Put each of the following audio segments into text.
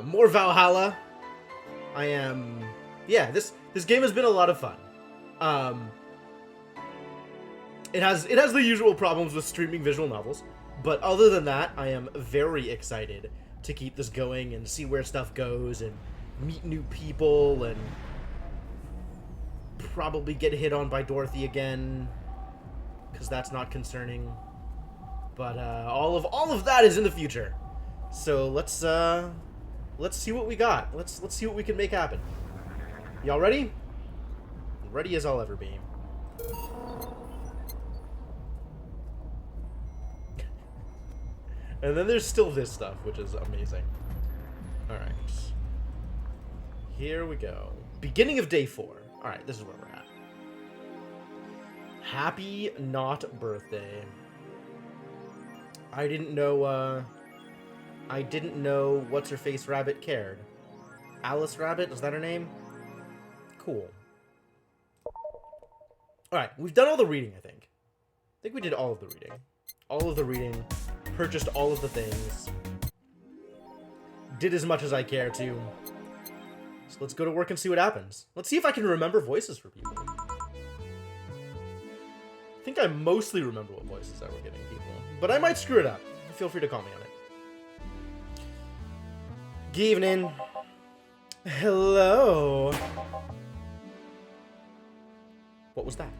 More Valhalla. Yeah, this game has been a lot of fun. It has the usual problems with streaming visual novels, but other than that, I am very excited to keep this going and see where stuff goes and meet new people and probably get hit on by Dorothy again, because that's not concerning. But all of that is in the future. So let's see what we got. Let's see what we can make happen. Y'all ready? Ready as I'll ever be. And then there's still this stuff, which is amazing. Alright. Here we go. Beginning of day 4. Alright, this is where we're at. Happy not birthday. I didn't know What's-Her-Face Rabbit cared. Alice Rabbit, is that her name? Cool. Alright, we've done all the reading, I think. I think we did all of the reading. All of the reading. Purchased all of the things. Did as much as I care to. So let's go to work and see what happens. Let's see if I can remember voices for people. I think I mostly remember what voices I were giving people. But I might screw it up. Feel free to call me on it. Good evening. Hello. What was that?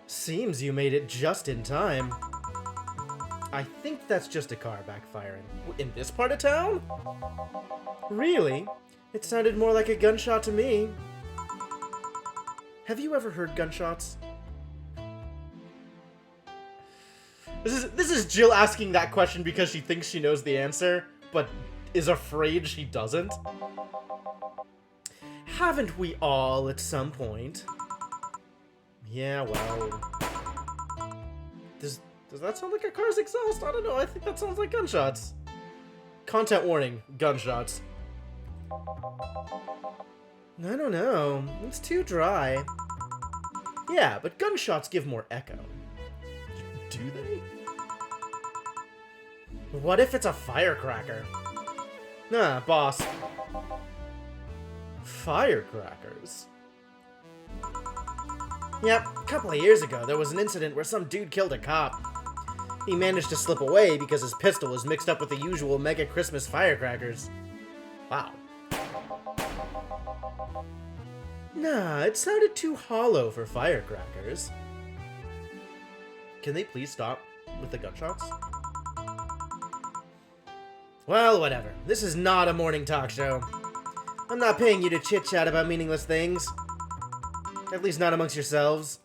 Seems you made it just in time. I think that's just a car backfiring. In this part of town? Really? It sounded more like a gunshot to me. Have you ever heard gunshots? This is Jill asking that question because she thinks she knows the answer, but is afraid she doesn't. Haven't we all at some point? Yeah, well... Does that sound like a car's exhaust? I don't know, I think that sounds like gunshots. Content warning, gunshots. I don't know, it's too dry. Yeah, but gunshots give more echo. Do they? What if it's a firecracker? Nah, boss. Firecrackers? Yep, a couple of years ago, there was an incident where some dude killed a cop. He managed to slip away because his pistol was mixed up with the usual mega Christmas firecrackers. Wow. Nah, it sounded too hollow for firecrackers. Can they please stop with the gunshots? Well, whatever. This is not a morning talk show. I'm not paying you to chit-chat about meaningless things. At least not amongst yourselves.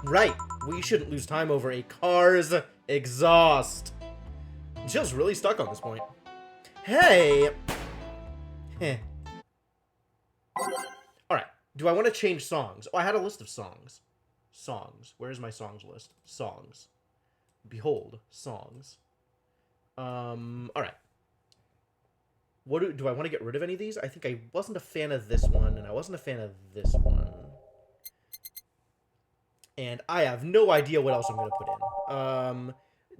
Right, we shouldn't lose time over a car's exhaust. Jill's really stuck on this point. Hey! Heh. Alright, do I want to change songs? Oh, I had a list of songs. Songs. Where's my songs list? Songs. Behold, songs. Alright. What do I want to get rid of any of these? I think I wasn't a fan of this one, and I wasn't a fan of this one. And I have no idea what else I'm going to put in.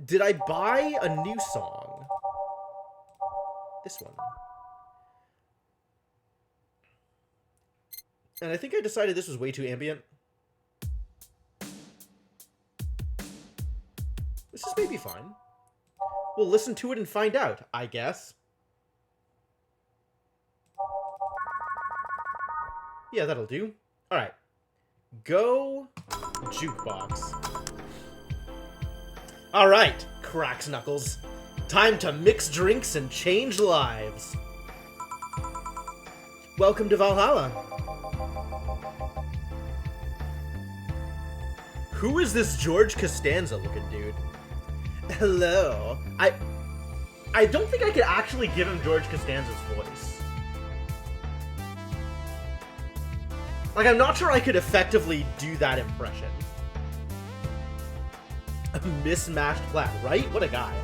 Did I buy a new song? This one. And I think I decided this was way too ambient. This is maybe fine. We'll listen to it and find out, I guess. Yeah, that'll do. Alright. Go jukebox. Alright, Cracks Knuckles. Time to mix drinks and change lives. Welcome to Valhalla. Who is this George Costanza looking dude? Hello. I don't think I could actually give him George Costanza's voice. Like, I'm not sure I could effectively do that impression. A mismatched flat, right? What a guy.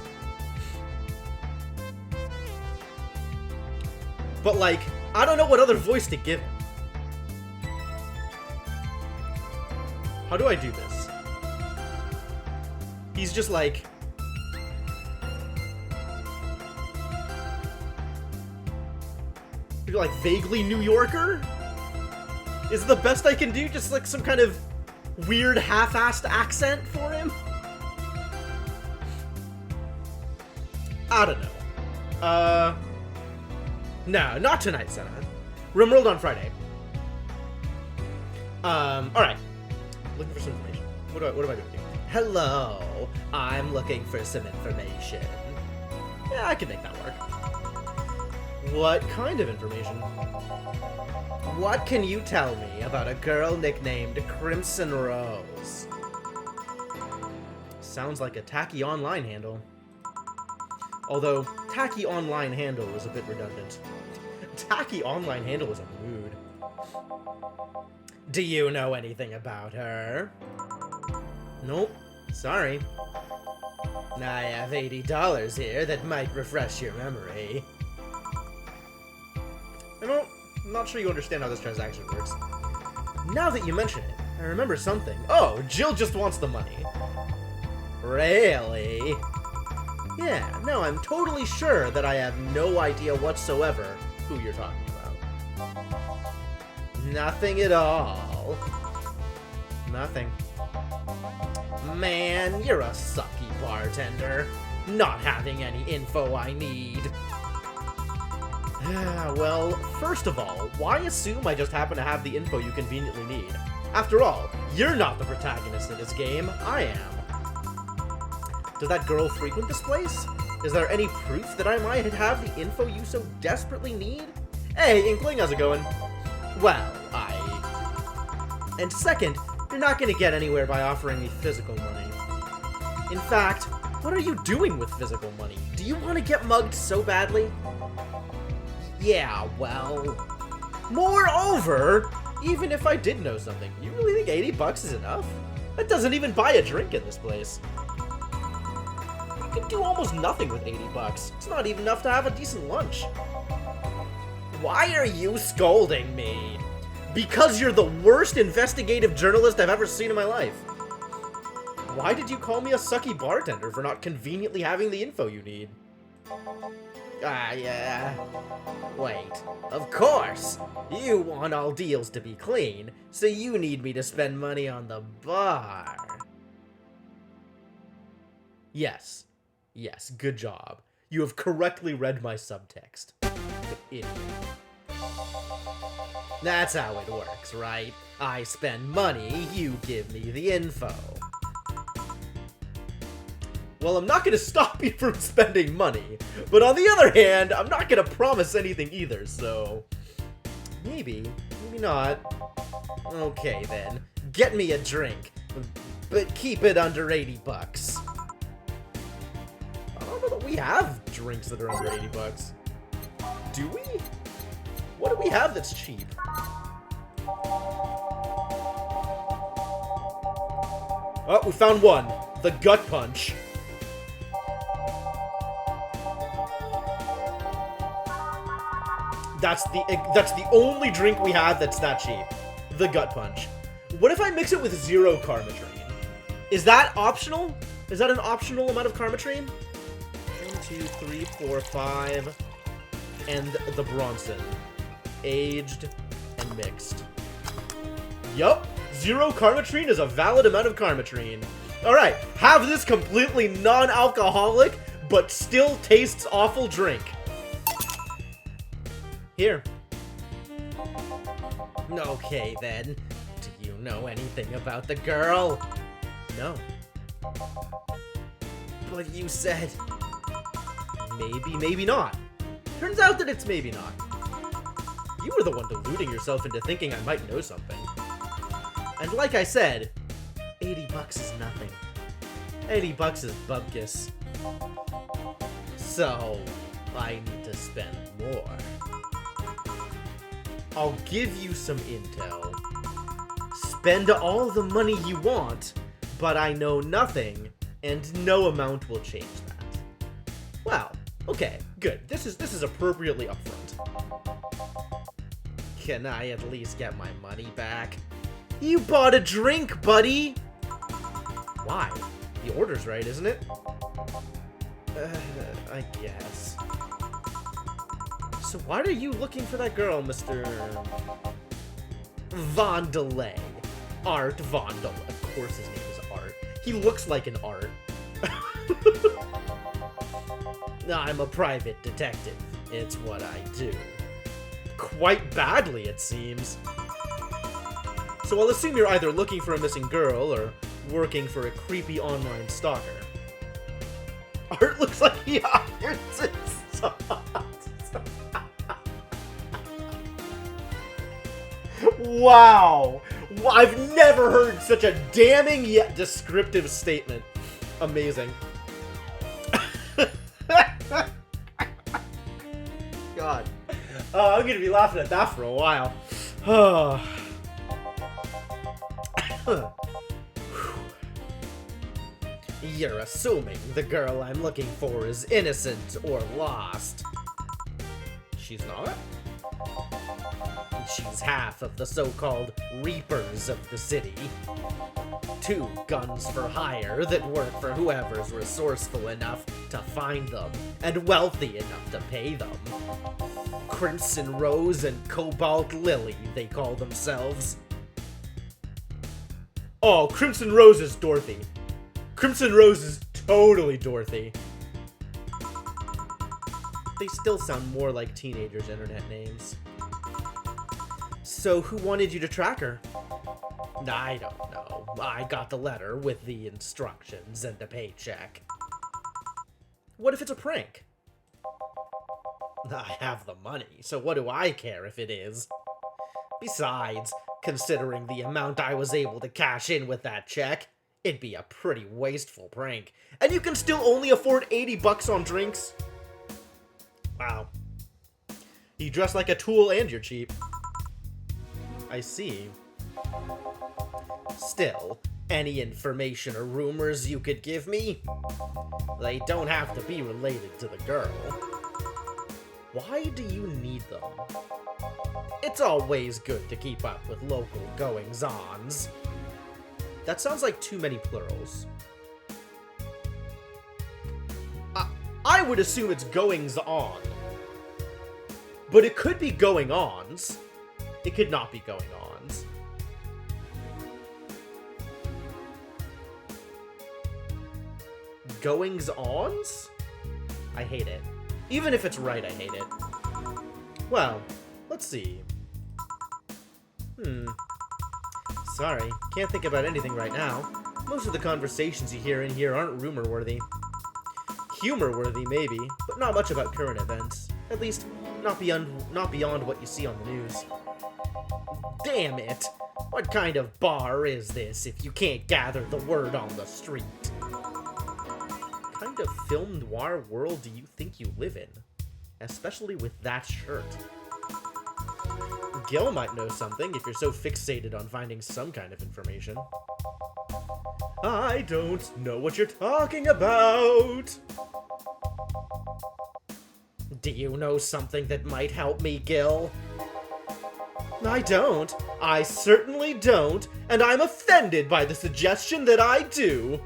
But, like, I don't know what other voice to give him. How do I do this? He's just like... You're like vaguely New Yorker? Is the best I can do just like some kind of weird half-assed accent for him? I don't know. No, not tonight, Senna. Rimworld on Friday. Alright. Looking for some information. What do I do? Hello, I'm looking for some information. Yeah, I can make that work. What kind of information? What can you tell me about a girl nicknamed Crimson Rose? Sounds like a tacky online handle. Although, tacky online handle is a bit redundant. Tacky online handle is a mood. Do you know anything about her? Nope. Sorry. I have $80 here that might refresh your memory. I'm not sure you understand how this transaction works. Now that you mention it, I remember something. Oh, Jill just wants the money. Really? Yeah, no, I'm totally sure that I have no idea whatsoever who you're talking about. Nothing at all. Nothing. Man, you're a sucky bartender. Not having any info I need. Well, first of all, why assume I just happen to have the info you conveniently need? After all, you're not the protagonist of this game, I am. Does that girl frequent this place? Is there any proof that I might have the info you so desperately need? Hey, Inkling, how's it going? Well, And second, you're not gonna get anywhere by offering me physical money. In fact, what are you doing with physical money? Do you want to get mugged so badly? Yeah, well... Moreover, even if I did know something, you really think 80 bucks is enough? That doesn't even buy a drink in this place. You can do almost nothing with 80 bucks. It's not even enough to have a decent lunch. Why are you scolding me? Because you're the worst investigative journalist I've ever seen in my life. Why did you call me a sucky bartender for not conveniently having the info you need? Yeah. Wait. Of course! You want all deals to be clean, so you need me to spend money on the bar. Yes. Yes, good job. You have correctly read my subtext. Idiot. That's how it works, right? I spend money, you give me the info. Well, I'm not gonna stop you from spending money, but on the other hand, I'm not gonna promise anything either, so... Maybe not. Okay then, get me a drink, but keep it under 80 bucks. I don't know that we have drinks that are under 80 bucks. Do we? What do we have that's cheap? Oh, we found one. The Gut Punch. That's the only drink we have that's that cheap. The Gut Punch. What if I mix it with 0 Karmatrine? Is that optional? Is that an optional amount of Karmatrine? 1, 2, 3, 4, 5. And the Bronson. Aged and mixed. Yup. 0 Karmatrine is a valid amount of Karmatrine. Alright, have this completely non-alcoholic, but still tastes awful drink. Here. Okay, then. Do you know anything about the girl? No. But you said... Maybe, maybe not. Turns out that it's maybe not. You were the one deluding yourself into thinking I might know something. And like I said, 80 bucks is nothing. 80 bucks is bupkis. So, I need to spend more. I'll give you some intel. Spend all the money you want, but I know nothing, and no amount will change that. Wow. Okay, good. This is appropriately upfront. Can I at least get my money back? You bought a drink, buddy! Why? The order's right, isn't it? I guess. So why are you looking for that girl, Mr. Vondelay? Art Vondel. Of course his name is Art. He looks like an Art. I'm a private detective. It's what I do. Quite badly, it seems. So I'll assume you're either looking for a missing girl or working for a creepy online stalker. Art looks like he irons his socks. Wow! I've never heard such a damning yet descriptive statement. Amazing. God. I'm gonna be laughing at that for a while. You're assuming the girl I'm looking for is innocent or lost. She's not? She's half of the so-called Reapers of the city. 2 guns for hire that work for whoever's resourceful enough to find them and wealthy enough to pay them. Crimson Rose and Cobalt Lily, they call themselves. Oh, Crimson Rose is Dorothy. Crimson Rose is totally Dorothy. They still sound more like teenagers' internet names. So who wanted you to track her? I don't know. I got the letter with the instructions and the paycheck. What if it's a prank? I have the money, so what do I care if it is? Besides, considering the amount I was able to cash in with that check, it'd be a pretty wasteful prank. And you can still only afford $80 on drinks? Wow. You dress like a tool and you're cheap. I see. Still, any information or rumors you could give me? They don't have to be related to the girl. Why do you need them? It's always good to keep up with local goings-ons. That sounds like too many plurals. I would assume it's goings-on. But it could be going-ons. It could not be going-ons. Goings-ons? I hate it. Even if it's right, I hate it. Well, let's see. Sorry, can't think about anything right now. Most of the conversations you hear in here aren't rumor-worthy. Humor-worthy, maybe, but not much about current events. At least, not beyond what you see on the news. Damn it! What kind of bar is this if you can't gather the word on the street? What kind of film noir world do you think you live in? Especially with that shirt. Gil might know something if you're so fixated on finding some kind of information. I don't know what you're talking about! Do you know something that might help me, Gil? I don't. I certainly don't, and I'm offended by the suggestion that I do.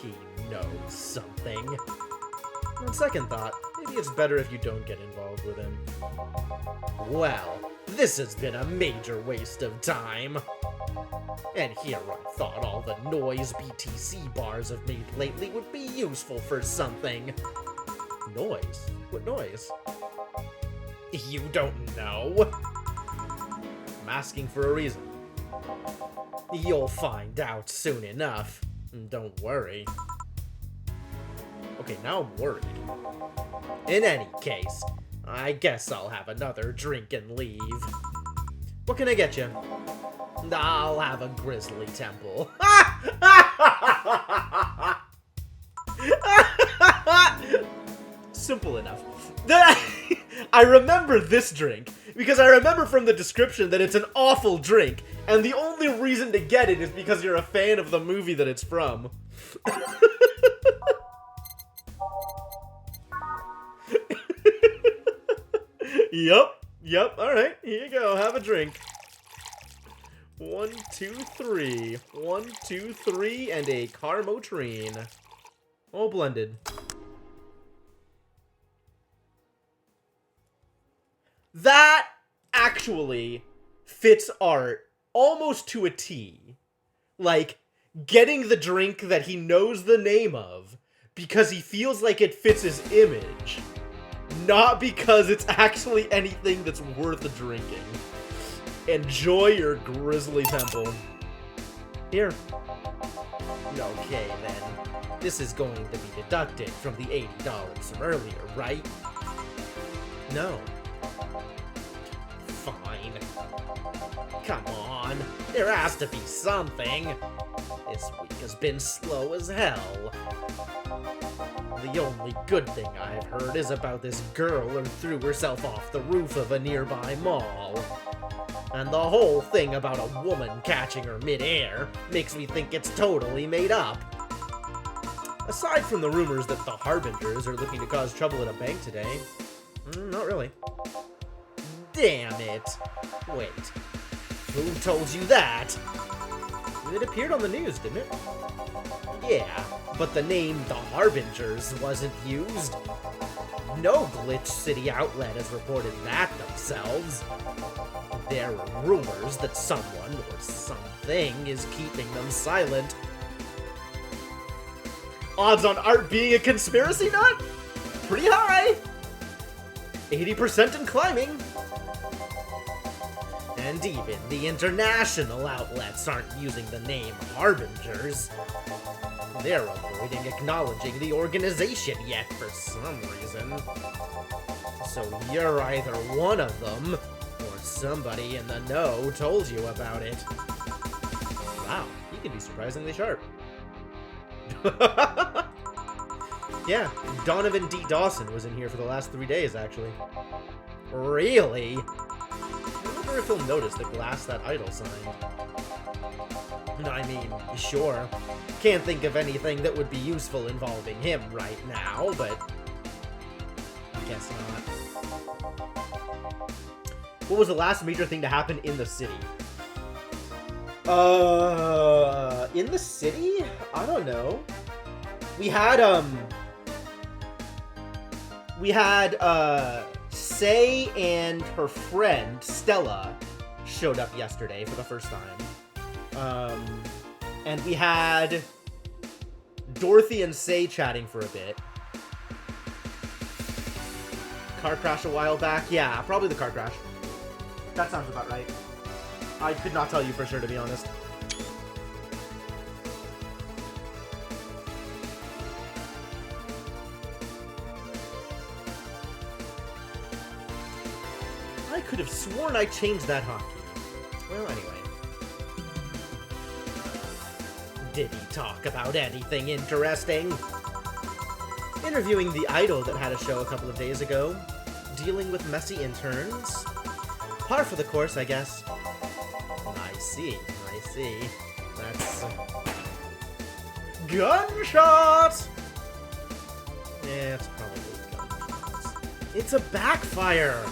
He knows something. On second thought, maybe it's better if you don't get involved with him. Well, this has been a major waste of time. And here I thought all the noise BTC bars have made lately would be useful for something. Noise? What noise? You don't know? I'm asking for a reason. You'll find out soon enough. Don't worry. Okay, now I'm worried. In any case, I guess I'll have another drink and leave. What can I get you? I'll have a grizzly temple. Simple enough. I remember this drink because I remember from the description that it's an awful drink, and the only reason to get it is because you're a fan of the movie that it's from. Yep, alright, here you go, have a drink. 1, 2, 3. 1, 2, 3, and a Carmotrine. All blended. That actually fits Art almost to a T. Like, getting the drink that he knows the name of because he feels like it fits his image, not because it's actually anything that's worth drinking. Enjoy your Grizzly Temple. Here. Okay, then. This is going to be deducted from the $80 from earlier, right? No. Fine. Come on. There has to be something. This week has been slow as hell. The only good thing I've heard is about this girl who threw herself off the roof of a nearby mall. And the whole thing about a woman catching her mid-air makes me think it's totally made up. Aside from the rumors that the Harbingers are looking to cause trouble at a bank today, not really. Damn it. Wait. Who told you that? It appeared on the news, didn't it? Yeah, but the name The Harbingers wasn't used. No Glitch City outlet has reported that themselves. There are rumors that someone or something is keeping them silent. Odds on Art being a conspiracy nut? Pretty high! 80% and climbing. And even the international outlets aren't using the name Harbingers. They're avoiding acknowledging the organization yet for some reason. So you're either one of them, or somebody in the know told you about it. Wow, he can be surprisingly sharp. Yeah, Donovan D. Dawson was in here for the last 3 days, actually. Really? I wonder if he'll notice the glass that idol signed. I mean, sure. Can't think of anything that would be useful involving him right now, but I guess not. What was the last major thing to happen in the city? In the city? I don't know. We had, Say and her friend, Stella, showed up yesterday for the first time. And we had Dorothy and Say chatting for a bit. Car crash a while back? Yeah, probably the car crash. That sounds about right. I could not tell you for sure, to be honest. I could have sworn I changed that hotkey. Well, anyway. Did he talk about anything interesting? Interviewing the idol that had a show a couple of days ago. Dealing with messy interns. Par for the course, I guess. I see. That's... Gunshot! Yeah, it's probably gunshots. It's a backfire!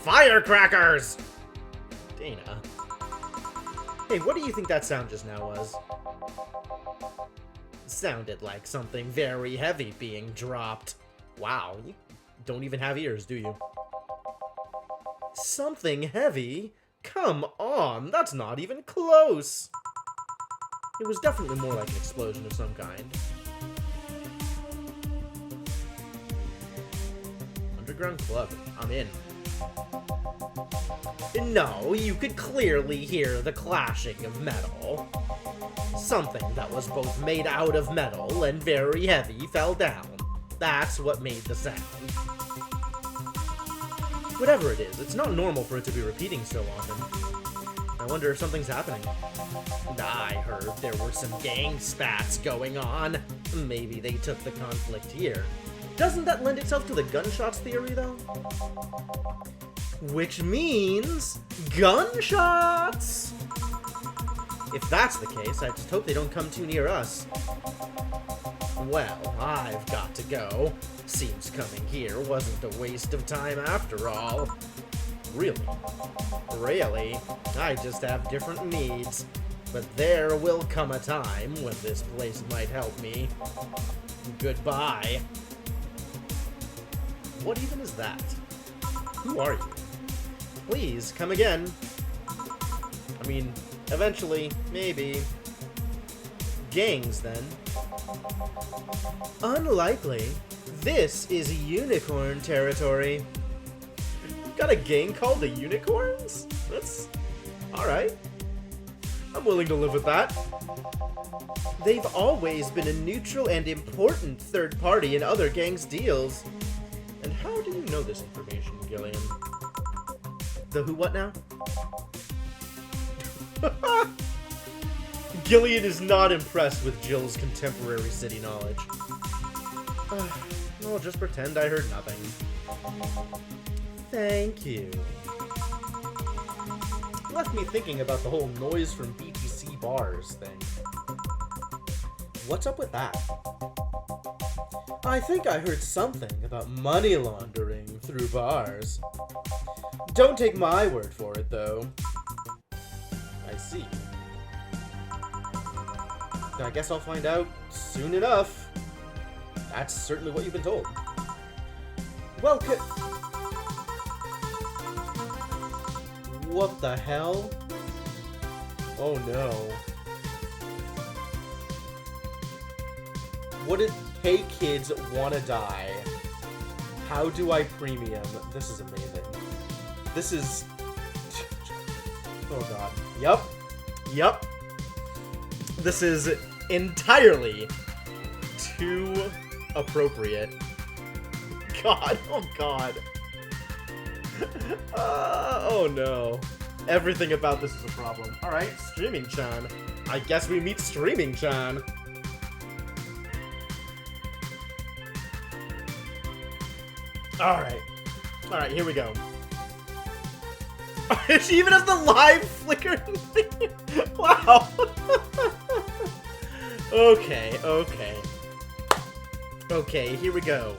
Firecrackers! Dana. Hey, what do you think that sound just now was? Sounded like something very heavy being dropped. Wow, you don't even have ears, do you? Something heavy? Come on, that's not even close! It was definitely more like an explosion of some kind. Underground club. I'm in. No, you could clearly hear the clashing of metal. Something that was both made out of metal and very heavy fell down. That's what made the sound. Whatever it is, it's not normal for it to be repeating so often. I wonder if something's happening. I heard there were some gang spats going on. Maybe they took the conflict here. Doesn't that lend itself to the gunshots theory, though? Which means gunshots! If that's the case, I just hope they don't come too near us. Well, I've got to go. Seems coming here wasn't a waste of time after all. Really? Really? I just have different needs. But there will come a time when this place might help me. Goodbye. What even is that? Who are you? Please, come again. I mean, eventually, maybe. Gangs, then. Unlikely. This is unicorn territory. Got a gang called the Unicorns? That's... alright. I'm willing to live with that. They've always been a neutral and important third party in other gangs' deals. And how do you know this information, Gillian? The who what now? Gillian is not impressed with Jill's contemporary city knowledge. I'll just pretend I heard nothing. Thank you. Left me thinking about the whole noise from BTC bars thing. What's up with that? I think I heard something about money laundering through bars. Don't take my word for it, though. I see. I guess I'll find out soon enough. That's certainly what you've been told. Well, what the hell? Oh no. What did Hey Kids Wanna Die? How do I premium? This is amazing. This is... oh god. Yup. This is entirely too appropriate. God, oh god. Oh no. Everything about this is a problem. Alright, Streaming-chan. I guess we meet Streaming-chan. Alright, here we go. She even has the live flicker thing. Wow. Okay, here we go.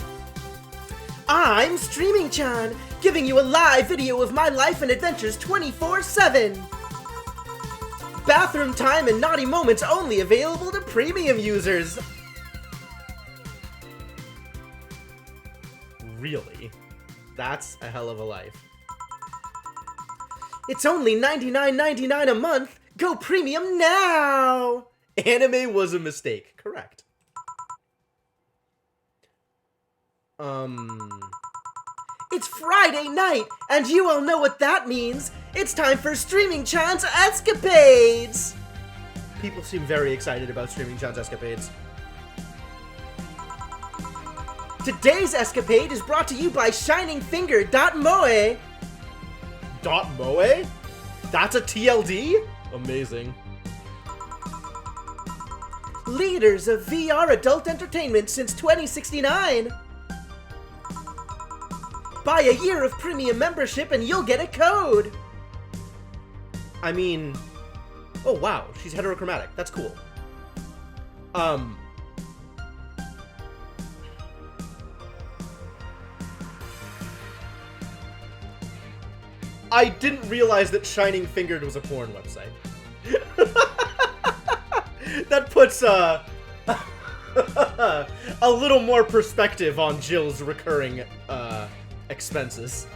I'm Streaming-chan, giving you a live video of my life and adventures 24/7. Bathroom time and naughty moments only available to premium users. Really? That's a hell of a life. It's only $99.99 a month. Go premium now! Anime was a mistake. Correct. It's Friday night, and you all know what that means. It's time for Streaming-chan's escapades! People seem very excited about Streaming-chan's escapades. Today's escapade is brought to you by ShiningFinger.moe. .moe? That's a TLD? Amazing. Leaders of VR adult entertainment since 2069. Buy a year of premium membership and you'll get a code. I mean, oh wow, she's heterochromatic. That's cool. I didn't realize that Shining Fingered was a porn website. That puts a little more perspective on Jill's recurring expenses.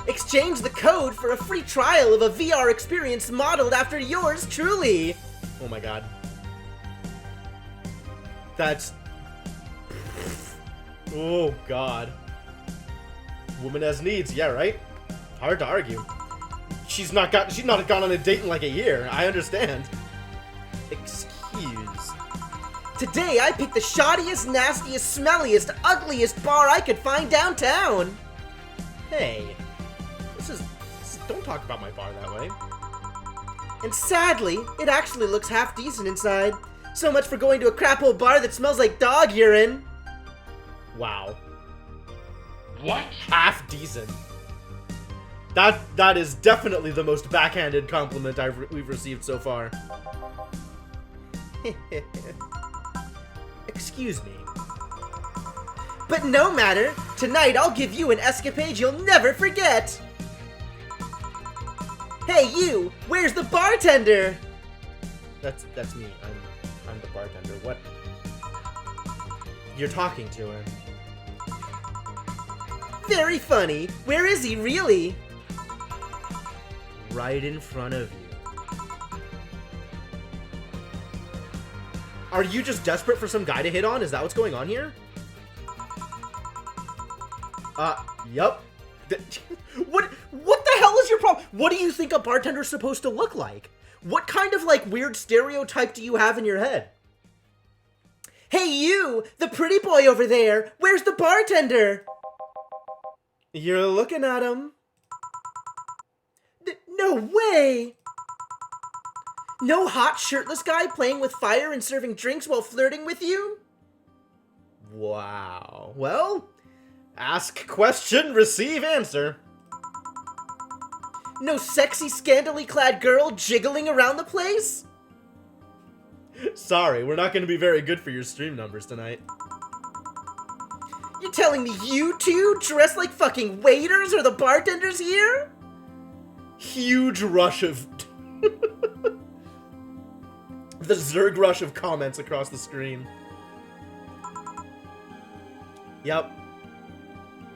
Exchange the code for a free trial of a VR experience modeled after yours truly. Oh my god. That's... oh god. Woman has needs, yeah, right? Hard to argue. She's not gone on a date in like a year. I understand. Excuse. Today I picked the shoddiest, nastiest, smelliest, ugliest bar I could find downtown. Hey, don't talk about my bar that way. And sadly, it actually looks half decent inside. So much for going to a crap old bar that smells like dog urine. Wow. What? Half decent. That is definitely the most backhanded compliment we've received so far. Excuse me. But no matter, tonight I'll give you an escapade you'll never forget. Hey you, where's the bartender? That's me. I'm the bartender. What? You're talking to her. Very funny. Where is he, really? Right in front of you. Are you just desperate for some guy to hit on? Is that what's going on here? Yup. What the hell is your problem? What do you think a bartender's supposed to look like? What kind of, like, weird stereotype do you have in your head? Hey, you! The pretty boy over there! Where's the bartender? You're looking at him. No way! No hot shirtless guy playing with fire and serving drinks while flirting with you? Wow. Well, ask question, receive answer. No sexy, scantily clad girl jiggling around the place? Sorry, we're not going to be very good for your stream numbers tonight. You're telling me you two, dressed like fucking waiters, are the bartenders here? Huge rush of... the Zerg rush of comments across the screen. Yep.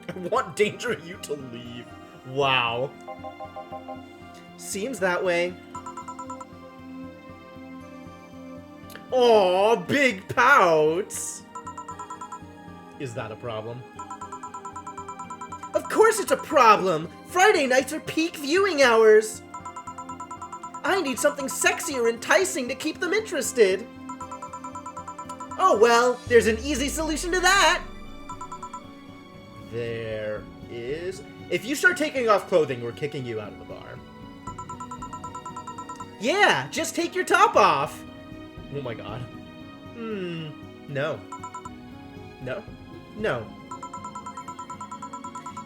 I want Danger You to leave. Wow. Seems that way. Aw, big pouts! Is that a problem? Of course it's a problem! Friday nights are peak viewing hours! I need something sexy or enticing to keep them interested. Oh well, there's an easy solution to that! There is... If you start taking off clothing, we're kicking you out of the bar. Yeah, just take your top off! Oh my god. No. No. No.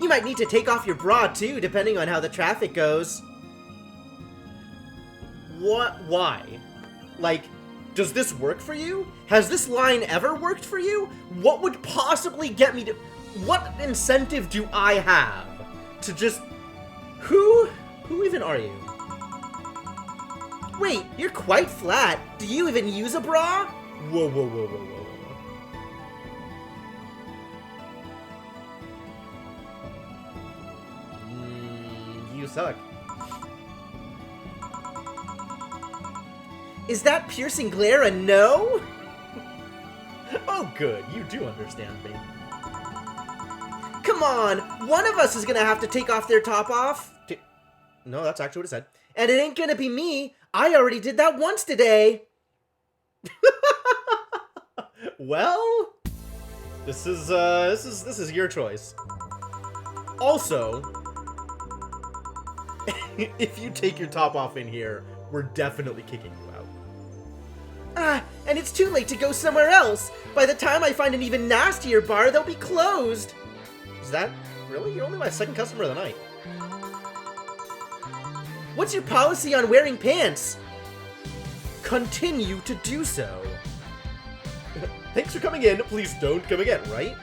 You might need to take off your bra too, depending on how the traffic goes. What? Why? Like, does this work for you? Has this line ever worked for you? What would possibly get me to... What incentive do I have to just... Who even are you? Wait, you're quite flat. Do you even use a bra? Whoa, whoa, whoa, whoa, whoa, whoa. You suck. Is that piercing glare a no? Oh good, you do understand me. Come on, one of us is gonna have to take off their top off. No, that's actually what it said. And it ain't gonna be me. I already did that once today. Well, this is your choice. Also, if you take your top off in here, we're definitely kicking you out. Ah, and it's too late to go somewhere else. By the time I find an even nastier bar, they'll be closed. Is that really? You're only my second customer of the night. What's your policy on wearing pants? Continue to do so. Thanks for coming in. Please don't come again, right?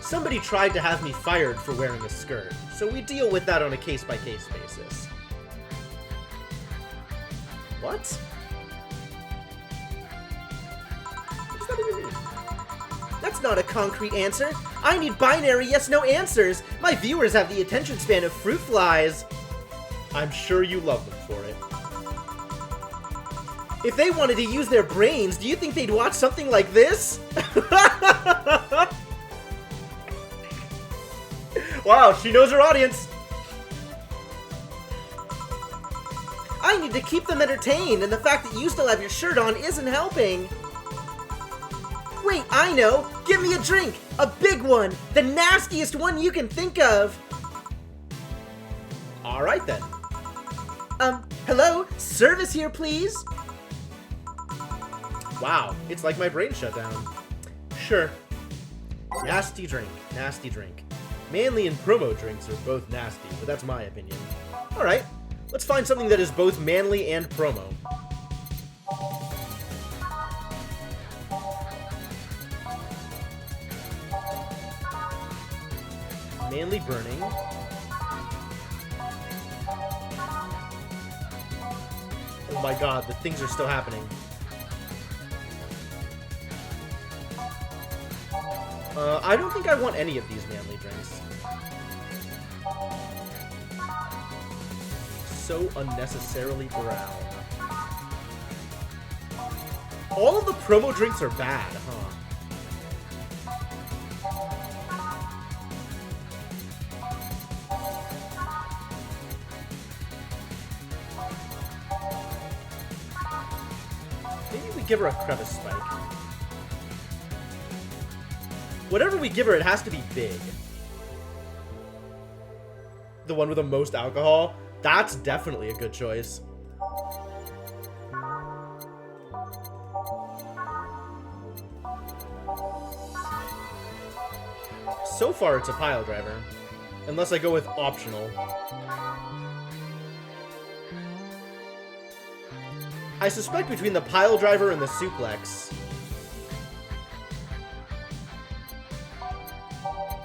Somebody tried to have me fired for wearing a skirt, so we deal with that on a case-by-case basis. What? What does that even mean? That's not a concrete answer. I need binary yes-no answers. My viewers have the attention span of fruit flies. I'm sure you love them for it. If they wanted to use their brains, do you think they'd watch something like this? Wow, she knows her audience. I need to keep them entertained, and the fact that you still have your shirt on isn't helping. Wait, I know. Give me a drink. A big one. The nastiest one you can think of. All right, then. Hello? Service here, please? Wow, it's like my brain shut down. Sure. Nasty drink. Nasty drink. Manly and promo drinks are both nasty, but that's my opinion. Alright, let's find something that is both manly and promo. Manly burning. Oh my god, the things are still happening. I don't think I want any of these manly drinks. So unnecessarily brown. All of the promo drinks are bad, huh? Maybe we give her a crevice spike. Whatever we give her, it has to be big. The one with the most alcohol? That's definitely a good choice. So far, it's a pile driver. Unless I go with optional. I suspect between the pile driver and the suplex.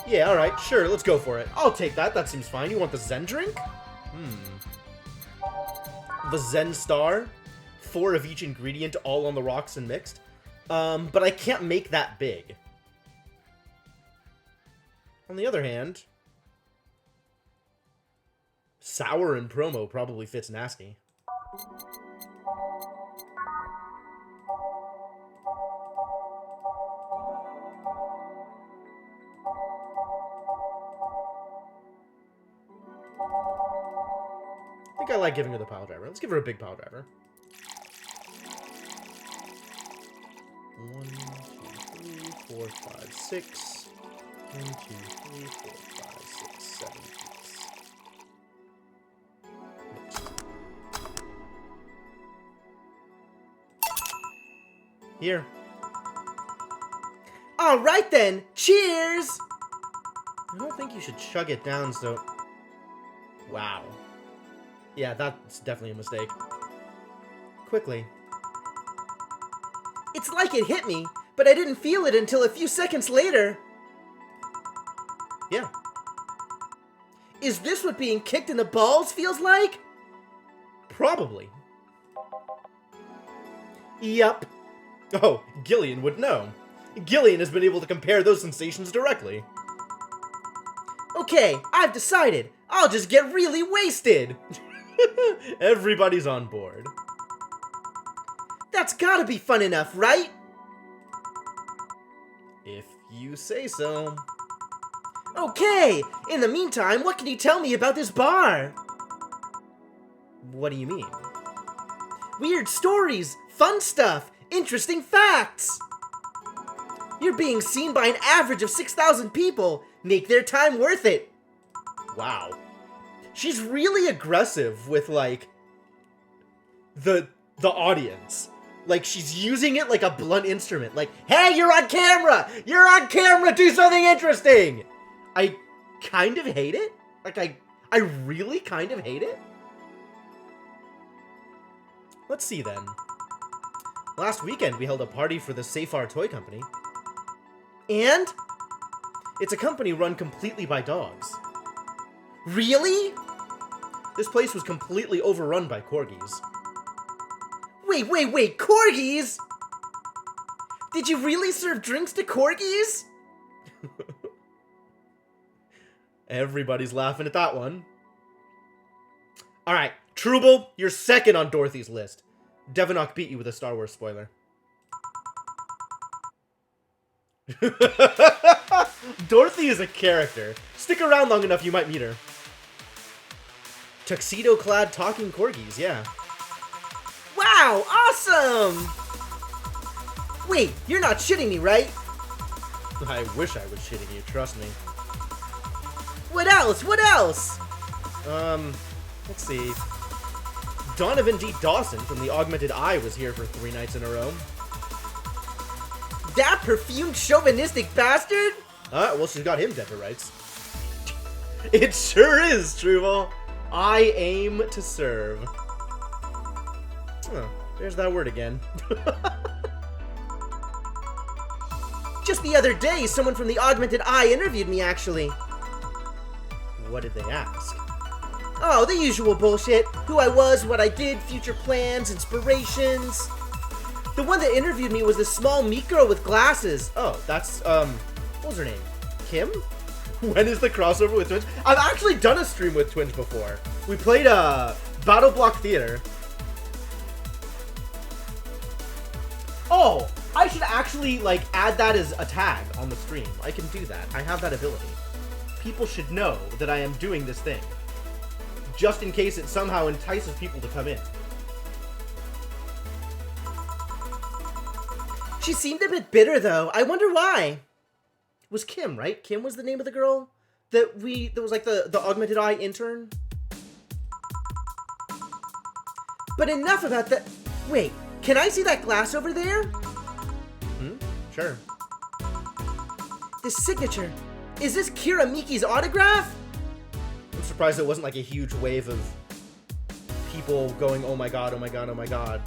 Yeah, alright, sure, let's go for it. I'll take that, that seems fine. You want the Zen drink? The Zen Star? 4 of each ingredient, all on the rocks and mixed. But I can't make that big. On the other hand, sour and promo probably fits nasty. I think I like giving her the pile driver. Let's give her a big pile driver. 1, 2, 3, 4, 5, 6. 1, 2, 3, 4, 5, 6, 7 piece. Here. Alright then! Cheers! I don't think you should chug it down so... Wow. Yeah, that's definitely a mistake. Quickly. It's like it hit me, but I didn't feel it until a few seconds later. Yeah. Is this what being kicked in the balls feels like? Probably. Yup. Oh, Gillian would know. Gillian has been able to compare those sensations directly. Okay, I've decided. I'll just get really wasted. Everybody's on board. That's gotta be fun enough, right? If you say so. Okay, in the meantime, what can you tell me about this bar? What do you mean? Weird stories, fun stuff, interesting facts. You're being seen by an average of 6,000 people. Make their time worth it. Wow. She's really aggressive with, like, the audience. Like, she's using it like a blunt instrument. Like, hey, you're on camera! You're on camera! Do something interesting! I kind of hate it. Like, I really kind of hate it. Let's see, then. Last weekend, we held a party for the Safar Toy Company. And? It's a company run completely by dogs. Really? This place was completely overrun by corgis. Wait, corgis? Did you really serve drinks to corgis? Everybody's laughing at that one. Alright, Trouble, you're second on Dorothy's list. Devinok beat you with a Star Wars spoiler. Dorothy is a character. Stick around long enough, you might meet her. Tuxedo-clad talking corgis, yeah. Wow, awesome! Wait, you're not shitting me, right? I wish I was shitting you, trust me. What else? What else? Let's see. Donovan D. Dawson from the Augmented Eye was here for 3 nights in a row. That perfumed chauvinistic bastard? Well, she's got him dead to rights. It sure is, Truval. I aim to serve. Oh, there's that word again. Just the other day, someone from the Augmented Eye interviewed me, actually. What did they ask? Oh, the usual bullshit. Who I was, what I did, future plans, inspirations. The one that interviewed me was the small meat girl with glasses. Oh, that's, What was her name? Kim? When is the crossover with Twinge? I've actually done a stream with Twinge before. We played Battle Block Theater. Oh, I should actually, like, add that as a tag on the stream. I can do that. I have that ability. People should know that I am doing this thing. Just in case it somehow entices people to come in. She seemed a bit bitter, though. I wonder why. It was Kim, right? Kim was the name of the girl that was like the augmented eye intern. But enough about that. Wait, can I see that glass over there? Sure. This signature. Is this Kira Miki's autograph? I'm surprised it wasn't like a huge wave of people going, oh my god, oh my god, oh my god.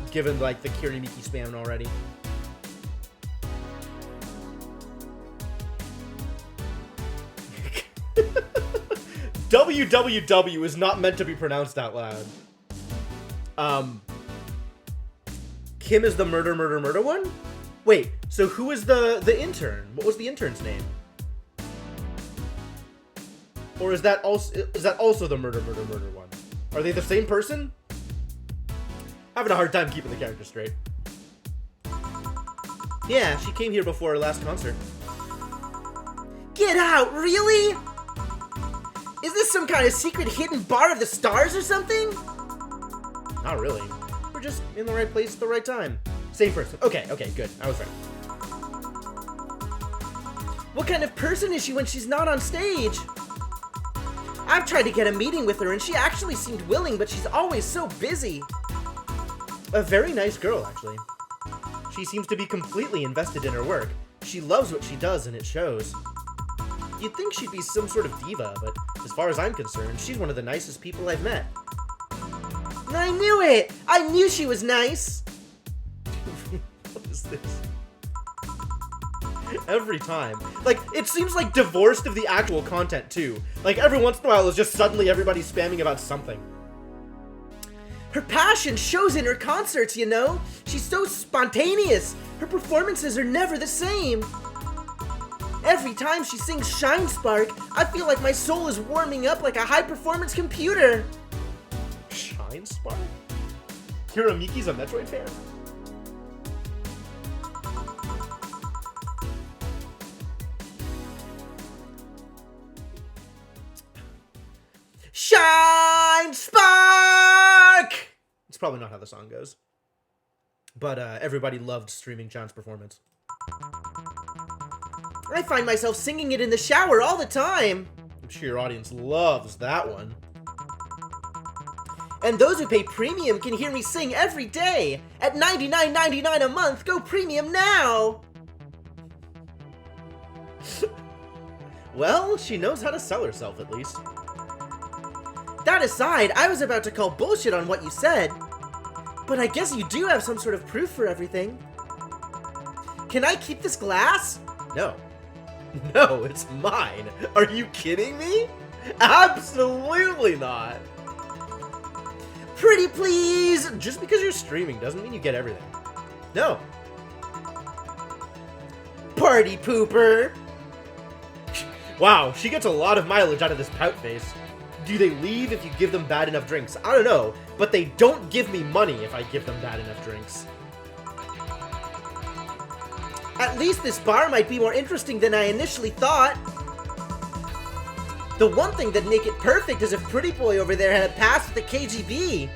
Given like the Kira Miki spam already. WWW is not meant to be pronounced out loud. Kim is the murder one? Wait, so who is the intern? What was the intern's name? Or is that also the murder one? Are they the same person? Having a hard time keeping the character straight. Yeah, she came here before her last concert. Get out, really? Is this some kind of secret hidden bar of the stars or something? Not really. We're just in the right place at the right time. Same person. Okay, good. I was right. What kind of person is she when she's not on stage? I've tried to get a meeting with her and she actually seemed willing, but she's always so busy. A very nice girl, actually. She seems to be completely invested in her work. She loves what she does and it shows. You'd think she'd be some sort of diva, but as far as I'm concerned, she's one of the nicest people I've met. I knew it! I knew she was nice! What is this? Every time. Like, it seems like divorced of the actual content, too. Like, every once in a while, it's just suddenly everybody spamming about something. Her passion shows in her concerts, you know? She's so spontaneous. Her performances are never the same. Every time she sings Shine Spark, I feel like my soul is warming up like a high-performance computer. Shine Spark? Kira Miki's a Metroid fan? Shine Spark! It's probably not how the song goes. But everybody loved streaming John's performance. I find myself singing it in the shower all the time. I'm sure your audience loves that one. And those who pay premium can hear me sing every day. At $99.99 a month, go premium now! Well, she knows how to sell herself, at least. That aside, I was about to call bullshit on what you said. But I guess you do have some sort of proof for everything. Can I keep this glass? No. No, it's mine. Are you kidding me? Absolutely not. Pretty please. Just because you're streaming doesn't mean you get everything. No. Party pooper. Wow, she gets a lot of mileage out of this pout face. Do they leave if you give them bad enough drinks? I don't know, but they don't give me money if I give them bad enough drinks. At least this bar might be more interesting than I initially thought. The one thing that'd make it perfect is if Pretty Boy over there had a pass with the KGB.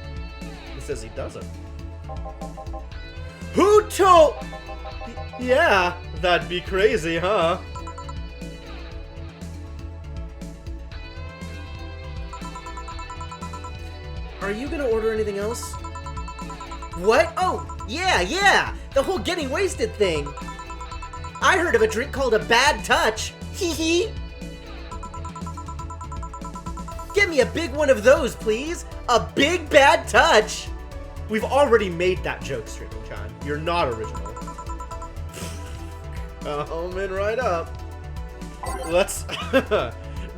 He says he doesn't. Who told... Yeah, that'd be crazy, huh? Are you gonna order anything else? What? Oh, yeah, the whole getting wasted thing. I heard of a drink called a bad touch. Hee hee. Get me a big one of those, please. A big bad touch. We've already made that joke, Streaming John. You're not original. Coming right up. Let's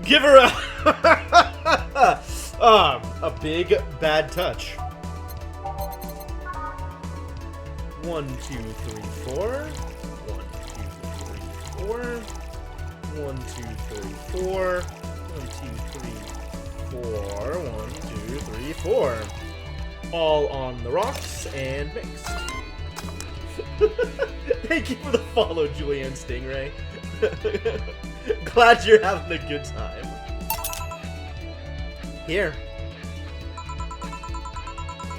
give her a big bad touch. 1, 2, 3, 4. 1, 2, 3, 4. 1, 2, 3, 4. 1, 2, 3, 4. 1, 2, 3, 4. All on the rocks and mixed. Thank you for the follow, Julianne Stingray. Glad you're having a good time. Here.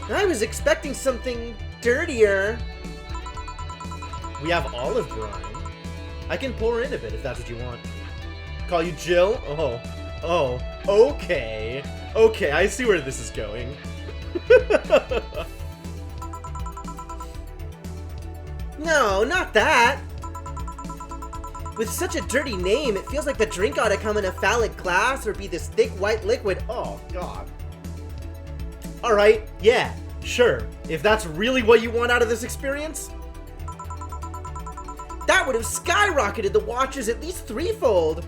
I was expecting something dirtier. We have olive brine. I can pour in a bit if that's what you want. Call you Jill? Oh, okay. Okay, I see where this is going. No, not that. With such a dirty name, it feels like the drink ought to come in a phallic glass or be this thick white liquid. Oh, God. Alright, yeah, sure. If that's really what you want out of this experience, that would have skyrocketed the watches at least threefold.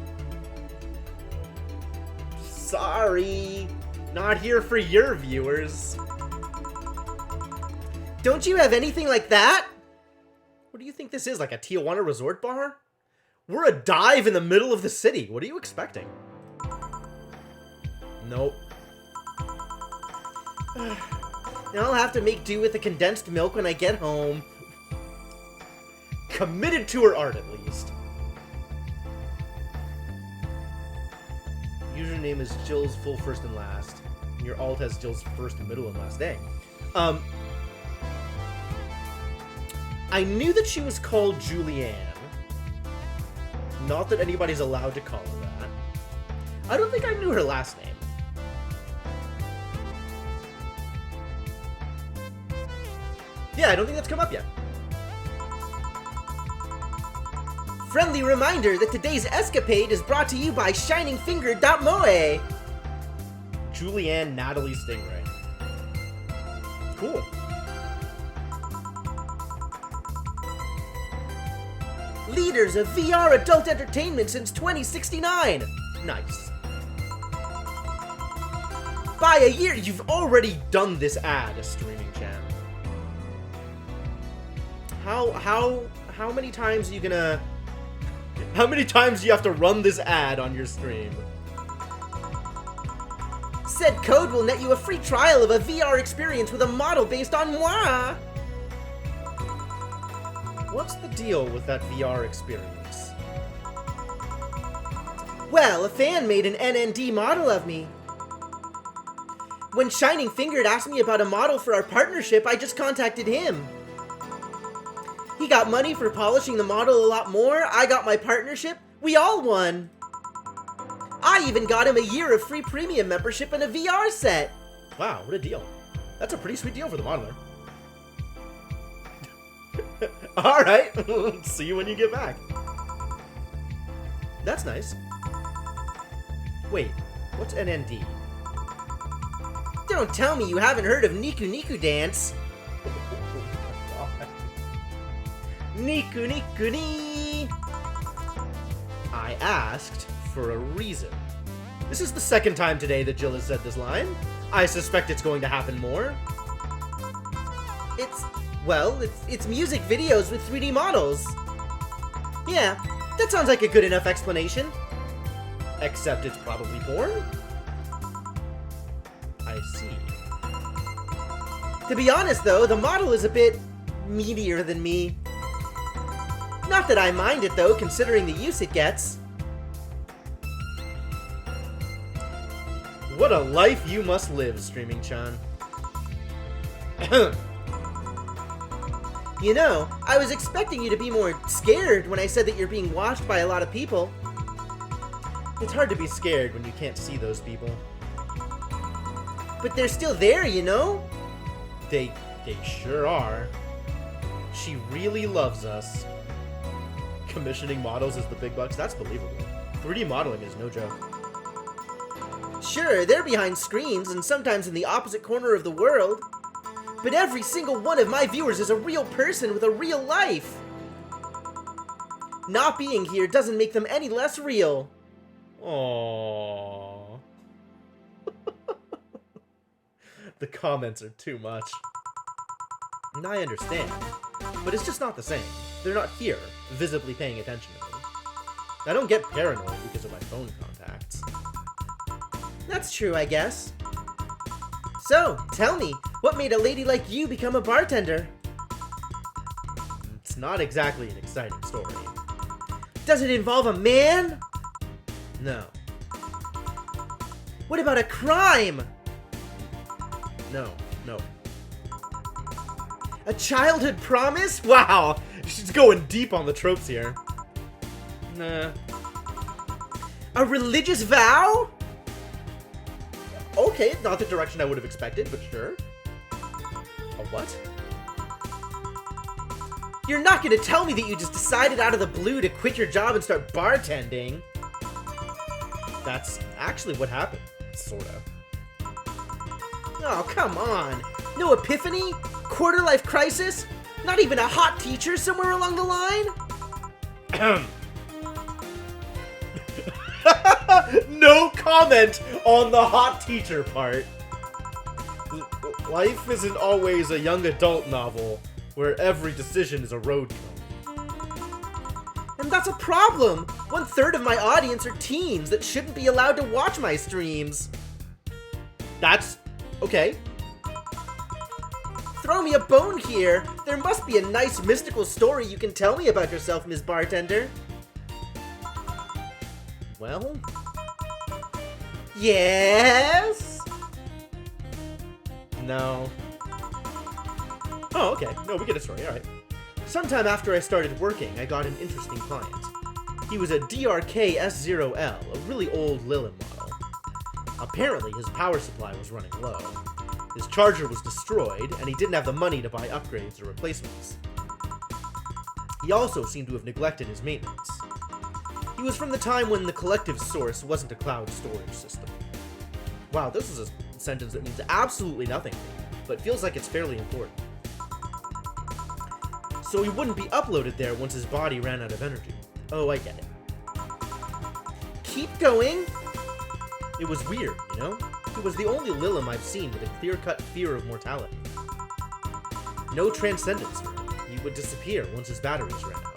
Sorry. Not here for your viewers. Don't you have anything like that? What do you think this is, like a Tijuana resort bar? We're a dive in the middle of the city. What are you expecting? Nope. Now I'll have to make do with the condensed milk when I get home. Committed to her art, at least. Username is Jill's full first and last. And your alt has Jill's first, middle, and last name. I knew that she was called Julianne. Not that anybody's allowed to call her that. I don't think I knew her last name. Yeah, I don't think that's come up yet. Friendly reminder that today's escapade is brought to you by ShiningFinger.moe. Julianne Natalie Stingray. Cool. Leaders of VR adult entertainment since 2069. Nice. By a year, you've already done this ad, a streaming channel. How many times are you gonna... How many times do you have to run this ad on your stream? Said code will net you a free trial of a VR experience with a model based on moi. What's the deal with that VR experience? Well, a fan made an NND model of me. When Shining Fingered asked me about a model for our partnership, I just contacted him. He got money for polishing the model a lot more, I got my partnership, we all won. I even got him a year of free premium membership and a VR set. Wow, what a deal. That's a pretty sweet deal for the modeler. Alright, see you when you get back. That's nice. Wait, what's NND? Don't tell me you haven't heard of Niku Niku Dance. Oh my god. Niku Niku Ni. I asked for a reason. This is the second time today that Jill has said this line. I suspect it's going to happen more. It's music videos with 3D models. Yeah, that sounds like a good enough explanation. Except it's probably porn? I see. To be honest though, the model is a bit meatier than me. Not that I mind it though, considering the use it gets. What a life you must live, Streaming Chan. You know, I was expecting you to be more scared when I said that you're being watched by a lot of people. It's hard to be scared when you can't see those people. But they're still there, you know? They sure are. She really loves us. Commissioning models is the big bucks, that's believable. 3D modeling is no joke. Sure, they're behind screens and sometimes in the opposite corner of the world. But every single one of my viewers is a real person with a real life. Not being here doesn't make them any less real. Aww. The comments are too much. And I understand, but it's just not the same. They're not here, visibly paying attention to me. I don't get paranoid because of my phone contacts. That's true, I guess. So, tell me, what made a lady like you become a bartender? It's not exactly an exciting story. Does it involve a man? No. What about a crime? No. A childhood promise? Wow, she's going deep on the tropes here. Nah. A religious vow? Okay, not the direction I would have expected, but sure. A what? You're not gonna tell me that you just decided out of the blue to quit your job and start bartending. That's actually what happened, sort of. Oh, come on. No epiphany? Quarter-life crisis? Not even a hot teacher somewhere along the line? No comment on the hot teacher part. Life isn't always a young adult novel where every decision is a road trip. And that's a problem! 1/3 of my audience are teens that shouldn't be allowed to watch my streams. That's... okay. Throw me a bone here! There must be a nice mystical story you can tell me about yourself, Ms. Bartender. Well... yes? No. Oh, okay. No, we get a story, alright. Sometime after I started working, I got an interesting client. He was a DRK S0L, a really old Lilin model. Apparently, his power supply was running low. His charger was destroyed, and he didn't have the money to buy upgrades or replacements. He also seemed to have neglected his maintenance. He was from the time when the collective source wasn't a cloud storage system. Wow, this is a sentence that means absolutely nothing to me, but feels like it's fairly important. So he wouldn't be uploaded there once his body ran out of energy. Oh, I get it. Keep going! It was weird, you know? He was the only Lilim I've seen with a clear-cut fear of mortality. No transcendence for him. He would disappear once his batteries ran out.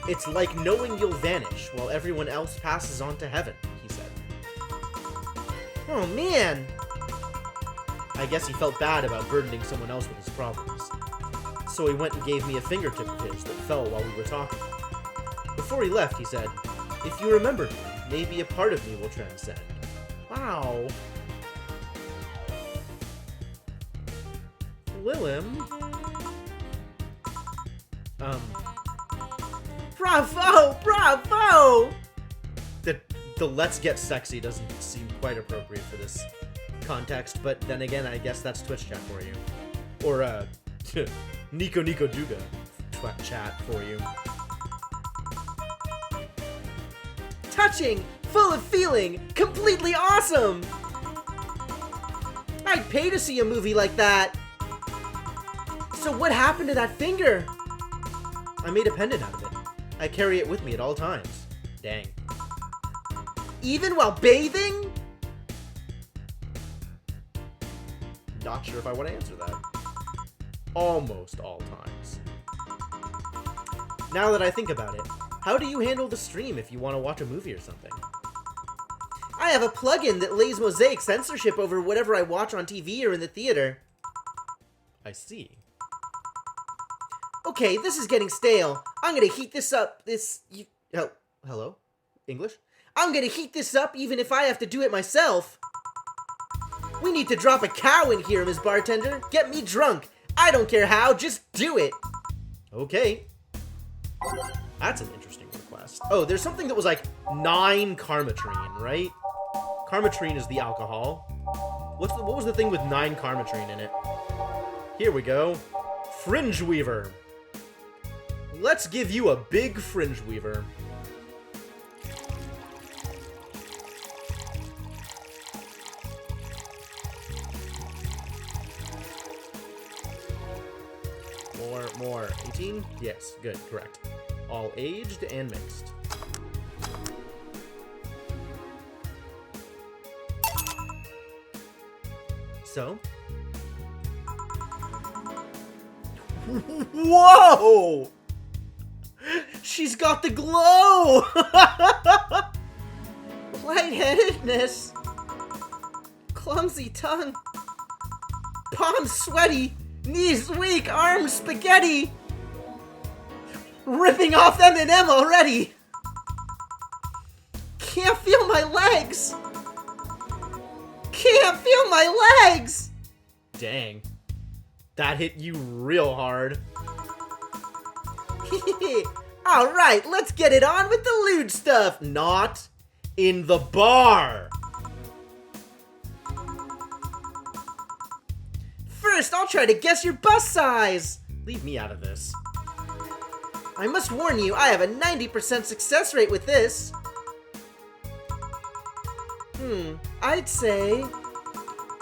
It's like knowing you'll vanish while everyone else passes on to heaven, he said. Oh man! I guess he felt bad about burdening someone else with his problems. So he went and gave me a fingertip of his that fell while we were talking. Before he left, he said, "If you remember me, maybe a part of me will transcend." Wow. Lilim? Bravo! Bravo! The let's get sexy doesn't seem quite appropriate for this context, but then again, I guess that's Twitch chat for you. Or, Nico Duga chat for you. Touching! Full of feeling! Completely awesome! I'd pay to see a movie like that! So what happened to that finger? I made a pendant out of it. I carry it with me at all times. Dang. Even while bathing? Not sure if I want to answer that. Almost all times. Now that I think about it, how do you handle the stream if you want to watch a movie or something? I have a plugin that lays mosaic censorship over whatever I watch on TV or in the theater. I see. Okay, this is getting stale. I'm gonna heat this up. Hello? English? I'm gonna heat this up even if I have to do it myself. We need to drop a cow in here, Ms. Bartender. Get me drunk. I don't care how, just do it. Okay. That's an interesting request. Oh, there's something that was like 9 Karmatrine, right? Karmatrine is the alcohol. What was the thing with 9 Karmatrine in it? Here we go. Fringe Weaver. Let's give you a big Fringe Weaver. More. 18? Yes, good, correct. All aged and mixed. So? Whoa! She's got the glow! Lightheadedness. Clumsy tongue. Palms sweaty. Knees weak. Arms spaghetti. Ripping off M&M already. Can't feel my legs. Can't feel my legs. Dang. That hit you real hard. Alright, let's get it on with the lewd stuff. Not in the bar. First, I'll try to guess your bust size. Leave me out of this. I must warn you, I have a 90% success rate with this. I'd say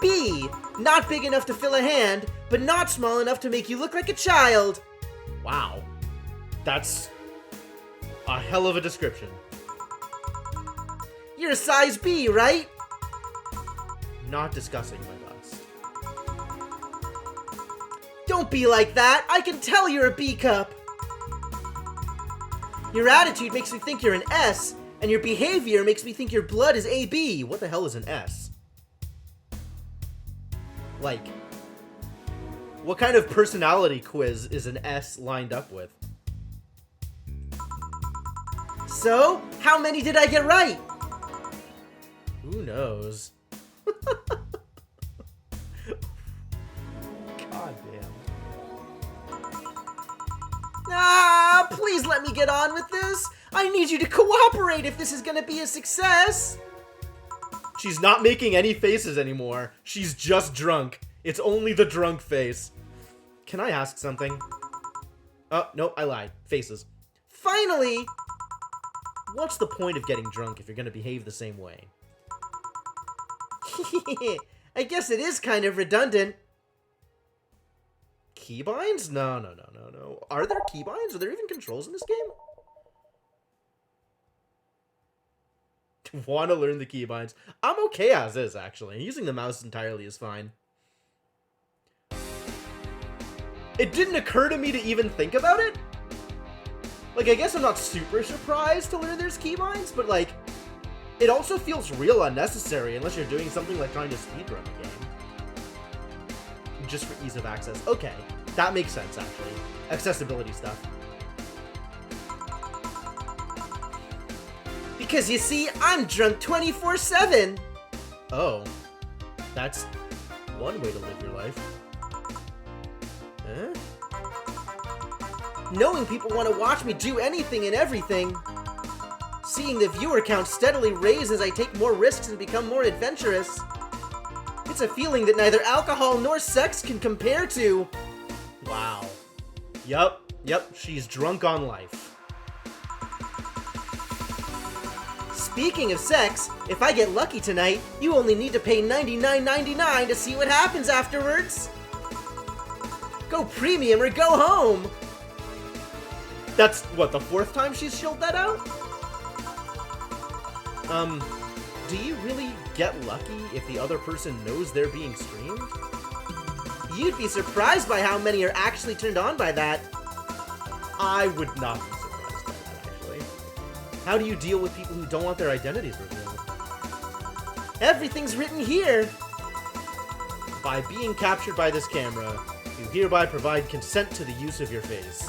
B. Not big enough to fill a hand, but not small enough to make you look like a child. Wow. That's a hell of a description. You're a size B, right? Not discussing my bust. Don't be like that. I can tell you're a B cup. Your attitude makes me think you're an S, and your behavior makes me think your blood is AB. What the hell is an S? Like, what kind of personality quiz is an S lined up with? So, how many did I get right? Who knows? God damn. Ah, please let me get on with this. I need you to cooperate if this is gonna be a success. She's not making any faces anymore. She's just drunk. It's only the drunk face. Can I ask something? Oh, no, I lied. Faces. Finally! What's the point of getting drunk if you're gonna behave the same way? I guess it is kind of redundant. Keybinds? No. Are there keybinds? Are there even controls in this game? Want to learn the keybinds. I'm okay as is, actually. Using the mouse entirely is fine. It didn't occur to me to even think about it. Like, I guess I'm not super surprised to learn there's keybinds, but, like, it also feels real unnecessary unless you're doing something like trying to speedrun a game. Just for ease of access. Okay, that makes sense, actually. Accessibility stuff. Because you see, I'm drunk 24/7. Oh, that's one way to live your life. Huh? Knowing people want to watch me do anything and everything. Seeing the viewer count steadily raise as I take more risks and become more adventurous. It's a feeling that neither alcohol nor sex can compare to. Wow. Yep, she's drunk on life. Speaking of sex, if I get lucky tonight, you only need to pay $99.99 to see what happens afterwards. Go premium or go home. That's, what, the 4th time she's shilled that out? Do you really get lucky if the other person knows they're being streamed? You'd be surprised by how many are actually turned on by that. I would not be surprised by that, actually. How do you deal with people who don't want their identities revealed? Everything's written here! By being captured by this camera, you hereby provide consent to the use of your face.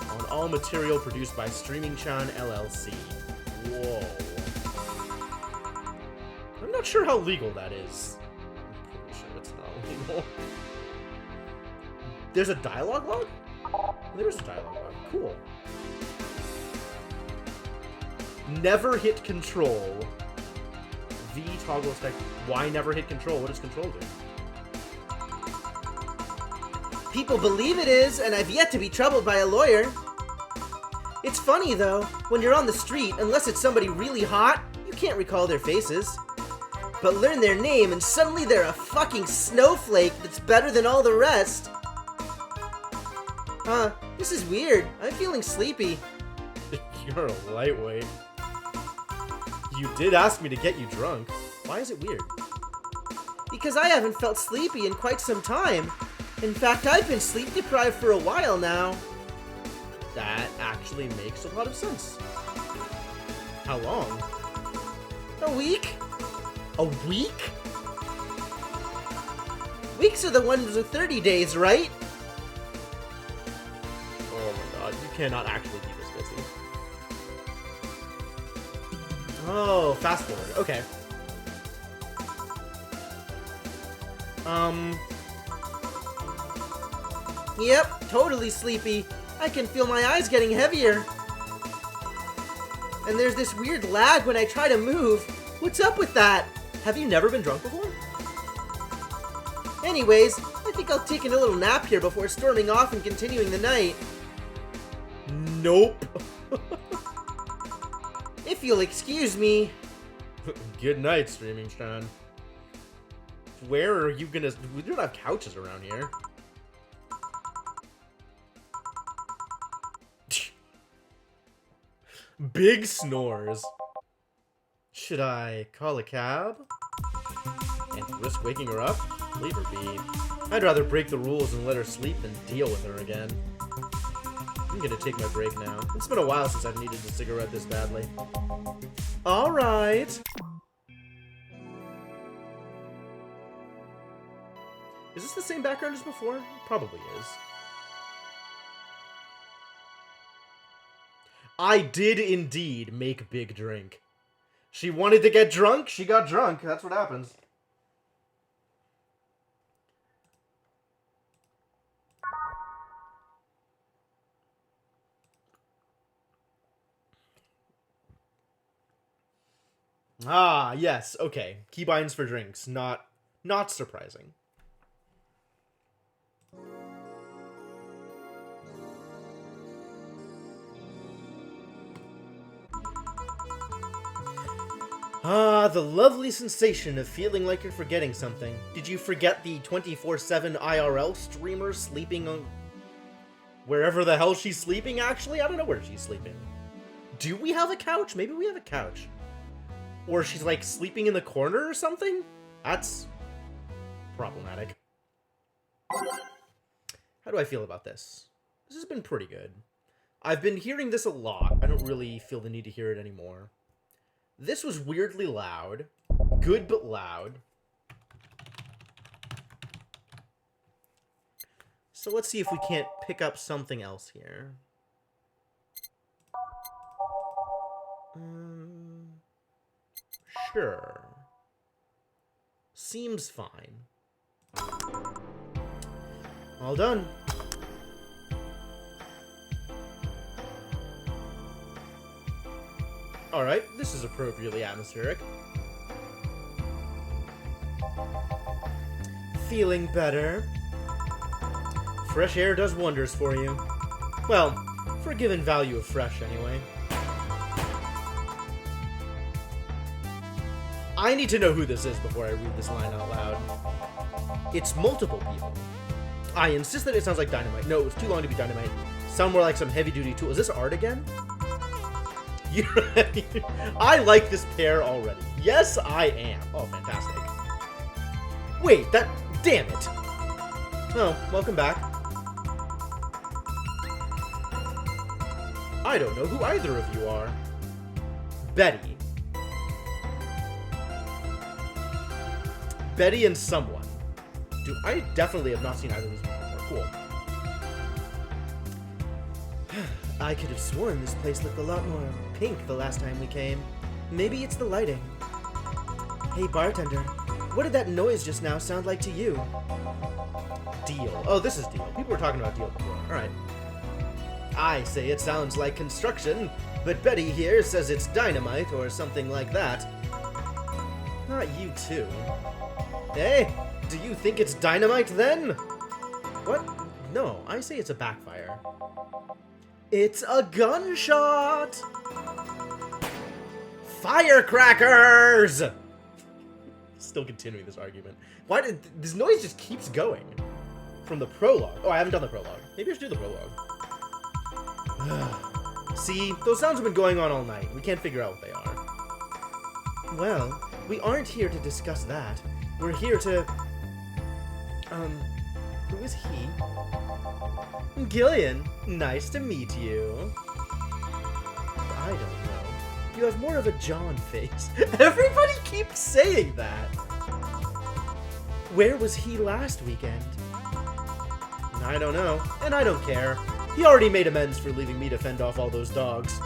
On all material produced by Streaming Chan LLC. Whoa. I'm not sure how legal that is. I'm pretty sure it's not legal. There's a dialogue log? There's a dialogue log. Cool. Never hit control. V toggle effect. Why never hit control? What does control do? People believe it is, and I've yet to be troubled by a lawyer. It's funny, though, when you're on the street, unless it's somebody really hot, you can't recall their faces. But learn their name, and suddenly they're a fucking snowflake that's better than all the rest. Huh, this is weird. I'm feeling sleepy. You're a lightweight. You did ask me to get you drunk. Why is it weird? Because I haven't felt sleepy in quite some time. In fact, I've been sleep deprived for a while now. That actually makes a lot of sense. How long? A week? A week? Weeks are the ones with 30 days, right? Oh my god, you cannot actually be this busy. Oh, fast forward. Okay. Yep, totally sleepy. I can feel my eyes getting heavier. And there's this weird lag when I try to move. What's up with that? Have you never been drunk before? Anyways, I think I'll take a little nap here before storming off and continuing the night. Nope. If you'll excuse me. Good night, Streaming Sean. Where are you gonna... We don't have couches around here. Big snores. Should I call a cab? And risk waking her up? Leave her be. I'd rather break the rules and let her sleep than deal with her again. I'm gonna take my break now. It's been a while since I've needed a cigarette this badly. Alright. Is this the same background as before? It probably is. I did indeed make Big drink. She wanted to get drunk, she got drunk. That's what happens. Ah, yes, okay. Keybinds for drinks. Not surprising. Ah, the lovely sensation of feeling like you're forgetting something. Did you forget the 24/7 IRL streamer sleeping on... wherever the hell she's sleeping, actually? I don't know where she's sleeping. Do we have a couch? Maybe we have a couch. Or she's, like, sleeping in the corner or something? That's... problematic. How do I feel about this? This has been pretty good. I've been hearing this a lot. I don't really feel the need to hear it anymore. This was weirdly loud. Good, but loud. So let's see if we can't pick up something else here. Sure. Seems fine. All done. Alright, this is appropriately atmospheric. Feeling better? Fresh air does wonders for you. Well, for a given value of fresh, anyway. I need to know who this is before I read this line out loud. It's multiple people. I insist that it sounds like dynamite. No, it was too long to be dynamite. Sound more like some heavy-duty tool. Is this art again? I like this pair already. Yes, I am. Oh, fantastic. Wait, that... damn it. Oh, welcome back. I don't know who either of you are. Betty. Betty and someone. I definitely have not seen either of these before. Cool. I could have sworn this place looked a lot more pink the last time we came. Maybe it's the lighting. Hey, bartender, what did that noise just now sound like to you? Deal. Oh, this is Deal. People were talking about Deal before. Alright. I say it sounds like construction, but Betty here says it's dynamite or something like that. Not you too. Hey, do you think it's dynamite then? What? No, I say it's a backfire. It's a gunshot! Firecrackers! Still continuing this argument. Why did this noise just keeps going? From the prologue. Oh, I haven't done the prologue. Maybe I should do the prologue. See, those sounds have been going on all night. We can't figure out what they are. Well, we aren't here to discuss that. We're here to... who is he? Gillian, nice to meet you. I don't know. You have more of a John face. Everybody keeps saying that. Where was he last weekend? I don't know, and I don't care. He already made amends for leaving me to fend off all those dogs.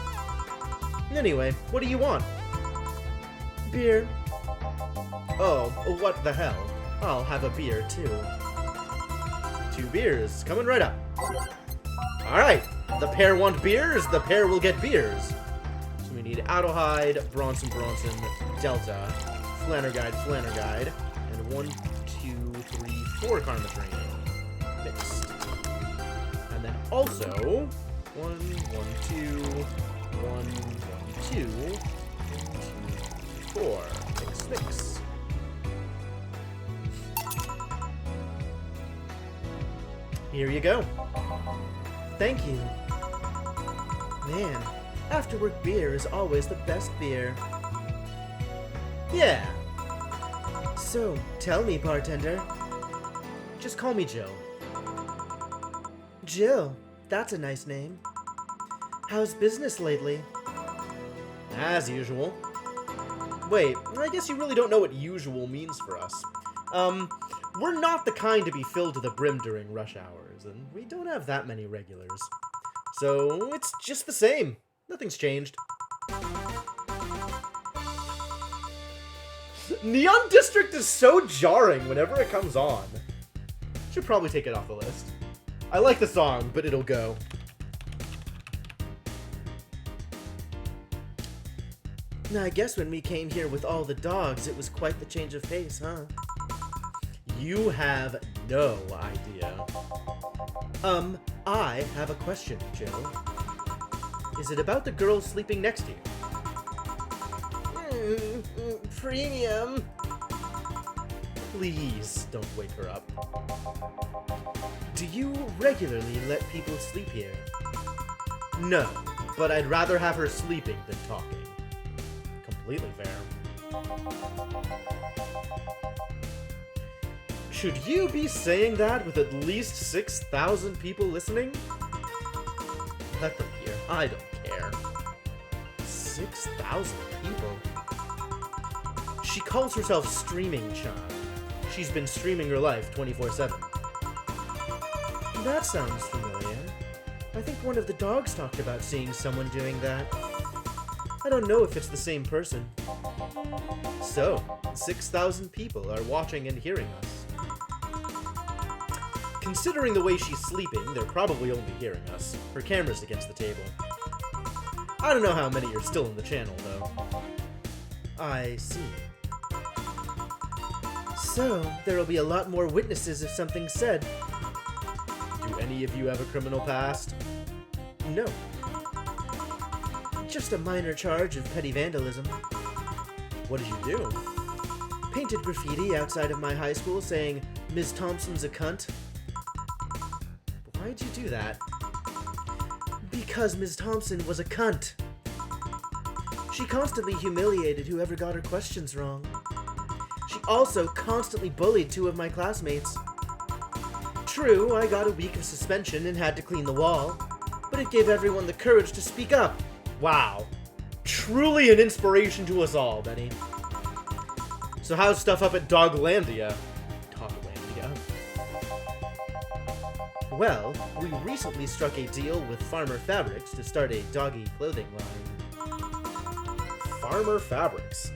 Anyway, what do you want? Beer. Oh, what the hell? I'll have a beer, too. 2 beers, coming right up. Alright, the pair want beers, the pair will get beers. So we need Adelheid, Bronson, Delta, Flannerguide, and 1, 2, 3, 4 Karma Training. Mixed. And then also, 1, 1, 2, 1, 1, 2, 4. Mix. Here you go. Thank you. Man, after-work beer is always the best beer. Yeah. So, tell me, bartender. Just call me Jill. Jill, that's a nice name. How's business lately? As usual. Wait, I guess you really don't know what usual means for us. We're not the kind to be filled to the brim during rush hours, and we don't have that many regulars. So, it's just the same. Nothing's changed. Neon District is so jarring whenever it comes on. Should probably take it off the list. I like the song, but it'll go. I guess when we came here with all the dogs, it was quite the change of pace, huh? You have no idea. I have a question, Jill. Is it about the girl sleeping next to you? Premium. Please don't wake her up. Do you regularly let people sleep here? No, but I'd rather have her sleeping than talking. Completely fair. Should you be saying that with at least 6,000 people listening? Let them hear. I don't care. 6,000 people? She calls herself Streaming Chan. She's been streaming her life 24/7. That sounds familiar. I think one of the dogs talked about seeing someone doing that. I don't know if it's the same person. So, 6,000 people are watching and hearing us. Considering the way she's sleeping, they're probably only hearing us. Her camera's against the table. I don't know how many are still in the channel, though. I see. So, there'll be a lot more witnesses if something's said. Do any of you have a criminal past? No. Just a minor charge of petty vandalism. What did you do? Painted graffiti outside of my high school saying, "Ms. Thompson's a cunt." Why'd you do that? Because Ms. Thompson was a cunt. She constantly humiliated whoever got her questions wrong. She also constantly bullied 2 of my classmates. True, I got a week of suspension and had to clean the wall, but it gave everyone the courage to speak up. Wow. Truly an inspiration to us all, Benny. So how's stuff up at Doglandia? Doglandia? Well, we recently struck a deal with Farmer Fabrics to start a doggy clothing line. Farmer Fabrics?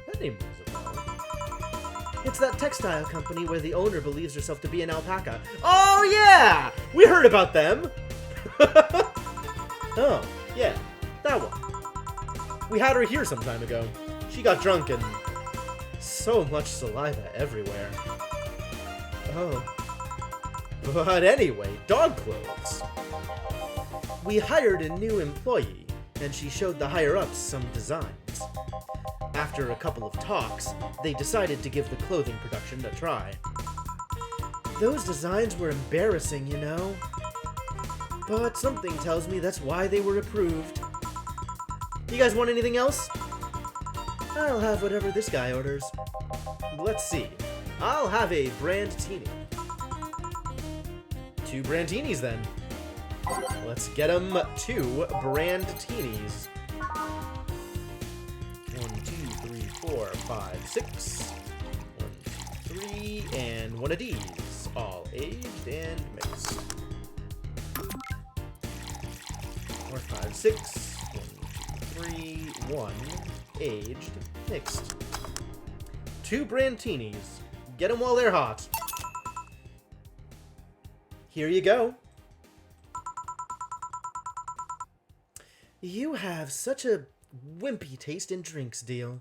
That name rings a bell. It's that textile company where the owner believes herself to be an alpaca. Oh yeah! We heard about them! Oh, yeah. That one. We had her here some time ago. She got drunk and so much saliva everywhere. Oh. But anyway, dog clothes. We hired a new employee, and she showed the higher-ups some designs. After a couple of talks, they decided to give the clothing production a try. Those designs were embarrassing, you know? But something tells me that's why they were approved. You guys want anything else? I'll have whatever this guy orders. Let's see. I'll have a Brandtini. 2 Brantinis, then. Let's get him 2 brand teenies. 1, 2, 3, 4, 5, 6. 1, 2, 3, and 1 of these. All aged and mixed. 4, 5, 6. 1, 2, 3, 1. Aged, mixed. 2 brand teenies. Get them while they're hot. Here you go. You have such a wimpy taste in drinks, Deal.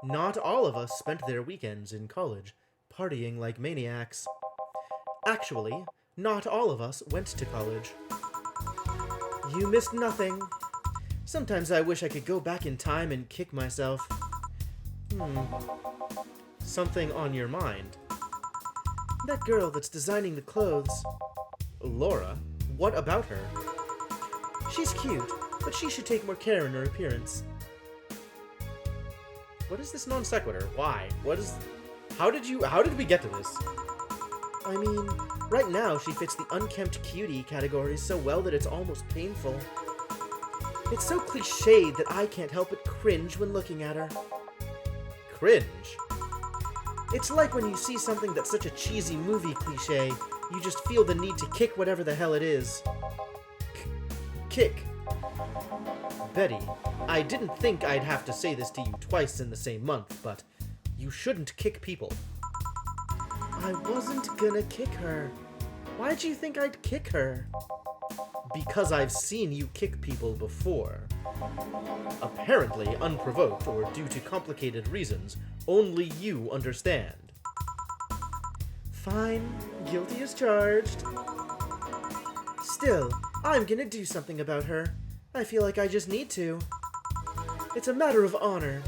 Not all of us spent their weekends in college, partying like maniacs. Actually, not all of us went to college. You missed nothing. Sometimes I wish I could go back in time and kick myself. Something on your mind? That girl that's designing the clothes. Laura? What about her? She's cute, but she should take more care in her appearance. What is this non sequitur? Why? How did we get to this? I mean, right now she fits the unkempt cutie category so well that it's almost painful. It's so cliched that I can't help but cringe when looking at her. Cringe? It's like when you see something that's such a cheesy movie cliche, you just feel the need to kick whatever the hell it is. Kick. Betty, I didn't think I'd have to say this to you twice in the same month, but you shouldn't kick people. I wasn't gonna kick her. Why'd you think I'd kick her? Because I've seen you kick people before. Apparently unprovoked or due to complicated reasons only you understand. Fine, guilty as charged. Still, I'm gonna do something about her. I feel like I just need to. It's a matter of honor.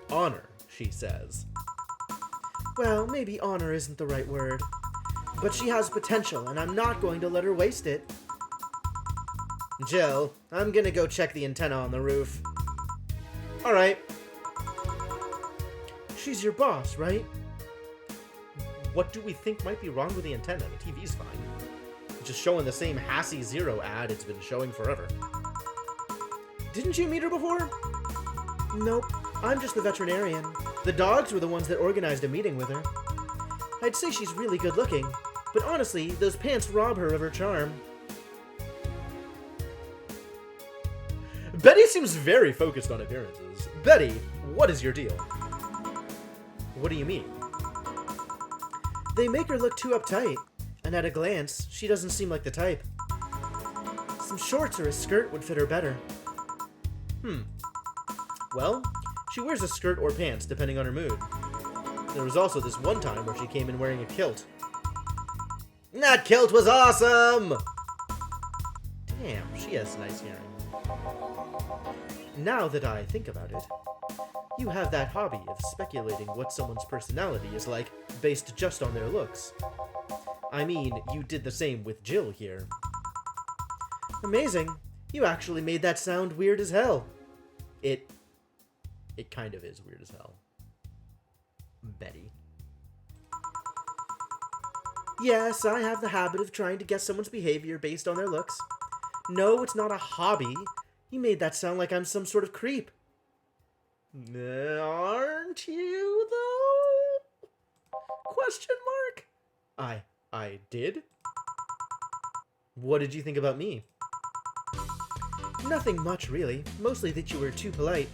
Honor, she says. Well, maybe honor isn't the right word. But she has potential, and I'm not going to let her waste it. Jill, I'm gonna go check the antenna on the roof. Alright. She's your boss, right? What do we think might be wrong with the antenna? The TV's fine. It's just showing the same Hassy Zero ad it's been showing forever. Didn't you meet her before? Nope, I'm just the veterinarian. The dogs were the ones that organized a meeting with her. I'd say she's really good looking, but honestly, those pants rob her of her charm. Betty seems very focused on appearances. Betty, what is your deal? What do you mean? They make her look too uptight, and at a glance, she doesn't seem like the type. Some shorts or a skirt would fit her better. Well, she wears a skirt or pants depending on her mood. There was also this one time where she came in wearing a kilt. That kilt was awesome! Damn, she has nice hearing. Now that I think about it, you have that hobby of speculating what someone's personality is like based just on their looks. I mean, you did the same with Jill here. Amazing. You actually made that sound weird as hell. It kind of is weird as hell. Betty. Yes, I have the habit of trying to guess someone's behavior based on their looks. No, it's not a hobby. You made that sound like I'm some sort of creep. Aren't you, though? Question mark? I did? What did you think about me? Nothing much, really. Mostly that you were too polite.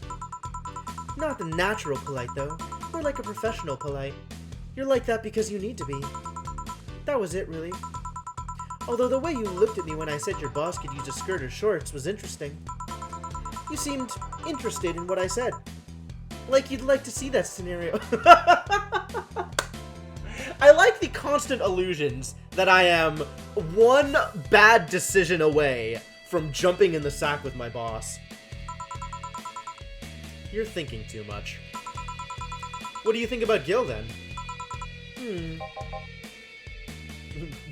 Not the natural polite, though. More like a professional polite. You're like that because you need to be. That was it, really. Although the way you looked at me when I said your boss could use a skirt or shorts was interesting. You seemed interested in what I said. Like you'd like to see that scenario. I like the constant allusions that I am one bad decision away from jumping in the sack with my boss. You're thinking too much. What do you think about Gil, then?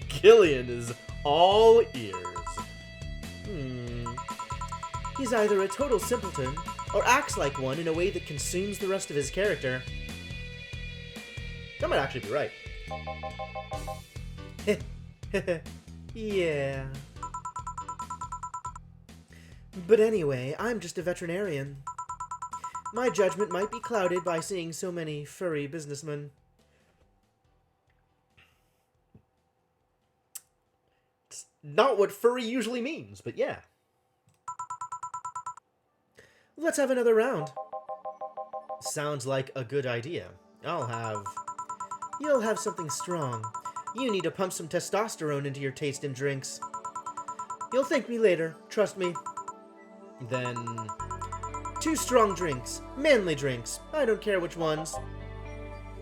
Gillian is all ears. He's either a total simpleton, or acts like one in a way that consumes the rest of his character. That might actually be right. Yeah. But anyway, I'm just a veterinarian. My judgment might be clouded by seeing so many furry businessmen. It's not what furry usually means, but yeah. Let's have another round. Sounds like a good idea. You'll have something strong. You need to pump some testosterone into your taste in drinks. You'll thank me later, trust me. Then... 2 strong drinks. Manly drinks. I don't care which ones.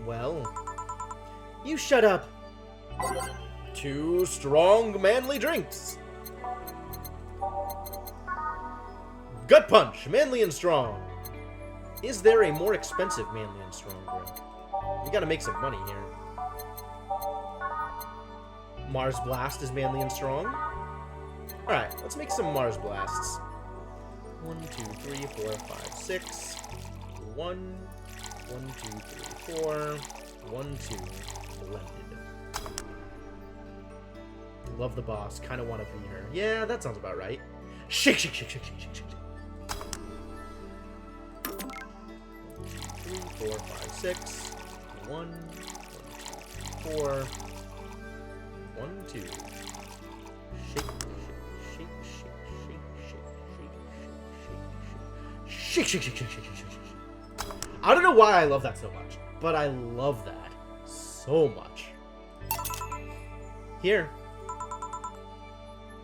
Well... You shut up. 2 strong manly drinks. Gut punch, manly and strong. Is there a more expensive manly and strong drink? We gotta make some money here. Mars Blast is manly and strong. Alright, let's make some Mars Blasts. 1, 2, 3, 4, 5, 6. 1, 1, 2, 3, 4. 1, 2. Blended. Love the boss. Kind of want to be her. Yeah, that sounds about right. Shake, shake, shake, shake, shake, shake, shake. 3, 4, 5, 6. 1, 2, 4. 1, 2. Shake, shake, shake, shake, shake, shake, shake, shake, shake, shake, shake, shake, shake, shake. I don't know why I love that so much, but I love that so much. Here.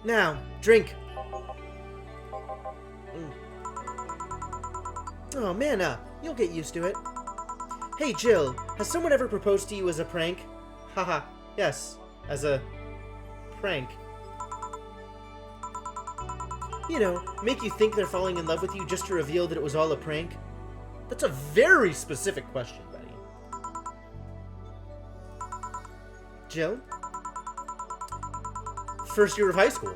Now, drink. Oh, man, you'll get used to it. Hey, Jill, has someone ever proposed to you as a prank? Haha, yes, as a prank. You know, make you think they're falling in love with you just to reveal that it was all a prank? That's a very specific question, Betty. Jill? First year of high school.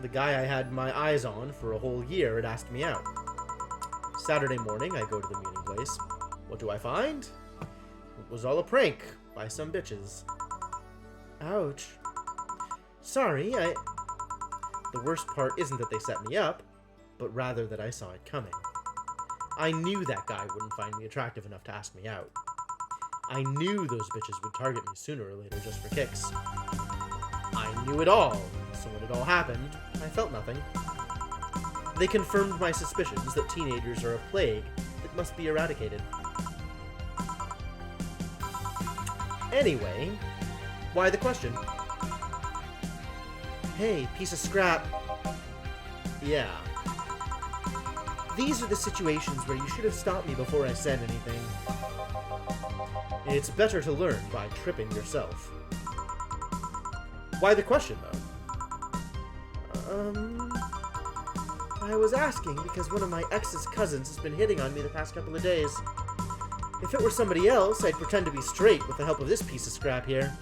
The guy I had my eyes on for a whole year had asked me out. Saturday morning, I go to the meeting place. What do I find? It was all a prank by some bitches. Ouch. Sorry, The worst part isn't that they set me up, but rather that I saw it coming. I knew that guy wouldn't find me attractive enough to ask me out. I knew those bitches would target me sooner or later just for kicks. I knew it all, so when it all happened, I felt nothing. They confirmed my suspicions that teenagers are a plague that must be eradicated. Anyway, why the question? Hey, piece of scrap. Yeah. These are the situations where you should have stopped me before I said anything. It's better to learn by tripping yourself. Why the question, though? I was asking because one of my ex's cousins has been hitting on me the past couple of days. If it were somebody else, I'd pretend to be straight with the help of this piece of scrap here.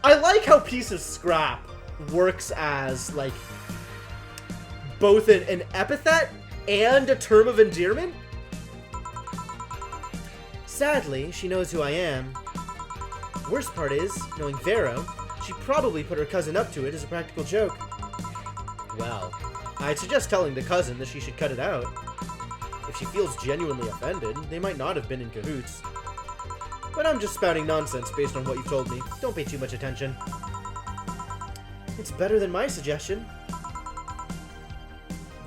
I like how piece of scrap works as, like, both an epithet and a term of endearment. Sadly, she knows who I am. Worst part is, knowing Vero, she probably put her cousin up to it as a practical joke. Well, I'd suggest telling the cousin that she should cut it out. If she feels genuinely offended, they might not have been in cahoots. But I'm just spouting nonsense based on what you've told me. Don't pay too much attention. It's better than my suggestion.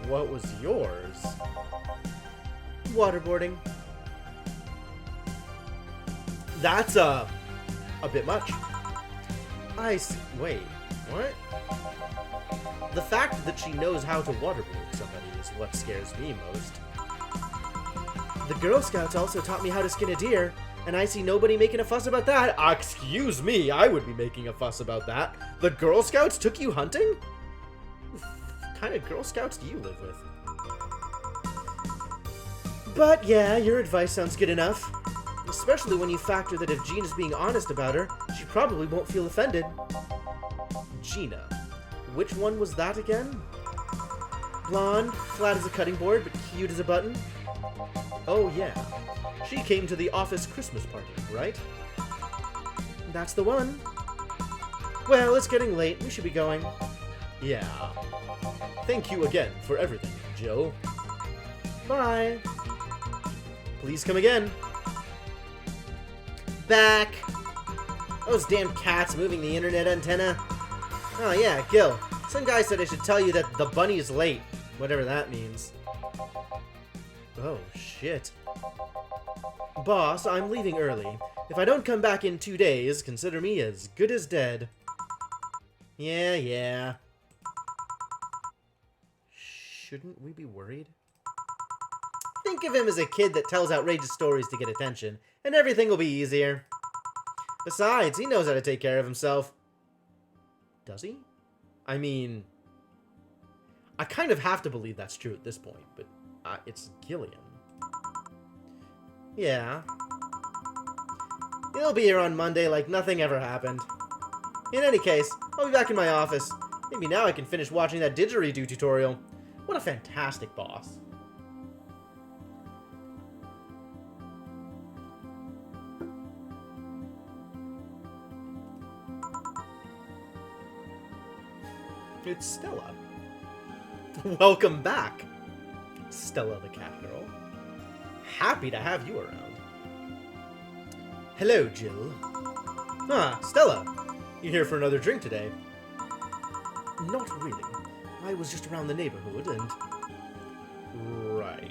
What was yours? Waterboarding. That's a bit much. I see. Wait, what? The fact that she knows how to waterboard somebody is what scares me most. The Girl Scouts also taught me how to skin a deer, and I see nobody making a fuss about that. Excuse me, I would be making a fuss about that. The Girl Scouts took you hunting? What kind of Girl Scouts do you live with? But yeah, your advice sounds good enough. Especially when you factor that if Gina's being honest about her, she probably won't feel offended. Gina. Which one was that again? Blonde, flat as a cutting board, but cute as a button? Oh yeah. She came to the office Christmas party, right? That's the one. Well, it's getting late. We should be going. Yeah. Thank you again for everything, Jill. Bye. Please come again. Back. Those damn cats moving the internet antenna. Oh yeah, Gil. Some guy said I should tell you that the bunny is late. Whatever that means. Oh, shit. Boss, I'm leaving early. If I don't come back in 2 days, consider me as good as dead. Yeah. Shouldn't we be worried? Think of him as a kid that tells outrageous stories to get attention, and everything will be easier. Besides, he knows how to take care of himself. Does he? I mean, I kind of have to believe that's true at this point, but it's Gillian. Yeah. He'll be here on Monday like nothing ever happened. In any case, I'll be back in my office. Maybe now I can finish watching that didgeridoo tutorial. What a fantastic boss. It's Stella. Welcome back, Stella the cat girl. Happy to have you around. Hello, Jill. Ah, Stella. You here for another drink today? Not really. I was just around the neighborhood and... Right.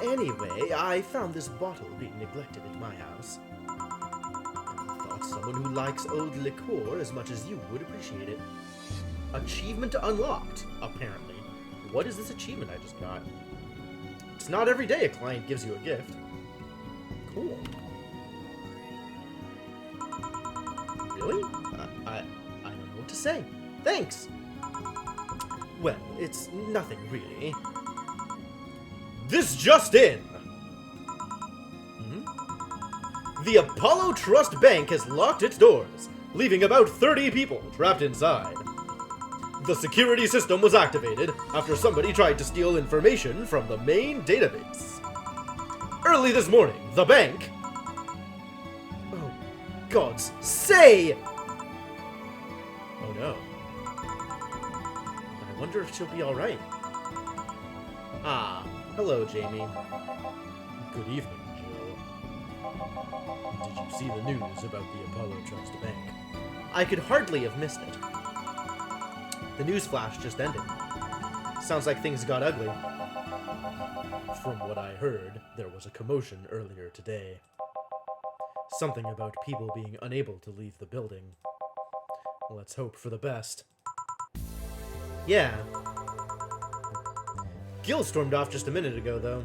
Anyway, I found this bottle being neglected at my house. I thought someone who likes old liqueur as much as you would appreciate it. Achievement unlocked, apparently. What is this achievement I just got? It's not every day a client gives you a gift. Cool. Really? I don't know what to say. Thanks! Well, it's nothing really. This just in! The Apollo Trust Bank has locked its doors, leaving about 30 people trapped inside. The security system was activated after somebody tried to steal information from the main database. Early this morning, the bank... Oh, God's say! Oh no. I wonder if she'll be alright. Ah, hello, Jamie. Good evening, Jill. Did you see the news about the Apollo Trust Bank? I could hardly have missed it. The news flash just ended. Sounds like things got ugly. From what I heard, there was a commotion earlier today. Something about people being unable to leave the building. Let's hope for the best. Yeah. Gil stormed off just a minute ago, though.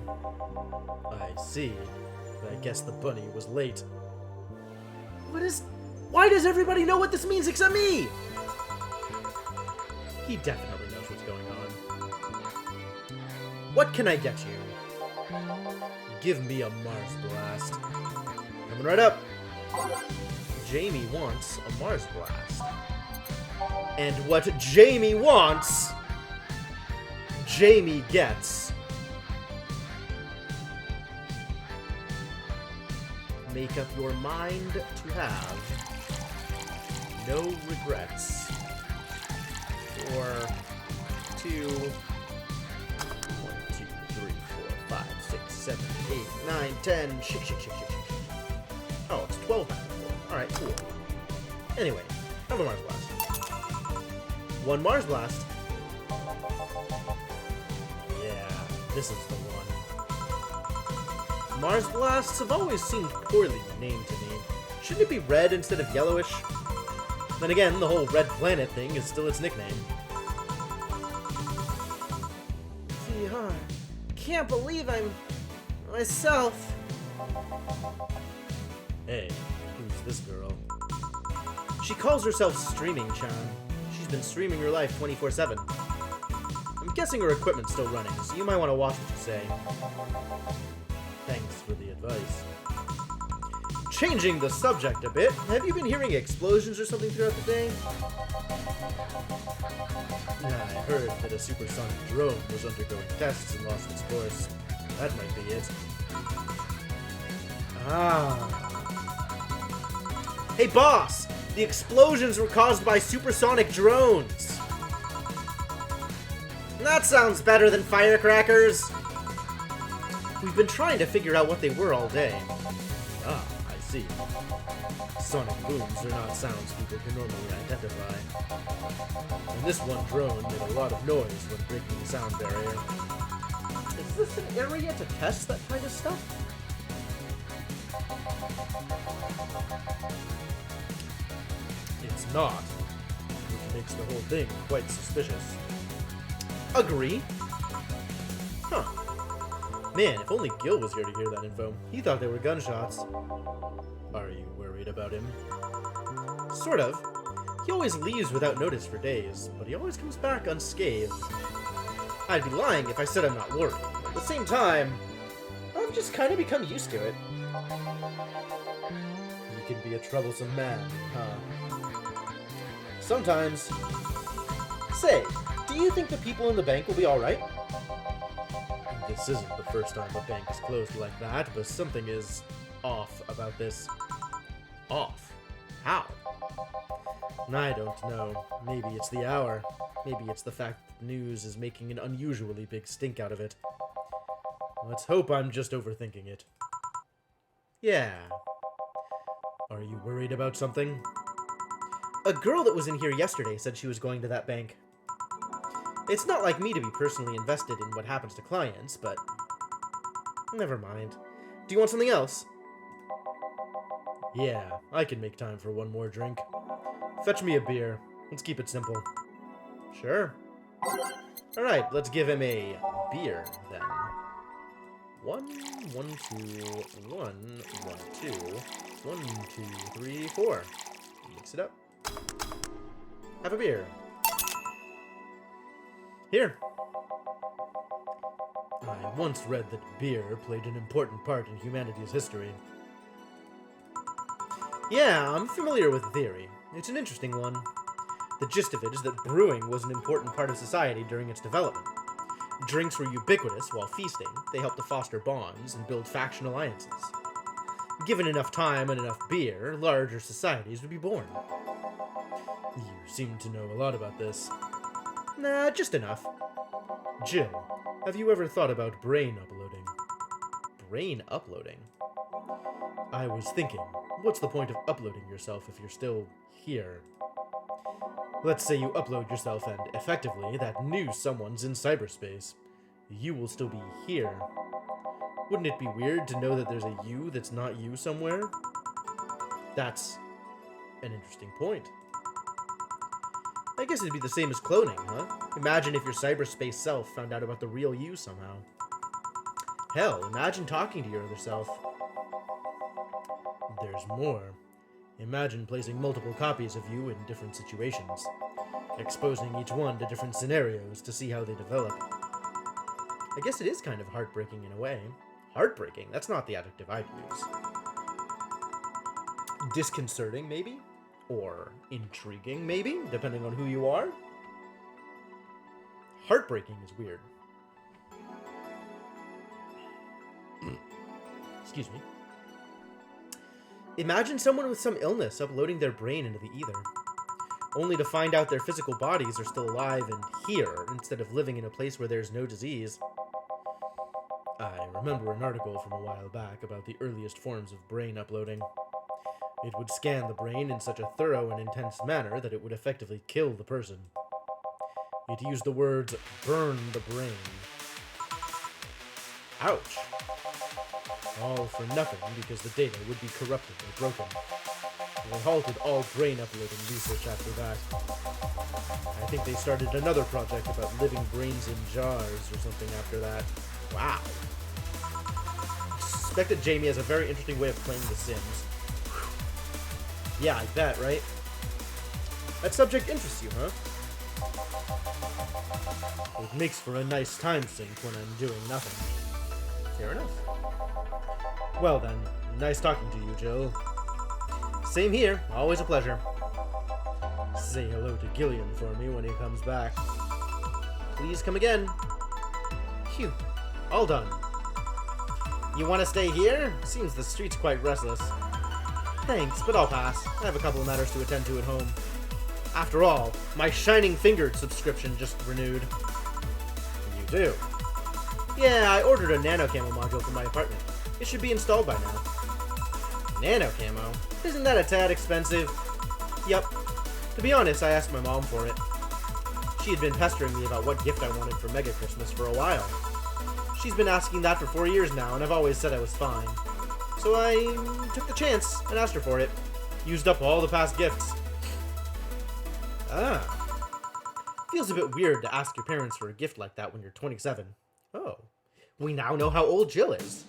I see. I guess the bunny was late. Why does everybody know what this means except me? He definitely knows what's going on. What can I get you? Give me a Mars Blast. Coming right up. Jamie wants a Mars Blast. And what Jamie wants, Jamie gets. Make up your mind to have no regrets. 4, 2, 1, 2, 3, 4, 5, 6, 7, 8, 9, 10. Shake. Oh, it's 12 back and forth. Alright, cool. Anyway, have a Mars Blast. 1 Mars Blast. Yeah, this is the one. Mars Blasts have always seemed poorly named to me. Shouldn't it be red instead of yellowish? Then again, the whole Red Planet thing is still its nickname. Can't believe I'm... myself. Hey, who's this girl? She calls herself Streaming Chan. She's been streaming her life 24/7. I'm guessing her equipment's still running, so you might want to watch what you say. Thanks for the advice. Changing the subject a bit, have you been hearing explosions or something throughout the day? I heard that a supersonic drone was undergoing tests and lost its course. That might be it. Ah. Hey boss! The explosions were caused by supersonic drones. That sounds better than firecrackers. We've been trying to figure out what they were all day. Ah, I see. Sonic booms are not sounds people can normally identify. And this one drone made a lot of noise when breaking the sound barrier. Is this an area to test that kind of stuff? It's not, which makes the whole thing quite suspicious. Agree? Huh. Man, if only Gil was here to hear that info. He thought they were gunshots. Are you worried about him? Sort of. He always leaves without notice for days, but he always comes back unscathed. I'd be lying if I said I'm not worried. At the same time, I've just kind of become used to it. He can be a troublesome man, huh? Sometimes. Say, do you think the people in the bank will be alright? This isn't the first time a bank is closed like that, but something is off about this. Off? How? I don't know. Maybe it's the hour. Maybe it's the fact that the news is making an unusually big stink out of it. Let's hope I'm just overthinking it. Yeah. Are you worried about something? A girl that was in here yesterday said she was going to that bank. It's not like me to be personally invested in what happens to clients, but... never mind. Do you want something else? Yeah, I can make time for one more drink. Fetch me a beer. Let's keep it simple. Sure. Alright, let's give him a beer, then. 1, 1, 2, 1, 1, 2, 1, 2, 3, 4. Mix it up. Have a beer. Here. I once read that beer played an important part in humanity's history. Yeah, I'm familiar with the theory. It's an interesting one. The gist of it is that brewing was an important part of society during its development. Drinks were ubiquitous while feasting. They helped to foster bonds and build faction alliances. Given enough time and enough beer, larger societies would be born. You seem to know a lot about this. Nah, just enough. Jill, have you ever thought about brain uploading? Brain uploading? I was thinking, what's the point of uploading yourself if you're still here? Let's say you upload yourself and, effectively, that new someone's in cyberspace. You will still be here. Wouldn't it be weird to know that there's a you that's not you somewhere? That's an interesting point. I guess it'd be the same as cloning, huh? Imagine if your cyberspace self found out about the real you somehow. Hell, imagine talking to your other self. There's more. Imagine placing multiple copies of you in different situations, exposing each one to different scenarios to see how they develop. I guess it is kind of heartbreaking in a way. Heartbreaking? That's not the adjective I'd use. Disconcerting, maybe? Or intriguing, maybe, depending on who you are? Heartbreaking is weird. Excuse me. Imagine someone with some illness uploading their brain into the ether, only to find out their physical bodies are still alive and here, instead of living in a place where there's no disease. I remember an article from a while back about the earliest forms of brain uploading. It would scan the brain in such a thorough and intense manner that it would effectively kill the person. It used the words, "burn the brain." Ouch. All for nothing because the data would be corrupted or broken. They halted all brain uploading research after that. I think they started another project about living brains in jars or something after that. Wow. I suspect that Jamie has a very interesting way of playing The Sims. Yeah, I bet, right? That subject interests you, huh? It makes for a nice time sink when I'm doing nothing. Fair enough. Well then, nice talking to you, Jill. Same here, always a pleasure. Say hello to Gillian for me when he comes back. Please come again. Phew, all done. You want to stay here? Seems the street's quite restless. Thanks, but I'll pass. I have a couple of matters to attend to at home. After all, my Shining Fingered subscription just renewed. You do? Yeah, I ordered a nano camo module for my apartment. It should be installed by now. Nano camo? Isn't that a tad expensive? Yup. To be honest, I asked my mom for it. She had been pestering me about what gift I wanted for Mega Christmas for a while. She's been asking that for 4 years now, and I've always said I was fine. So I took the chance and asked her for it. Used up all the past gifts. Ah. Feels a bit weird to ask your parents for a gift like that when you're 27. Oh. We now know how old Jill is.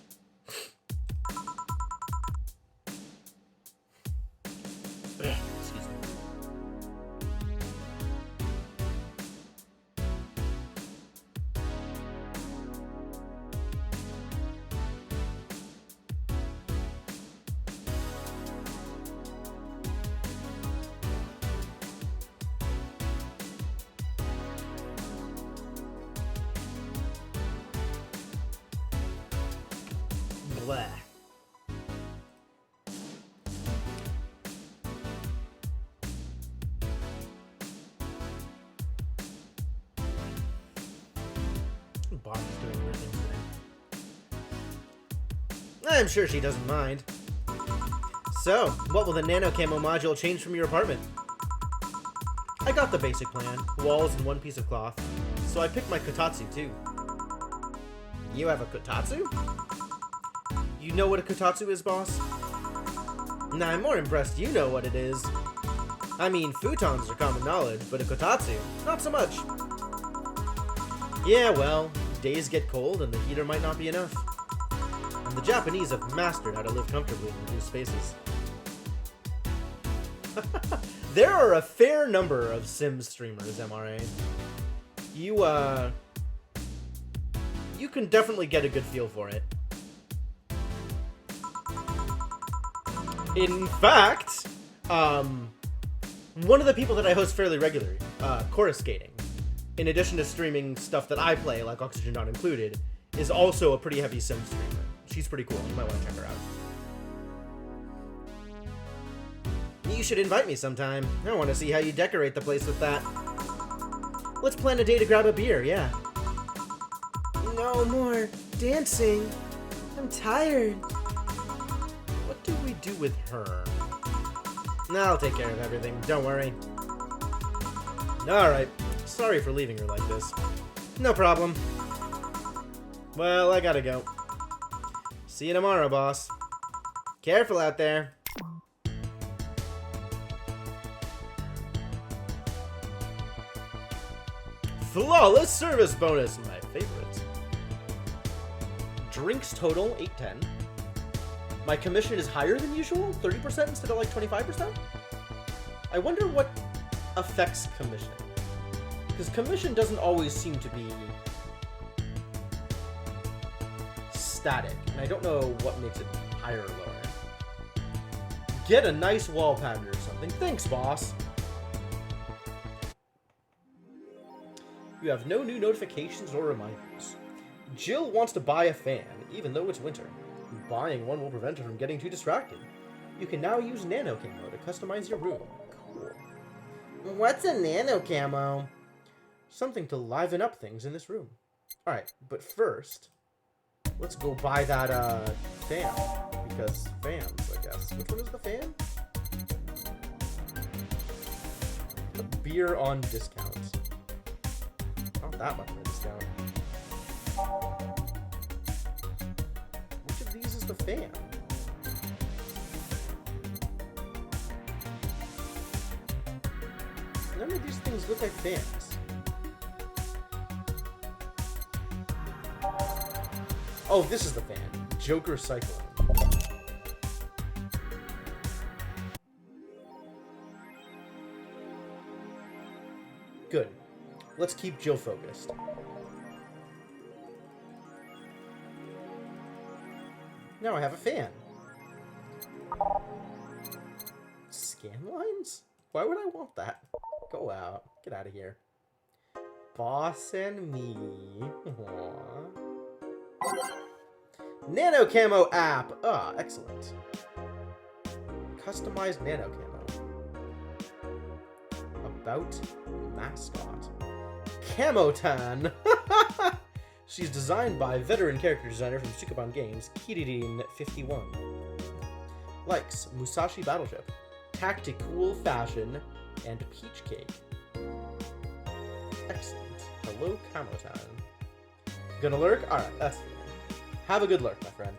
Excuse me. Blah. Bob's doing weird things today. I'm sure she doesn't mind. So, what will the nano camo module change from your apartment? I got the basic plan, walls and one piece of cloth, so I picked my kotatsu too. You have a kotatsu? You know what a kotatsu is, boss? Nah, I'm more impressed you know what it is. I mean, futons are common knowledge, but a kotatsu, not so much. Yeah, well, days get cold and the heater might not be enough. And the Japanese have mastered how to live comfortably in reduced spaces. There are a fair number of Sims streamers, MRA. You can definitely get a good feel for it. In fact, one of the people that I host fairly regularly, Chorus Skating, in addition to streaming stuff that I play, like Oxygen Not Included, is also a pretty heavy Sim streamer. She's pretty cool. You might want to check her out. You should invite me sometime. I want to see how you decorate the place with that. Let's plan a day to grab a beer, yeah. No more dancing. I'm tired. What do we do with her? I'll take care of everything. Don't worry. Alright. Sorry for leaving her like this. No problem. Well, I gotta go. See you tomorrow, boss. Careful out there. Flawless service bonus, my favorite. Drinks total, 810. My commission is higher than usual, 30% instead of like 25%? I wonder what affects commission. Because commission doesn't always seem to be static, and I don't know what makes it higher or lower. Get a nice wall pattern or something. Thanks, boss. You have no new notifications or reminders. Jill wants to buy a fan, even though it's winter. Buying one will prevent her from getting too distracted. You can now use nano camo to customize your room. Cool. What's a nano camo? Something to liven up things in this room. Alright, but first, let's go buy that, fan. Because fans, I guess. Which one is the fan? A beer on discount. Not that much of a discount. Which of these is the fan? None of these things look like fans. Oh, this is the fan. Joker Cyclone. Good. Let's keep Jill focused. Now I have a fan. Scan lines? Why would I want that? Go out. Get out of here. Boss and me. Aww. Nano Camo app. Ah, excellent. customized nano camo. About mascot. Camotan! She's designed by veteran character designer from Sukaban Games, Kiririn51. Likes Musashi Battleship, Tactical Fashion, and Peach Cake. Excellent. Hello, Camotan. Gonna lurk? Alright, that's fine. Have a good lurk, my friend.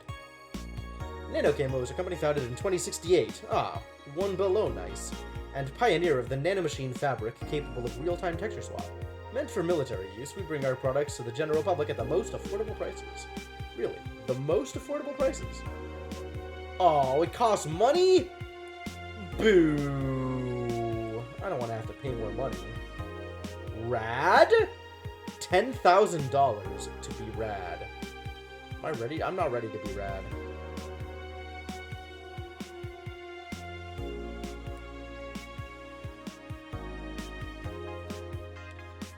Nanocamo is a company founded in 2068. Ah, one below nice. And pioneer of the nanomachine fabric capable of real-time texture swap. Meant for military use, we bring our products to the general public at the most affordable prices. Really, the most affordable prices. Oh, it costs money? Boo. I don't want to have to pay more money. Rad? $10,000 to be rad. Am I ready? I'm not ready to be rad.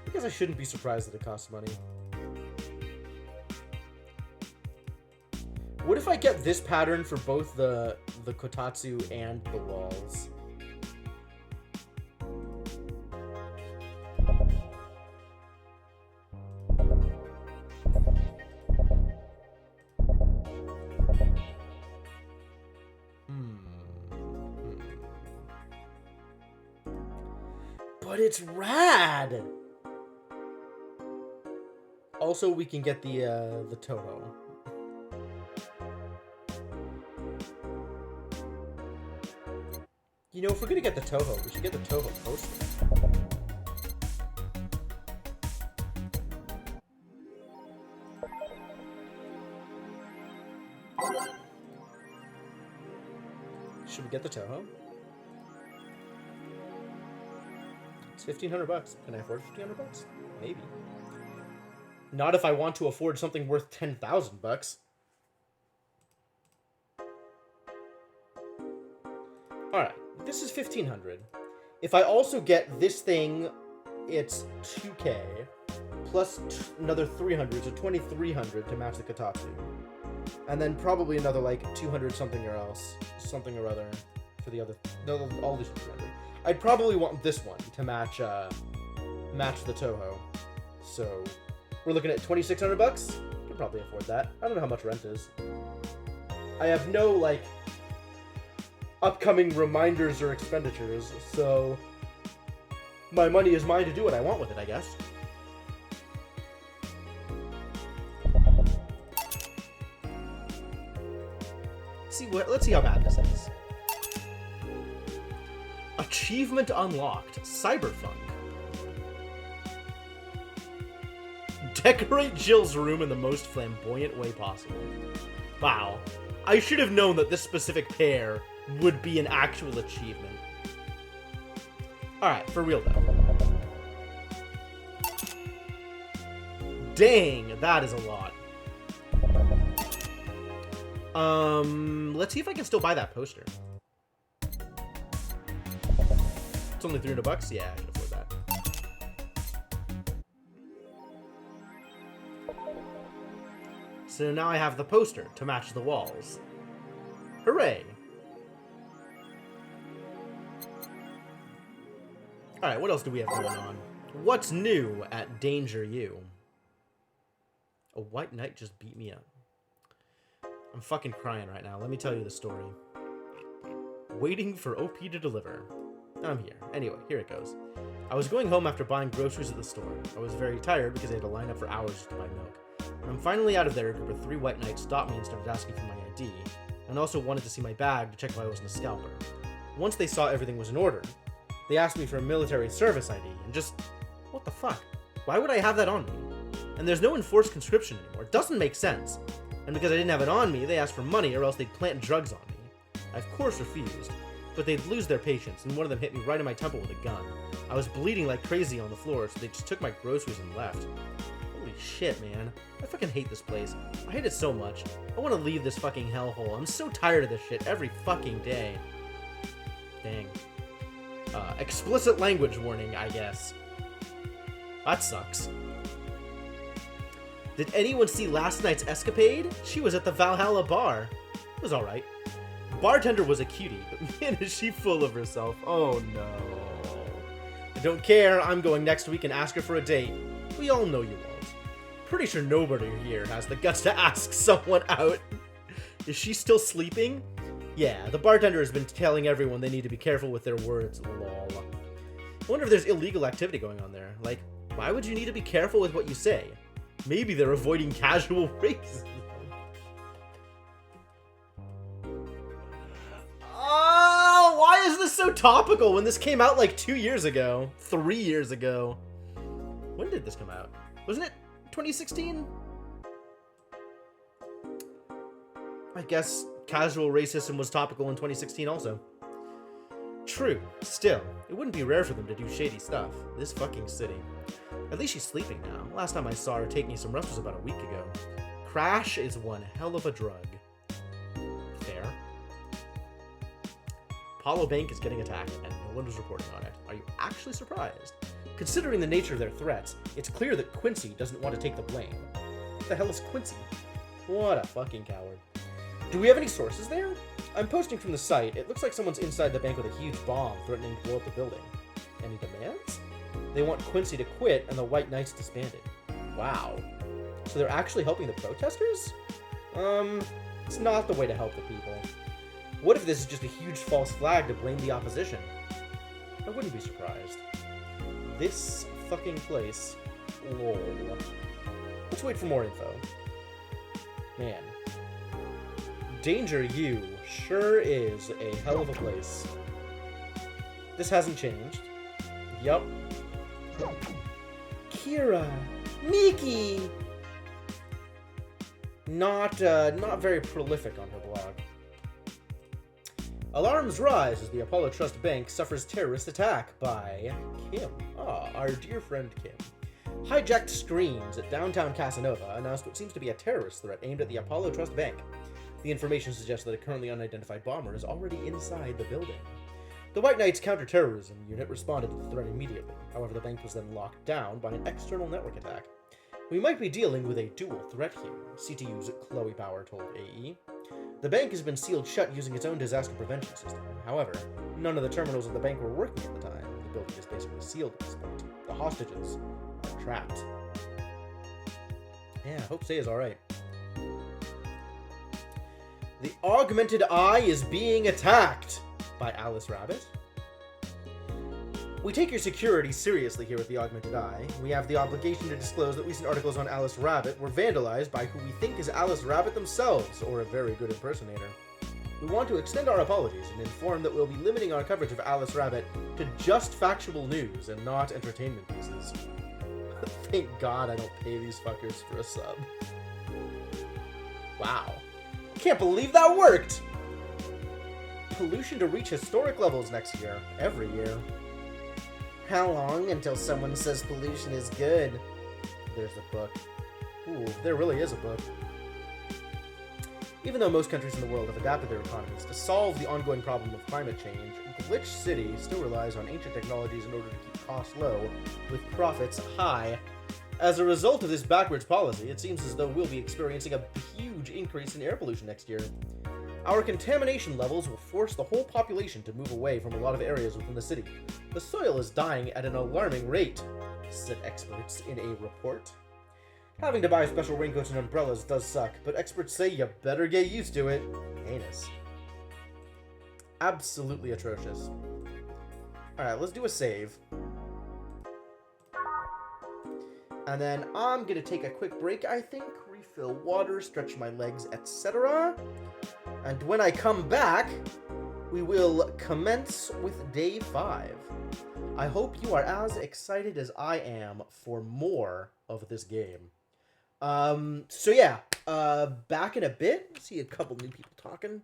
I guess I shouldn't be surprised that it costs money. What if I get this pattern for both the kotatsu and the walls? But it's rad! Also, we can get the Toho. You know, if we're gonna get the Toho, we should get the Toho poster. Should we get the Toho? It's $1,500. Can I afford $1,500? Maybe. Not if I want to afford something worth $10,000. Alright, this is $1,500. If I also get this thing, it's $2,000 plus another $300, so $2,300 to match the kotatsu. And then probably another like $200 something or else, something or other for the other. No, all these $300. I'd probably want this one to match match the Toho. So we're looking at $2,600. Can probably afford that. I don't know how much rent is. I have no like upcoming reminders or expenditures, so my money is mine to do what I want with it, I guess. Let's see how bad this is. Achievement unlocked. Cyberfunk. Decorate Jill's room in the most flamboyant way possible. Wow. I should have known that this specific pair would be an actual achievement. Alright, for real though. Dang, that is a lot. Let's see if I can still buy that poster. It's only $300? Yeah, I can afford that. So now I have the poster to match the walls. Hooray! Alright, what else do we have going on? What's new at Danger U? A white knight just beat me up. I'm fucking crying right now. Let me tell you the story. Waiting for OP to deliver. I'm here. Anyway, here it goes. I was going home after buying groceries at the store. I was very tired because I had to line up for hours just to buy milk. When I'm finally out of there, a group of 3 white knights stopped me and started asking for my ID, and also wanted to see my bag to check if I wasn't a scalper. Once they saw everything was in order, they asked me for a military service ID, and just, what the fuck? Why would I have that on me? And there's no enforced conscription anymore. It doesn't make sense. And because I didn't have it on me, they asked for money or else they'd plant drugs on me. I of course refused, but they'd lose their patience, and one of them hit me right in my temple with a gun. I was bleeding like crazy on the floor, so they just took my groceries and left. Holy shit, man. I fucking hate this place. I hate it so much. I want to leave this fucking hellhole. I'm so tired of this shit every fucking day. Dang. Explicit language warning, I guess. That sucks. Did anyone see last night's escapade? She was at the Valhalla bar. It was alright. Bartender was a cutie, but man, is she full of herself. Oh no. I don't care, I'm going next week and ask her for a date. We all know you won't. Pretty sure nobody here has the guts to ask someone out. Is she still sleeping? Yeah, the bartender has been telling everyone they need to be careful with their words, lol. I wonder if there's illegal activity going on there. Like, why would you need to be careful with what you say? Maybe they're avoiding casual racism. Oh, why is this so topical when this came out like 2 years ago? 3 years ago. When did this come out? Wasn't it 2016? I guess casual racism was topical in 2016 also. True. Still, it wouldn't be rare for them to do shady stuff. This fucking city. At least she's sleeping now. Last time I saw her taking some rest was about a week ago. Crash is one hell of a drug. Fair. Apollo Bank is getting attacked, and no one was reporting on it. Are you actually surprised? Considering the nature of their threats, it's clear that Quincy doesn't want to take the blame. What the hell is Quincy? What a fucking coward. Do we have any sources there? I'm posting from the site. It looks like someone's inside the bank with a huge bomb threatening to blow up the building. Any demands? They want Quincy to quit and the White Knights disbanded. Wow. So they're actually helping the protesters? It's not the way to help the people. What if this is just a huge false flag to blame the opposition? I wouldn't be surprised. This fucking place. Lol. Let's wait for more info. Man. Danger U sure is a hell of a place. This hasn't changed. Yup. Kira! Miki! Not very prolific on her blog. Alarms rise as the Apollo Trust Bank suffers terrorist attack by Kim. Our dear friend Kim. Hijacked screens at downtown Casanova announced what seems to be a terrorist threat aimed at the Apollo Trust Bank. The information suggests that a currently unidentified bomber is already inside the building. The White Knights counterterrorism unit responded to the threat immediately. However, the bank was then locked down by an external network attack. We might be dealing with a dual threat here, CTU's Chloe Bauer told AE. The bank has been sealed shut using its own disaster prevention system. However, none of the terminals at the bank were working at the time. The building is basically sealed at this point. The hostages are trapped. Yeah, hope Say is alright. The Augmented Eye is being attacked by Alice Rabbit. We take your security seriously here at the Augmented Eye. We have the obligation to disclose that recent articles on Alice Rabbit were vandalized by who we think is Alice Rabbit themselves, or a very good impersonator. We want to extend our apologies and inform that we'll be limiting our coverage of Alice Rabbit to just factual news and not entertainment pieces. Thank God I don't pay these fuckers for a sub. Wow. Can't believe that worked! Pollution to reach historic levels next year. Every year. How long until someone says pollution is good? There's the book. Ooh, there really is a book. Even though most countries in the world have adapted their economies to solve the ongoing problem of climate change, Glitch City still relies on ancient technologies in order to keep costs low, with profits high. As a result of this backwards policy, it seems as though we'll be experiencing a huge increase in air pollution next year. Our contamination levels will force the whole population to move away from a lot of areas within the city. The soil is dying at an alarming rate, said experts in a report. Having to buy special raincoats and umbrellas does suck, but experts say you better get used to it. Heinous. Absolutely atrocious. Alright, let's do a save. And then I'm gonna take a quick break, I think. Refill water, stretch my legs, etc. And when I come back, we will commence with day 5. I hope you are as excited as I am for more of this game. So yeah, back in a bit. See a couple new people talking.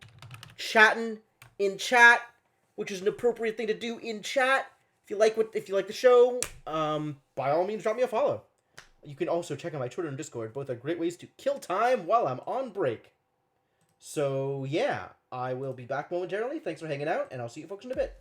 Chatting in chat, which is an appropriate thing to do in chat. If you like the show, by all means drop me a follow. You can also check out my Twitter and Discord. Both are great ways to kill time while I'm on break. So, yeah, I will be back momentarily. Thanks for hanging out, and I'll see you folks in a bit.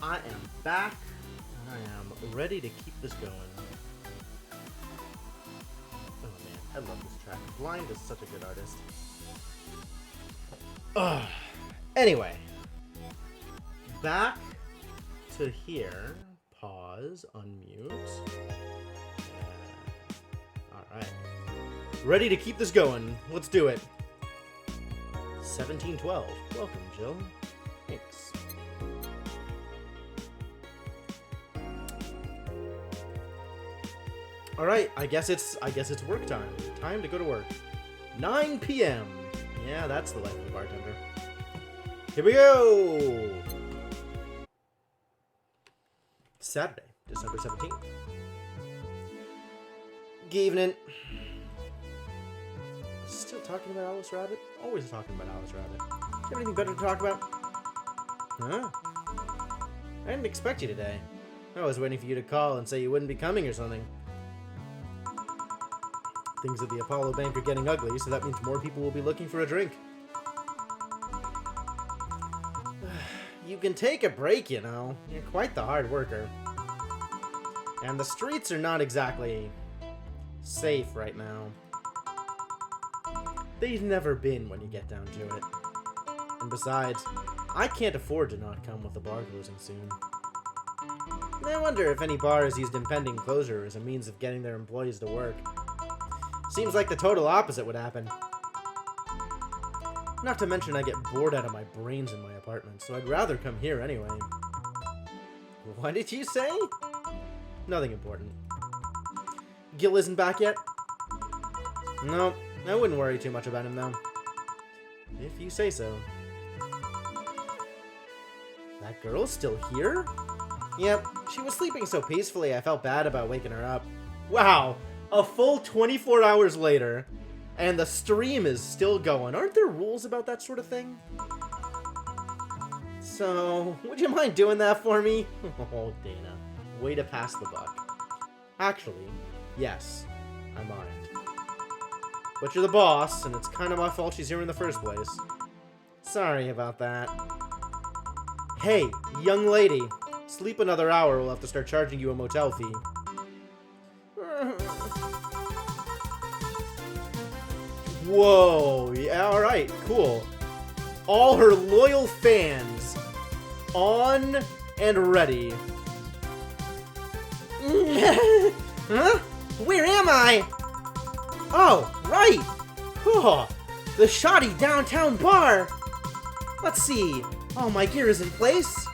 I am back. I am ready to keep this going. Oh man, I love this track. Blind is such a good artist. Anyway, back to here. Pause, unmute. Alright. Ready to keep this going. Let's do it. 1712. Welcome, Jill. Thanks. Alright, I guess it's work time. Time to go to work. 9 p.m. Yeah, that's the life of a bartender. Here we go! Saturday, December 17th. Good evening. Still talking about Alice Rabbit? Always talking about Alice Rabbit. Do you have anything better to talk about? Huh? I didn't expect you today. I was waiting for you to call and say you wouldn't be coming or something. Things at the Apollo Bank are getting ugly, so that means more people will be looking for a drink. You can take a break, you know. You're quite the hard worker. And the streets are not exactly safe right now. They've never been when you get down to it. And besides, I can't afford to not come with the bar closing soon. I wonder if any bars used impending closure as a means of getting their employees to work. Seems like the total opposite would happen. Not to mention I get bored out of my brains in my apartment, so I'd rather come here anyway. What did you say? Nothing important. Gil isn't back yet? No, I wouldn't worry too much about him though. If you say so. That girl's still here? Yep, she was sleeping so peacefully I felt bad about waking her up. Wow, a full 24 hours later, and the stream is still going. Aren't there rules about that sort of thing? So, would you mind doing that for me? Oh, Dana. Way to pass the buck. Actually, yes, I mind. But you're the boss, and it's kind of my fault she's here in the first place. Sorry about that. Hey, young lady. Sleep another hour, we'll have to start charging you a motel fee. Whoa, yeah, alright, cool. All her loyal fans on and ready. Huh? Where am I? Oh, right! Oh, the shoddy downtown bar! Let's see. All my gear is in place.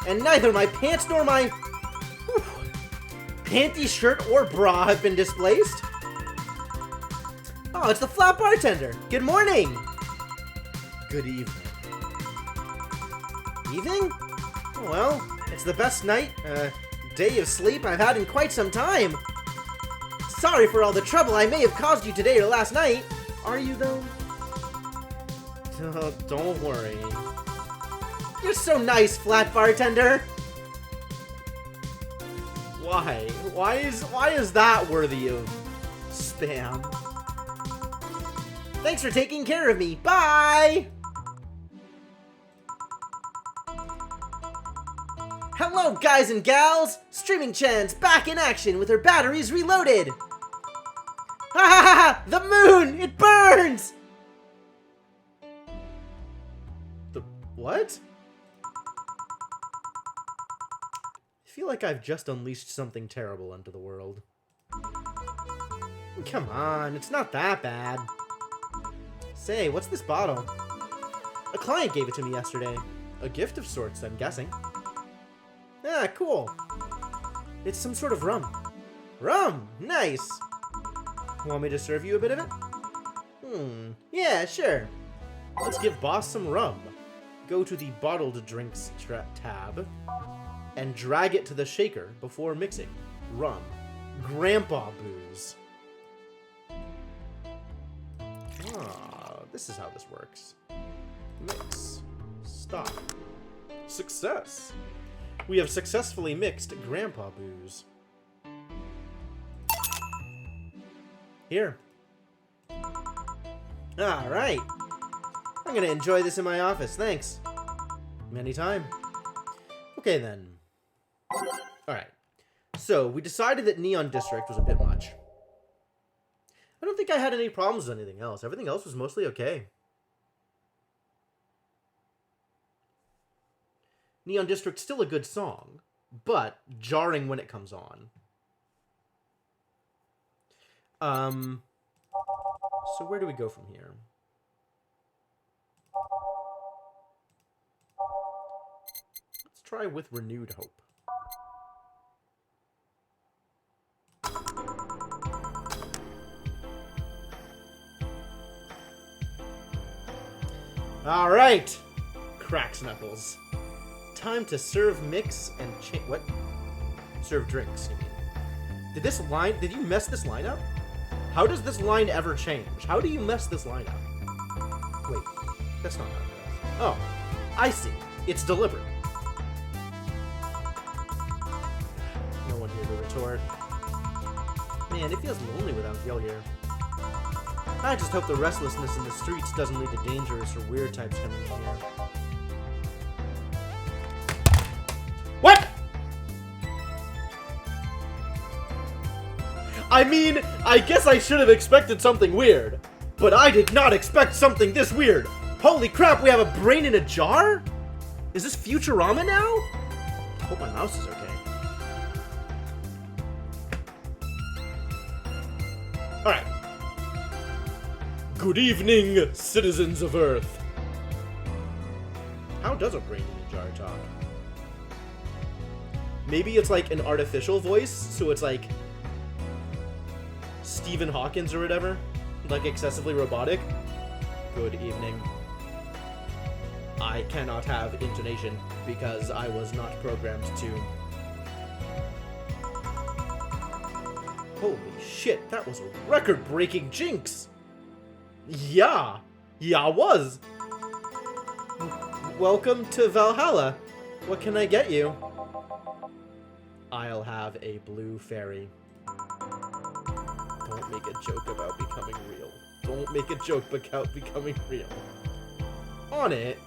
And neither my pants nor my panty, shirt, or bra have been displaced. Oh, it's the flat bartender. Good morning. Good evening. Evening? Well, it's the best day of sleep I've had in quite some time. Sorry for all the trouble I may have caused you today or last night. Are you, though? Don't worry. You're so nice, flat bartender. Why? Why is that worthy of spam? Thanks for taking care of me. Bye! Hello, guys and gals! Streaming Chan's back in action with her batteries reloaded! Ha ha ha ha! The moon! It burns! The what? I feel like I've just unleashed something terrible into the world. Come on, it's not that bad. Say, what's this bottle? A client gave it to me yesterday. A gift of sorts, I'm guessing. Ah, cool. It's some sort of rum. Rum! Nice! Want me to serve you a bit of it? Yeah, sure. Let's give boss some rum. Go to the bottled drinks tab and drag it to the shaker before mixing. Rum. Grandpa booze. Ah, this is how this works. Mix. Stop. Success. We have successfully mixed Grandpa booze. Here. Alright. I'm gonna enjoy this in my office, thanks. Anytime. Okay, then. Alright. So, we decided that Neon District was a bit much. I don't think I had any problems with anything else. Everything else was mostly okay. Neon District's still a good song, but jarring when it comes on. So where do we go from here? Let's try with Renewed Hope. Alright! Cracks Knuckles. Time to serve mix and what? Serve drinks, you mean. Did you mess this line up? How does this line ever change? How do you mess this line up? Wait, that's not how it goes. Oh, I see. It's deliberate. No one here to retort. Man, it feels lonely without Gil here. I just hope the restlessness in the streets doesn't lead to dangerous or weird types coming in here. What?! I mean, I guess I should have expected something weird. But I did not expect something this weird. Holy crap, we have a brain in a jar? Is this Futurama now? I hope my mouse is okay. Alright. Good evening, citizens of Earth. How does a brain in a jar talk? Maybe it's like an artificial voice, so it's like Stephen Hawkins or whatever, like excessively robotic. Good evening. I cannot have intonation because I was not programmed to. Holy shit, that was a record-breaking jinx! Yeah, I was. Welcome to Valhalla. What can I get you? I'll have a blue fairy. Don't make a joke about becoming real. Don't make a joke about becoming real. On it,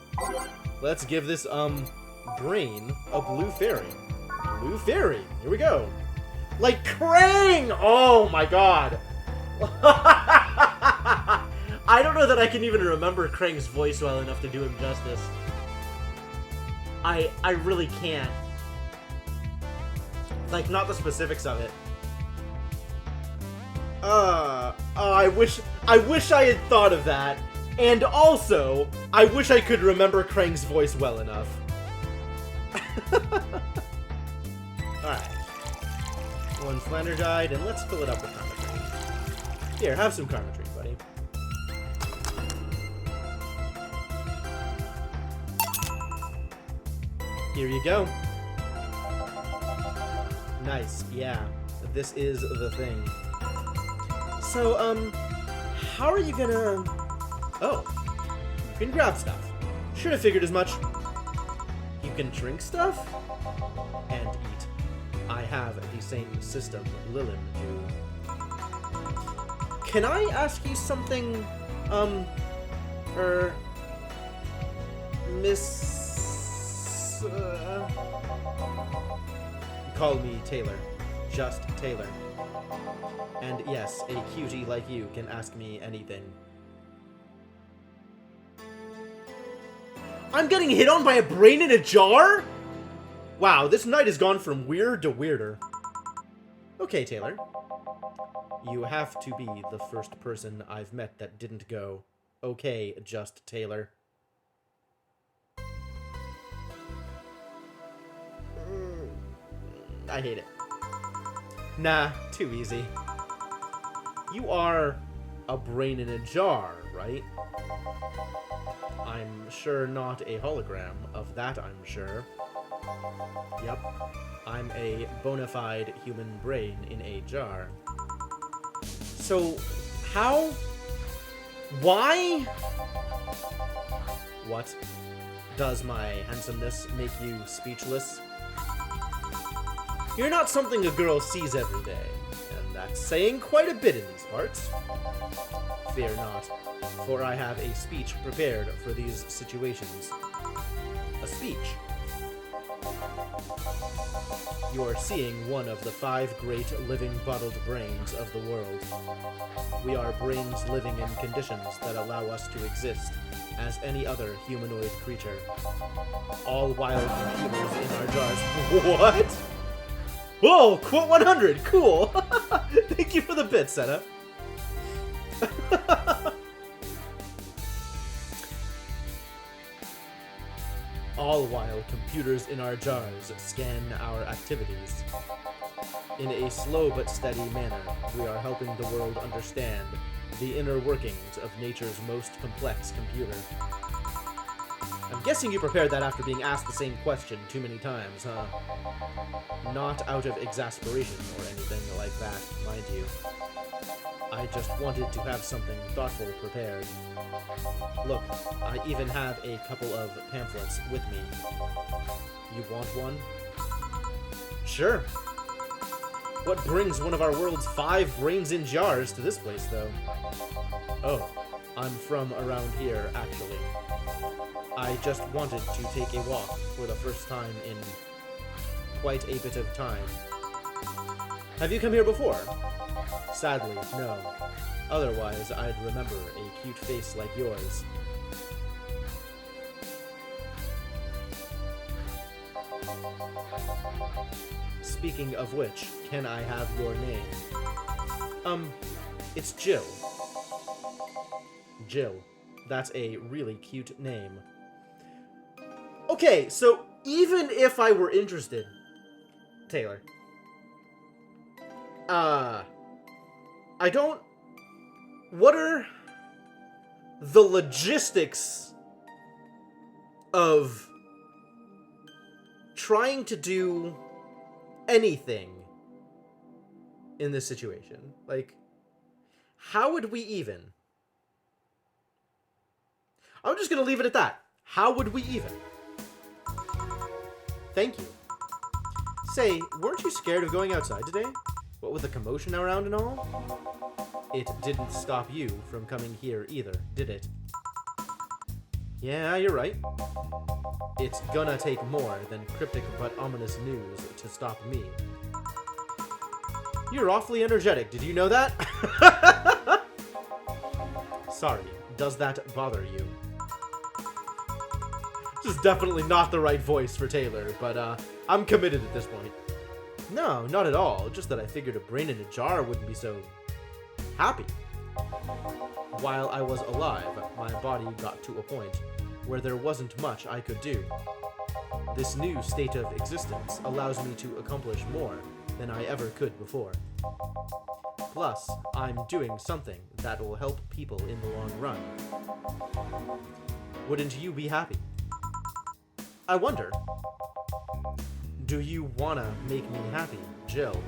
let's give this, brain a blue fairy. Blue fairy. Here we go. Like Krang! Oh my god. I don't know that I can even remember Krang's voice well enough to do him justice. I really can't. Like, not the specifics of it. I wish I had thought of that. And also, I wish I could remember Krang's voice well enough. Alright. One Flander died, and let's fill it up with Karma Tree. Here, have some Karma Tree, buddy. Here you go. Nice, yeah. This is the thing. So, how are you gonna... Oh, you can grab stuff. Should have figured as much. You can drink stuff and eat. I have the same system Lilin do. Can I ask you something, Miss... Call me Taylor. Just Taylor. And yes, a cutie like you can ask me anything. I'm getting hit on by a brain in a jar? Wow, this night has gone from weird to weirder. Okay, Taylor. You have to be the first person I've met that didn't go, okay, just Taylor. I hate it. Nah, too easy. You are a brain in a jar, right? I'm sure not a hologram, of that I'm sure. Yep, I'm a bona fide human brain in a jar. So, how? Why? What? Does my handsomeness make you speechless? You're not something a girl sees every day, and that's saying quite a bit in these parts. Fear not, for I have a speech prepared for these situations. A speech. You are seeing one of the 5 great living bottled brains of the world. We are brains living in conditions that allow us to exist as any other humanoid creature. All while computers in our jars. What? Whoa, quote 100, cool! Thank you for the bit, Senna. All while computers in our jars scan our activities. In a slow but steady manner, we are helping the world understand the inner workings of nature's most complex computer. I'm guessing you prepared that after being asked the same question too many times, huh? Not out of exasperation or anything like that, mind you. I just wanted to have something thoughtful prepared. Look, I even have a couple of pamphlets with me. You want one? Sure. What brings one of our world's 5 brains in jars to this place, though? Oh, I'm from around here, actually. I just wanted to take a walk for the first time in quite a bit of time. Have you come here before? Sadly, no. Otherwise, I'd remember a cute face like yours. Speaking of which, can I have your name? It's Jill. Jill. That's a really cute name. Okay, so even if I were interested, Taylor, I don't... What are the logistics of trying to do anything in this situation? Like, how would we even? I'm just gonna leave it at that. How would we even? Thank you. Say, weren't you scared of going outside today? What with the commotion around and all? It didn't stop you from coming here either, did it? Yeah, you're right. It's gonna take more than cryptic but ominous news to stop me. You're awfully energetic, did you know that? Sorry, does that bother you? This is definitely not the right voice for Taylor, but I'm committed at this point. No, not at all, just that I figured a brain in a jar wouldn't be so happy. While I was alive, my body got to a point where there wasn't much I could do. This new state of existence allows me to accomplish more than I ever could before. Plus, I'm doing something that will help people in the long run. Wouldn't you be happy? I wonder, do you wanna make me happy, Jill?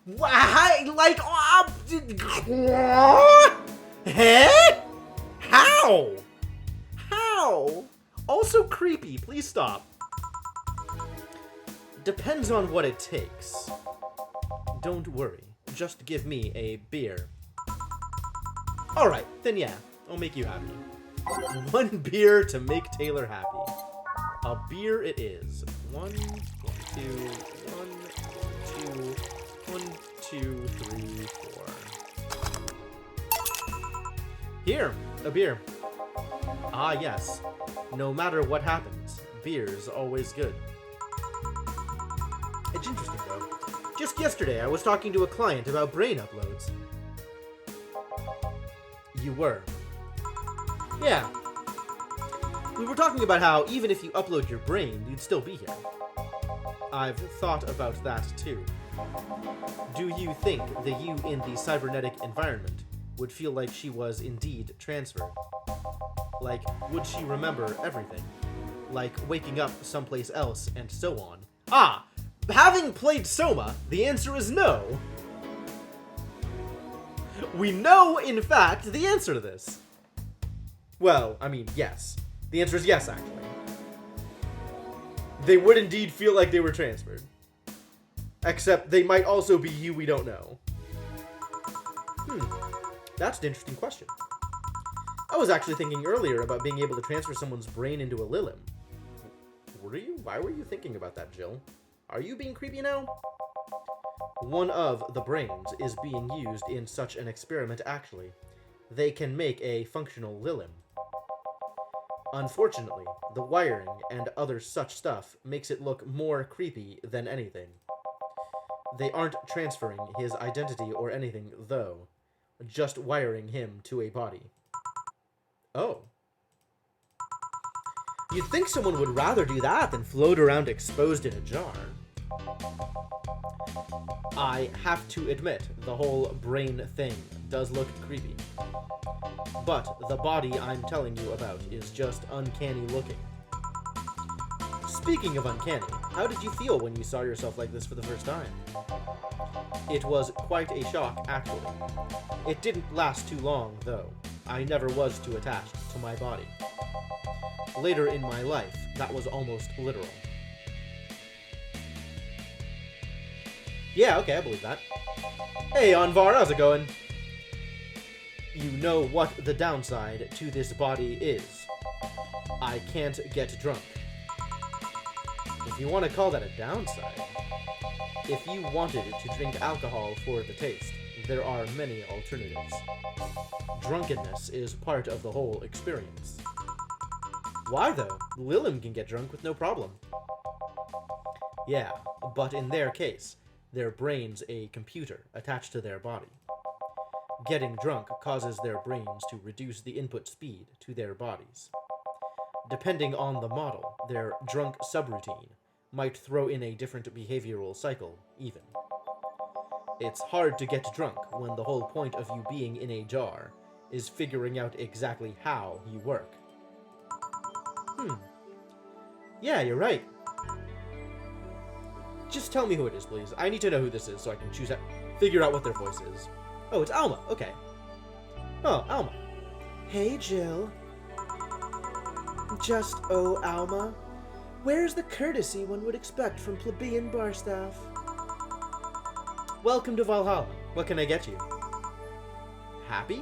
Why? Like, huh? How? How? Also creepy, please stop. Depends on what it takes. Don't worry, just give me a beer. Alright, then yeah, I'll make you happy. 1 beer to make Taylor happy. A beer it is. 1, 2, 1, 2, 3, 4. Here, a beer. Ah, yes. No matter what happens, beer's always good. It's interesting, though. Just yesterday, I was talking to a client about brain uploads. You were. Yeah. We were talking about how even if you upload your brain, you'd still be here. I've thought about that too. Do you think the you in the cybernetic environment would feel like she was indeed transferred? Like, would she remember everything? Like waking up someplace else and so on? Ah! Having played Soma, the answer is no. We know, in fact, the answer to this. Well, I mean, yes. The answer is yes, actually. They would indeed feel like they were transferred. Except they might also be you we don't know. That's an interesting question. I was actually thinking earlier about being able to transfer someone's brain into a Lilim. Were you? Why were you thinking about that, Jill? Are you being creepy now? One of the brains is being used in such an experiment, actually. They can make a functional Lilim. Unfortunately, the wiring and other such stuff makes it look more creepy than anything. They aren't transferring his identity or anything, though. Just wiring him to a body. Oh. You'd think someone would rather do that than float around exposed in a jar. I have to admit, the whole brain thing does look creepy. But the body I'm telling you about is just uncanny looking. Speaking of uncanny, how did you feel when you saw yourself like this for the first time? It was quite a shock, actually. It didn't last too long, though. I never was too attached to my body. Later in my life, that was almost literal. Yeah, okay, I believe that. Hey, Anvar, how's it going? You know what the downside to this body is. I can't get drunk. If you want to call that a downside. If you wanted to drink alcohol for the taste, there are many alternatives. Drunkenness is part of the whole experience. Why though? Lilim can get drunk with no problem. Yeah, but in their case, their brain's a computer attached to their body. Getting drunk causes their brains to reduce the input speed to their bodies. Depending on the model, their drunk subroutine might throw in a different behavioral cycle, even. It's hard to get drunk when the whole point of you being in a jar is figuring out exactly how you work. Yeah, you're right. Just tell me who it is, please. I need to know who this is so I can figure out what their voice is. Oh, it's Alma. Okay. Oh, Alma. Hey, Jill. Just, oh, Alma. Where's the courtesy one would expect from plebeian bar staff? Welcome to Valhalla. What can I get you? Happy?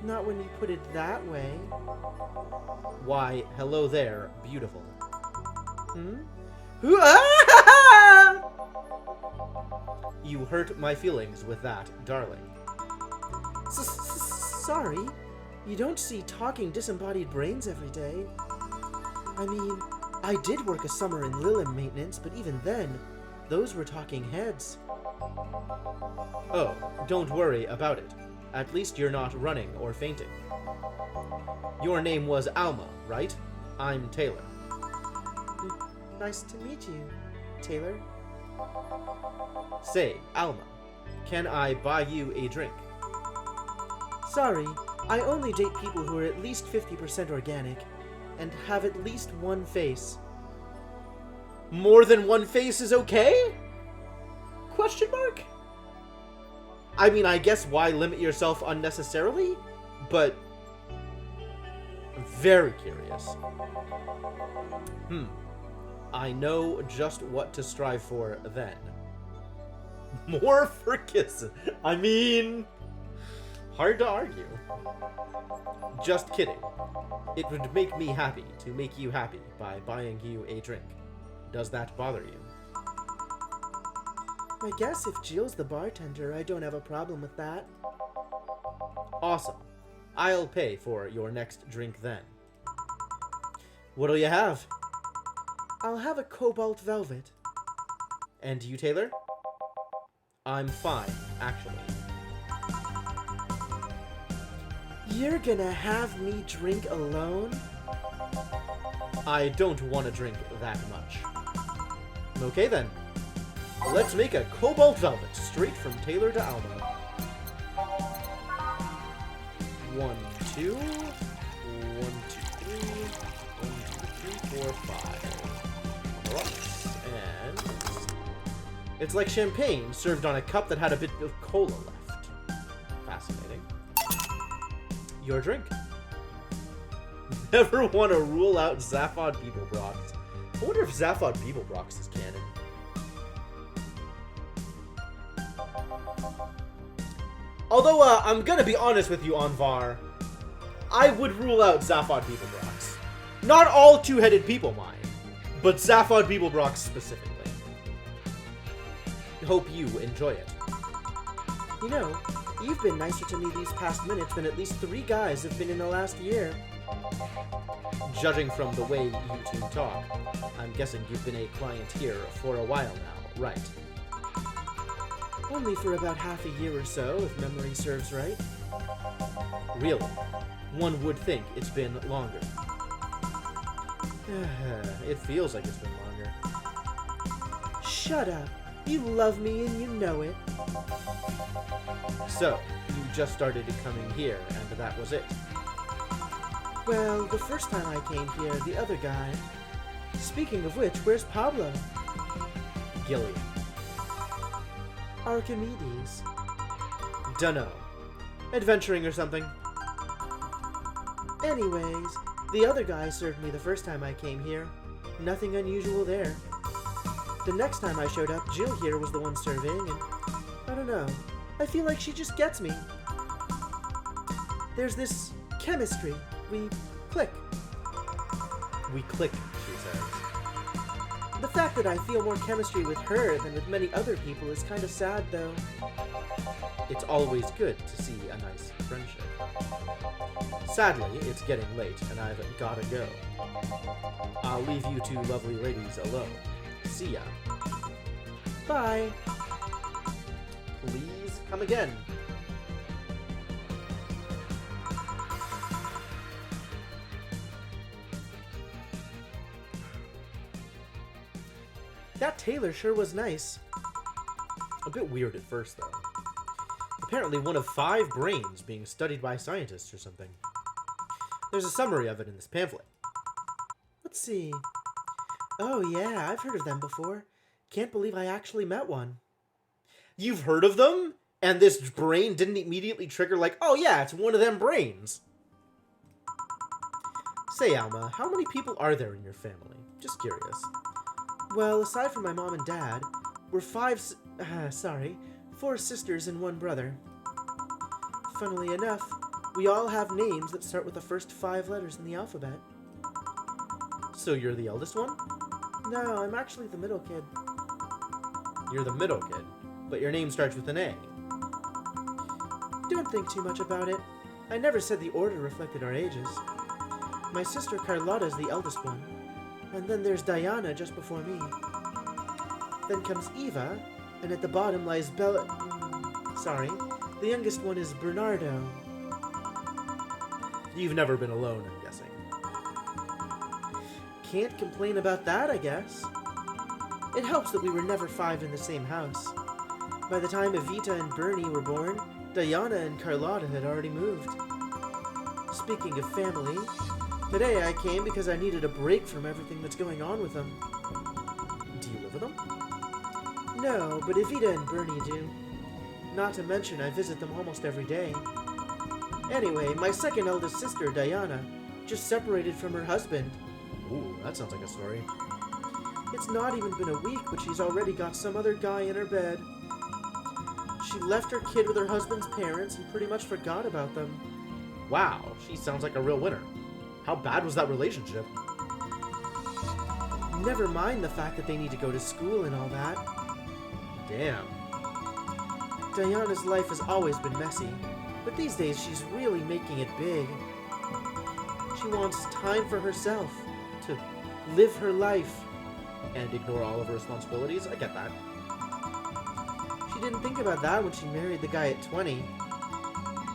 Not when you put it that way. Why, hello there, beautiful. You hurt my feelings with that, darling. Sorry. You don't see talking disembodied brains every day. I mean, I did work a summer in Lilim maintenance, but even then, those were talking heads. Oh, don't worry about it. At least you're not running or fainting. Your name was Alma, right? I'm Taylor. Nice to meet you, Taylor. Say, Alma, can I buy you a drink? Sorry, I only date people who are at least 50% organic and have at least one face. More than one face is okay? Question mark? I mean, I guess why limit yourself unnecessarily? But I'm very curious. I know just what to strive for then. More for kissing. I mean, hard to argue. Just kidding. It would make me happy to make you happy by buying you a drink. Does that bother you? I guess if Jill's the bartender, I don't have a problem with that. Awesome. I'll pay for your next drink then. What'll you have? I'll have a cobalt velvet. And you, Taylor? I'm fine, actually. You're gonna have me drink alone? I don't want to drink that much. Okay then. Let's make a cobalt velvet straight from Taylor to Alma. 1, 2, 1, 2, 3, 1, 2, 3, 4, 5. Rocks. And it's like champagne served on a cup that had a bit of cola left. Fascinating. Your drink. Never want to rule out Zaphod Beeblebrox. I wonder if Zaphod Beeblebrox is canon. Although, I'm gonna be honest with you, Anvar. I would rule out Zaphod Beeblebrox. Not all two-headed people, mind, but Zaphod Beeblebrox specifically. Hope you enjoy it. You know, you've been nicer to me these past minutes than at least 3 guys have been in the last year. Judging from the way you two talk, I'm guessing you've been a client here for a while now, right? Only for about half a year or so, if memory serves right. Really? One would think it's been longer. It feels like it's been longer. Shut up. You love me and you know it. So, you just started coming here, and that was it? Well, the first time I came here, the other guy... Speaking of which, where's Pablo? Gillian. Archimedes. Dunno. Adventuring or something? Anyways, the other guy served me the first time I came here. Nothing unusual there. The next time I showed up, Jill here was the one serving, and I don't know. I feel like she just gets me. There's this chemistry. We click. We click, she says. The fact that I feel more chemistry with her than with many other people is kind of sad, though. It's always good to see a nice friendship. Sadly, it's getting late, and I've gotta go. I'll leave you two lovely ladies alone. See ya. Bye. Please come again. That tailor sure was nice. A bit weird at first, though. Apparently one of 5 brains being studied by scientists or something. There's a summary of it in this pamphlet. Let's see. Oh yeah, I've heard of them before. Can't believe I actually met one. You've heard of them? And this brain didn't immediately trigger like, oh yeah, it's one of them brains. Say, Alma, how many people are there in your family? Just curious. Well, aside from my mom and dad, we're 4 sisters and 1 brother. Funnily enough, we all have names that start with the first 5 letters in the alphabet. So you're the eldest one? No, I'm actually the middle kid. You're the middle kid, but your name starts with an A. Don't think too much about it. I never said the order reflected our ages. My sister Carlotta's the eldest one, and then there's Diana just before me. Then comes Eva, and at the bottom lies Bella... Sorry, the youngest one is Bernardo. You've never been alone, I'm guessing. Can't complain about that, I guess. It helps that we were never 5 in the same house. By the time Evita and Bernie were born, Diana and Carlotta had already moved. Speaking of family, today I came because I needed a break from everything that's going on with them. Do you live with them? No, but Evita and Bernie do. Not to mention I visit them almost every day. Anyway, my second eldest sister, Diana, just separated from her husband. Ooh, that sounds like a story. It's not even been a week, but she's already got some other guy in her bed. She left her kid with her husband's parents and pretty much forgot about them. Wow, she sounds like a real winner. How bad was that relationship? Never mind the fact that they need to go to school and all that. Damn. Diana's life has always been messy, but these days she's really making it big. She wants time for herself, to live her life. And ignore all of her responsibilities? I get that. She didn't think about that when she married the guy at 20.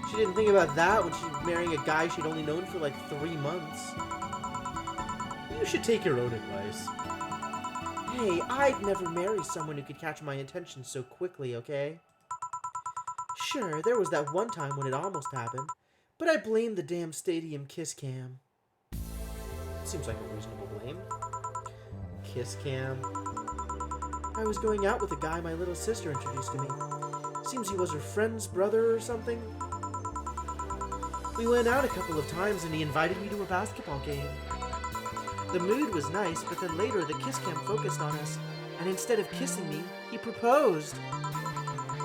She didn't think about that when she was marrying a guy she'd only known for like 3 months. You should take your own advice. Hey, I'd never marry someone who could catch my attention so quickly, okay? Sure, there was that one time when it almost happened, but I blame the damn stadium kiss cam. Seems like a reasonable blame. Kiss cam. I was going out with a guy my little sister introduced to me. Seems he was her friend's brother or something. We went out a couple of times and he invited me to a basketball game. The mood was nice, but then later the kiss cam focused on us, and instead of kissing me, he proposed.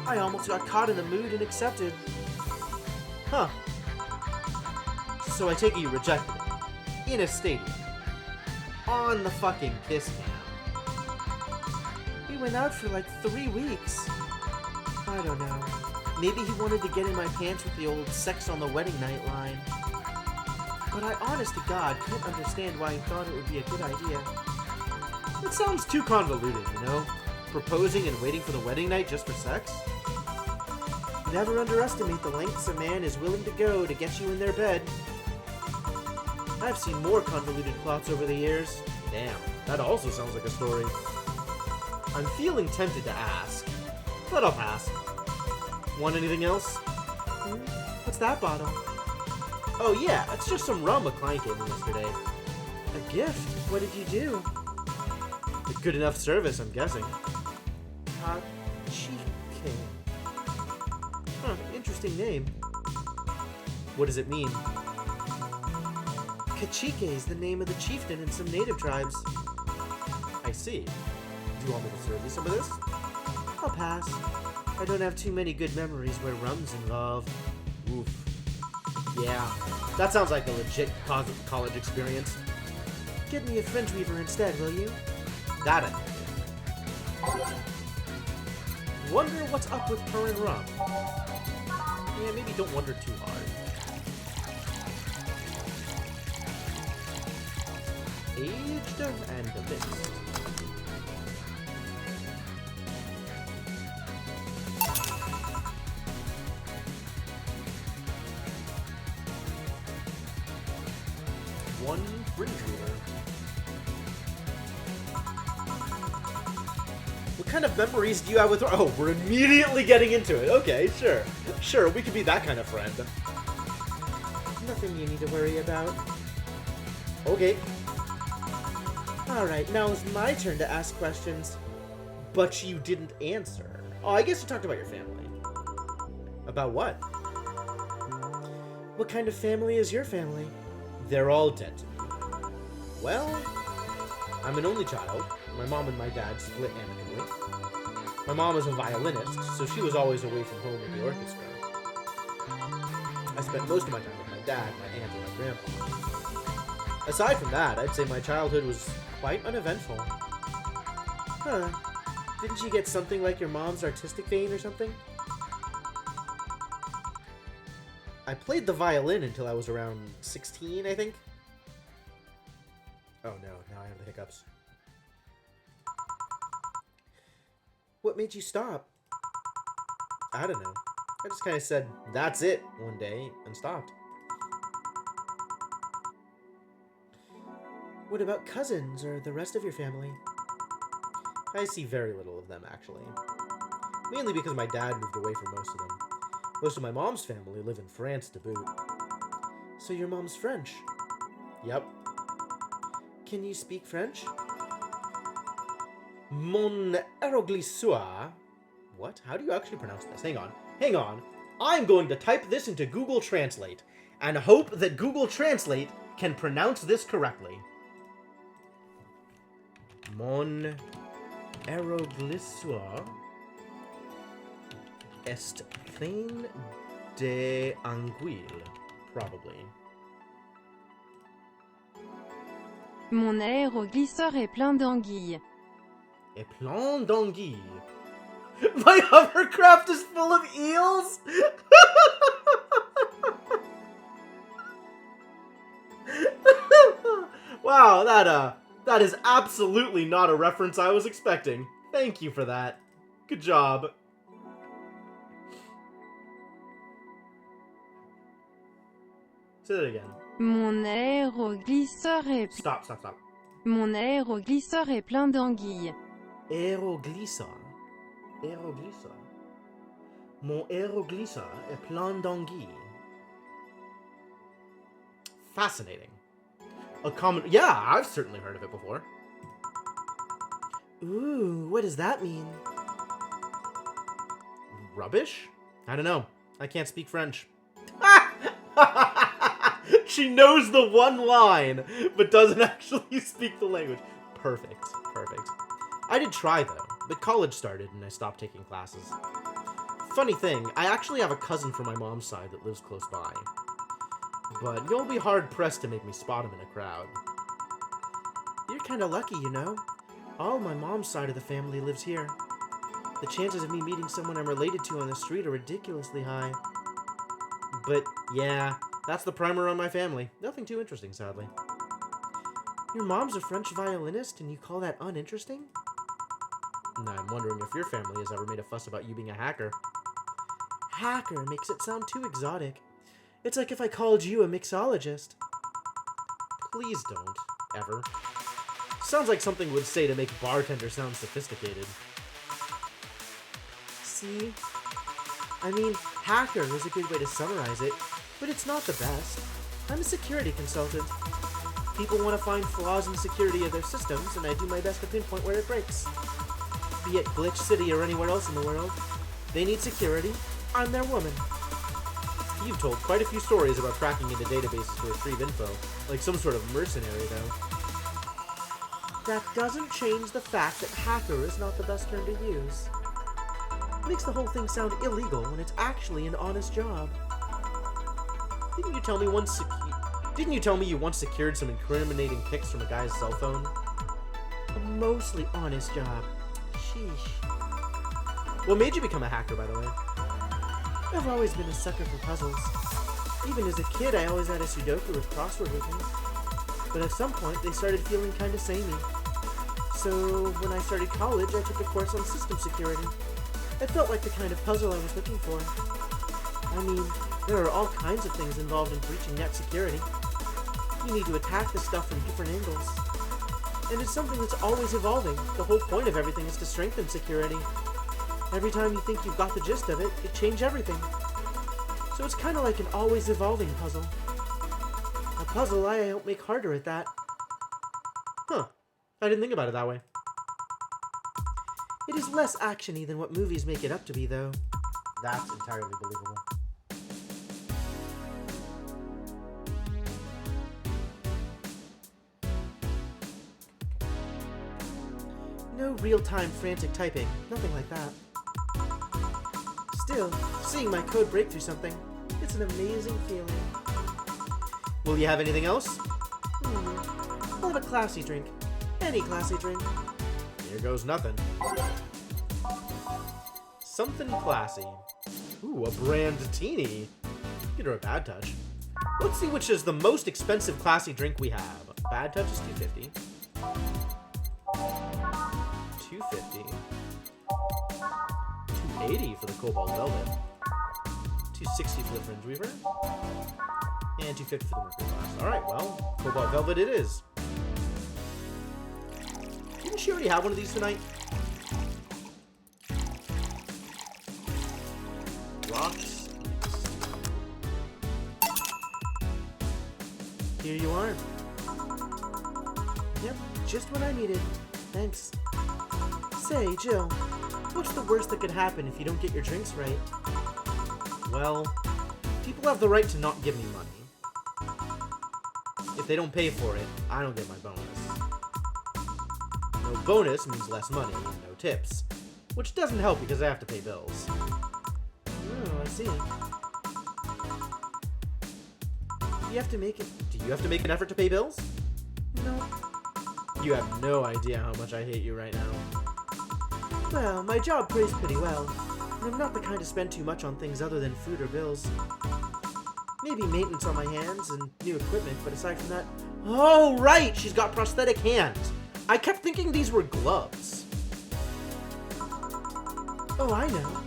I almost got caught in the mood and accepted. Huh. So I take it you rejected it. In a stadium. On the fucking kiss cam. We went out for like 3 weeks. I don't know. Maybe he wanted to get in my pants with the old sex on the wedding night line. But I honest to God can't understand why he thought it would be a good idea. It sounds too convoluted, you know? Proposing and waiting for the wedding night just for sex? Never underestimate the lengths a man is willing to go to get you in their bed. I've seen more convoluted plots over the years. Damn, that also sounds like a story. I'm feeling tempted to ask, but I'll pass. Want anything else? What's that bottle? Oh yeah, it's just some rum a client gave me yesterday. A gift? What did you do? A good enough service, I'm guessing. Kachike. Huh, interesting name. What does it mean? Kachike is the name of the chieftain in some native tribes. I see. Do you want me to serve you some of this? I'll pass. I don't have too many good memories where rum's involved. Oof. Yeah, that sounds like a legit college experience. Get me a French weaver instead, will you? That I wonder what's up with her and rum. Yeah, maybe don't wonder too hard. Aged and mixed. One fringe reader. What kind of memories do you have with her? Oh, we're immediately getting into it. Okay, sure. Sure, we could be that kind of friend. Nothing you need to worry about. Okay. Alright, now it's my turn to ask questions. But you didn't answer. Oh, I guess you talked about your family. About what? What kind of family is your family? They're all dead to me. Well, I'm an only child. My mom and my dad split amicably. My mom is a violinist, so she was always away from home with the orchestra. I spent most of my time with my dad, my aunt, and my grandpa. Aside from that, I'd say my childhood was quite uneventful. Huh. Didn't you get something like your mom's artistic vein or something? I played the violin until I was around 16, I think. Oh no, now I have the hiccups. What made you stop? I don't know. I just kind of said, that's it, one day, and stopped. What about cousins or the rest of your family? I see very little of them, actually. Mainly because my dad moved away from most of them. Most of my mom's family live in France to boot. So your mom's French? Yep. Can you speak French? Mon aeroglisseur. What? How do you actually pronounce this? Hang on. Hang on. I'm going to type this into Google Translate and hope that Google Translate can pronounce this correctly. Mon aeroglisseur est plein d'anguilles. Probably. Mon aéroglisseur est plein d'anguilles. Et plein d'anguilles. My hovercraft is full of eels? Wow, that is absolutely not a reference I was expecting. Thank you for that. Good job. Say that again. Mon aéroglisseur est... Stop. Mon aéroglisseur est plein d'anguilles. Aeroglisseur. Mon aeroglisseur est plein d'anguilles. Fascinating. A common... Yeah, I've certainly heard of it before. Ooh, what does that mean? Rubbish? I don't know. I can't speak French. She knows the one line, but doesn't actually speak the language. Perfect. I did try, though, but college started and I stopped taking classes. Funny thing, I actually have a cousin from my mom's side that lives close by. But you'll be hard-pressed to make me spot him in a crowd. You're kinda lucky, you know? All my mom's side of the family lives here. The chances of me meeting someone I'm related to on the street are ridiculously high. But, yeah, that's the primer on my family. Nothing too interesting, sadly. Your mom's a French violinist, and you call that uninteresting? And I'm wondering if your family has ever made a fuss about you being a hacker. Hacker makes it sound too exotic. It's like if I called you a mixologist. Please don't, ever. Sounds like something would say to make bartender sound sophisticated. See? I mean, hacker is a good way to summarize it, but it's not the best. I'm a security consultant. People want to find flaws in the security of their systems, and I do my best to pinpoint where it breaks. Be it Glitch City or anywhere else in the world, they need security. I'm their woman. You've told quite a few stories about cracking into databases to retrieve info, like some sort of mercenary, though. That doesn't change the fact that hacker is not the best term to use. It makes the whole thing sound illegal when it's actually an honest job. Didn't you tell me you once secured some incriminating pics from a guy's cell phone? A mostly honest job. Sheesh. What made you become a hacker, by the way? I've always been a sucker for puzzles. Even as a kid, I always had a Sudoku or crossword with me. But at some point, they started feeling kind of samey. So when I started college, I took a course on system security. It felt like the kind of puzzle I was looking for. I mean, there are all kinds of things involved in breaching net security. You need to attack the stuff from different angles. And it's something that's always evolving. The whole point of everything is to strengthen security. Every time you think you've got the gist of it, it changes everything. So it's kind of like an always evolving puzzle. A puzzle I help make harder at that. Huh. I didn't think about it that way. It is less actiony than what movies make it up to be, though. That's entirely believable. No real-time frantic typing, nothing like that. Still, seeing my code break through something, it's an amazing feeling. Will you have anything else? I'll have a classy drink. Any classy drink. Here goes nothing. Something classy. Ooh, a brand-tini. Get her a Bad Touch. Let's see which is the most expensive classy drink we have. Bad Touch is $2.50. $2.50. $2.80 for the Cobalt Velvet. $2.60 for the Fringe Weaver. And $2.50 for the Mercury Glass. Alright, well, Cobalt Velvet it is. Didn't she already have one of these tonight? Rocks. Here you are. Yep, just what I needed. Thanks. Say, Jill, what's the worst that could happen if you don't get your drinks right? Well, people have the right to not give me money. If they don't pay for it, I don't get my bonus. No bonus means less money and no tips, which doesn't help because I have to pay bills. Oh, I see. You have to make it... Do you have to make an effort to pay bills? No. You have no idea how much I hate you right now. Well, my job pays pretty well, and I'm not the kind to spend too much on things other than food or bills. Maybe maintenance on my hands and new equipment, but aside from that... Oh, right! She's got prosthetic hands! I kept thinking these were gloves. Oh, I know.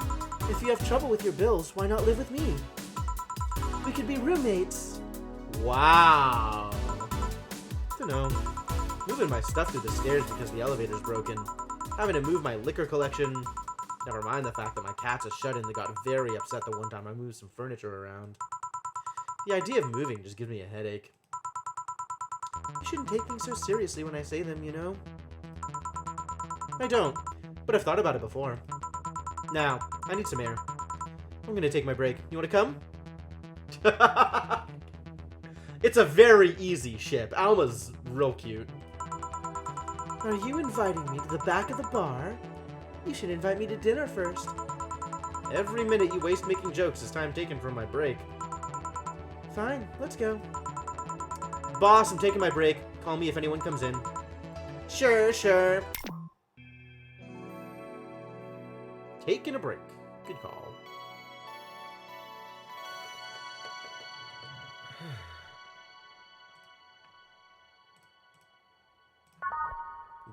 If you have trouble with your bills, why not live with me? We could be roommates. Wow. Dunno. Moving my stuff through the stairs because the elevator's broken. Having to move my liquor collection. Never mind the fact that my cat's a shut-in that got very upset the one time I moved some furniture around. The idea of moving just gives me a headache. You shouldn't take things so seriously when I say them, you know? I don't, but I've thought about it before. Now, I need some air. I'm gonna take my break. You wanna come? It's a very easy ship. Alma's real cute. Are you inviting me to the back of the bar? You should invite me to dinner first. Every minute you waste making jokes is time taken from my break. Fine, let's go. Boss, I'm taking my break. Call me if anyone comes in. Sure, sure. Taking a break. Good call.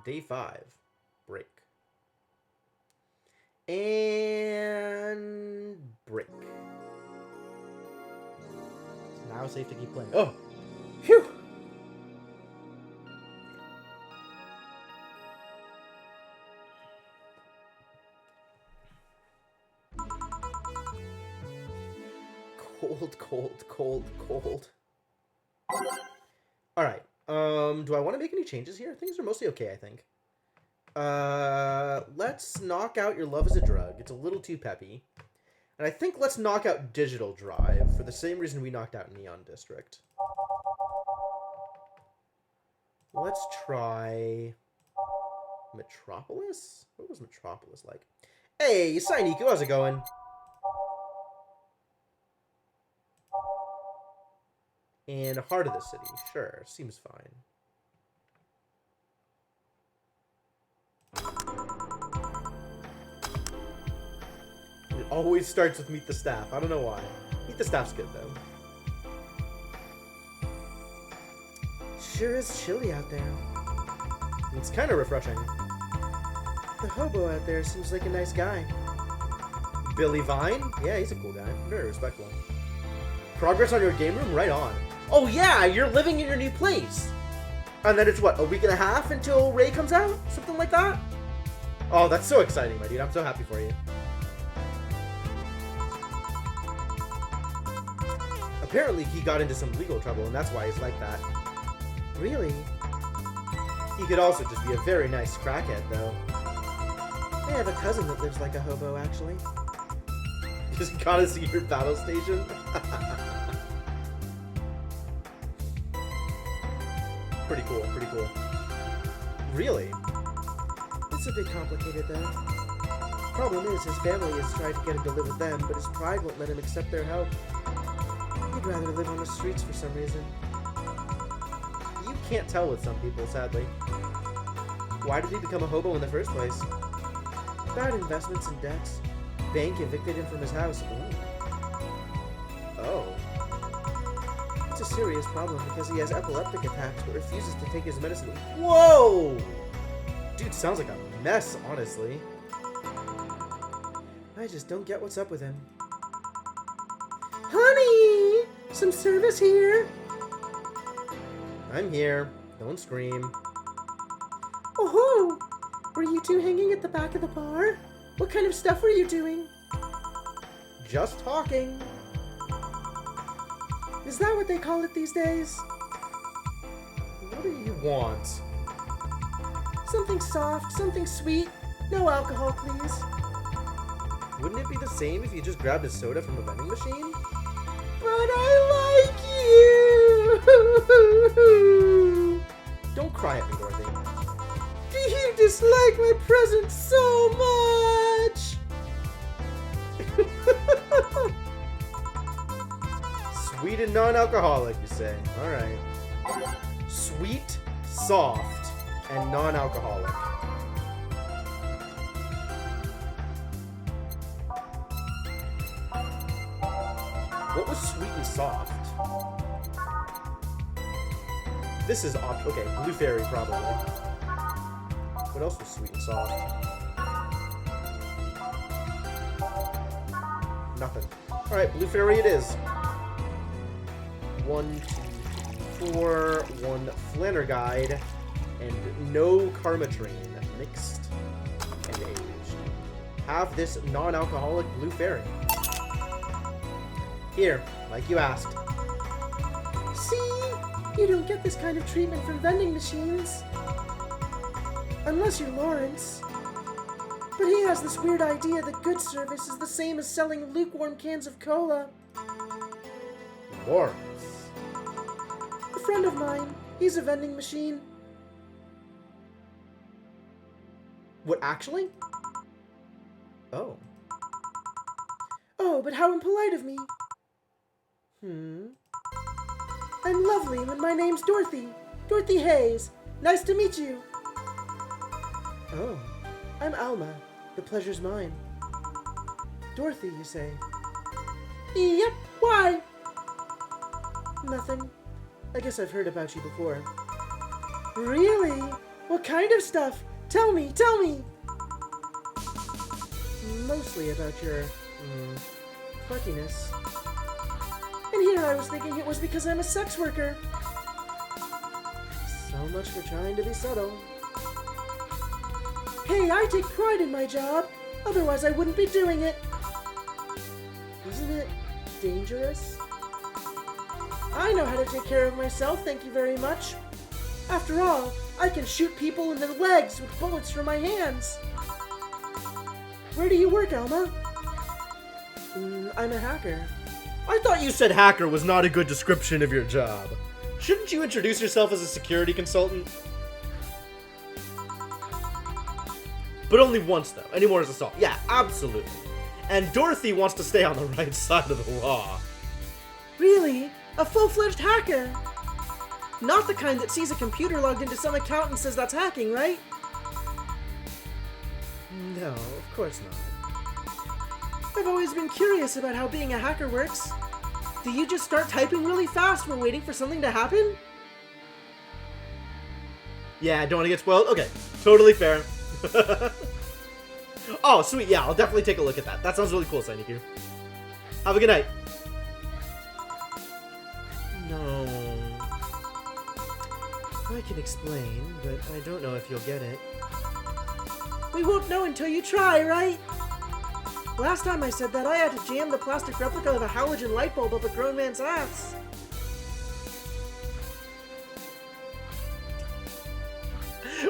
Day 5. Break. And break. It's now safe to keep playing. Oh! Phew! Cold, cold, cold, cold. Alright. Do I want to make any changes here? Things are mostly okay, I think. Let's knock out Your Love is a Drug. It's a little too peppy. And I think let's knock out Digital Drive for the same reason we knocked out Neon District. Let's try Metropolis? What was Metropolis like? Hey, Sainiku, how's it going? And Heart of the City. Sure, seems fine. It always starts with Meet the Staff. I don't know why. Meet the Staff's good, though. Sure is chilly out there. It's kind of refreshing. The hobo out there seems like a nice guy. Billy Vine? Yeah, he's a cool guy. Very respectful. Progress on your game room? Right on. Oh yeah, you're living in your new place! And then it's what, a week and a half until Ray comes out? Something like that? Oh, that's so exciting, my dude. I'm so happy for you. Apparently he got into some legal trouble, and that's why he's like that. Really? He could also just be a very nice crackhead, though. I have a cousin that lives like a hobo, actually. Just gotta see your battle station? Pretty cool, pretty cool. Really? It's a bit complicated, though. Problem is, his family has tried to get him to live with them, but his pride won't let him accept their help. He'd rather live on the streets for some reason. You can't tell with some people, sadly. Why did he become a hobo in the first place? Bad investments and debts. Bank evicted him from his house. Ooh. Oh. It's a serious problem because he has epileptic attacks but refuses to take his medicine. Whoa! Dude sounds like a mess, honestly. I just don't get what's up with him. Honey! Some service here? I'm here. Don't scream. Oh-ho! Were you two hanging at the back of the bar? What kind of stuff were you doing? Just talking. Is that what they call it these days? What do you want? Something soft, something sweet. No alcohol, please. Wouldn't it be the same if you just grabbed a soda from a vending machine? But I like you! Don't cry at me, Dorothy. Do you dislike my present so much? Sweet and non-alcoholic, you say. Alright. Sweet, soft, and non-alcoholic. What was sweet and soft? This is okay, Blue Fairy probably. What else was sweet and soft? Nothing. Alright, Blue Fairy it is. 1, 2, 3, 4, 1 Flanner Guide, and no Karma Train, mixed and aged. Have this non-alcoholic Blue Fairy. Here, like you asked. See? You don't get this kind of treatment from vending machines. Unless you're Lawrence. But he has this weird idea that good service is the same as selling lukewarm cans of cola. Lawrence. A friend of mine. He's a vending machine. What, actually? Oh. Oh, but how impolite of me. I'm lovely, and my name's Dorothy. Dorothy Hayes. Nice to meet you. Oh, I'm Alma. The pleasure's mine. Dorothy, you say? Yep, why? Nothing. I guess I've heard about you before. Really? What kind of stuff? Tell me, tell me! Mostly about your, pluckiness. And here I was thinking it was because I'm a sex worker. So much for trying to be subtle. Hey, I take pride in my job. Otherwise I wouldn't be doing it. Isn't it dangerous? I know how to take care of myself, thank you very much. After all, I can shoot people in the legs with bullets from my hands. Where do you work, Alma? I'm a hacker. I thought you said hacker was not a good description of your job. Shouldn't you introduce yourself as a security consultant? But only once, though. Any more is assault. Yeah, absolutely. And Dorothy wants to stay on the right side of the law. Really? A full-fledged hacker? Not the kind that sees a computer logged into some account and says that's hacking, right? No, of course not. I've always been curious about how being a hacker works. Do you just start typing really fast while waiting for something to happen? Yeah, don't want to get spoiled? Okay, totally fair. Oh, sweet, yeah, I'll definitely take a look at that. That sounds really cool, Sainiku. Have a good night. No. I can explain, but I don't know if you'll get it. We won't know until you try, right? Last time I said that, I had to jam the plastic replica of a halogen light bulb up a grown man's ass.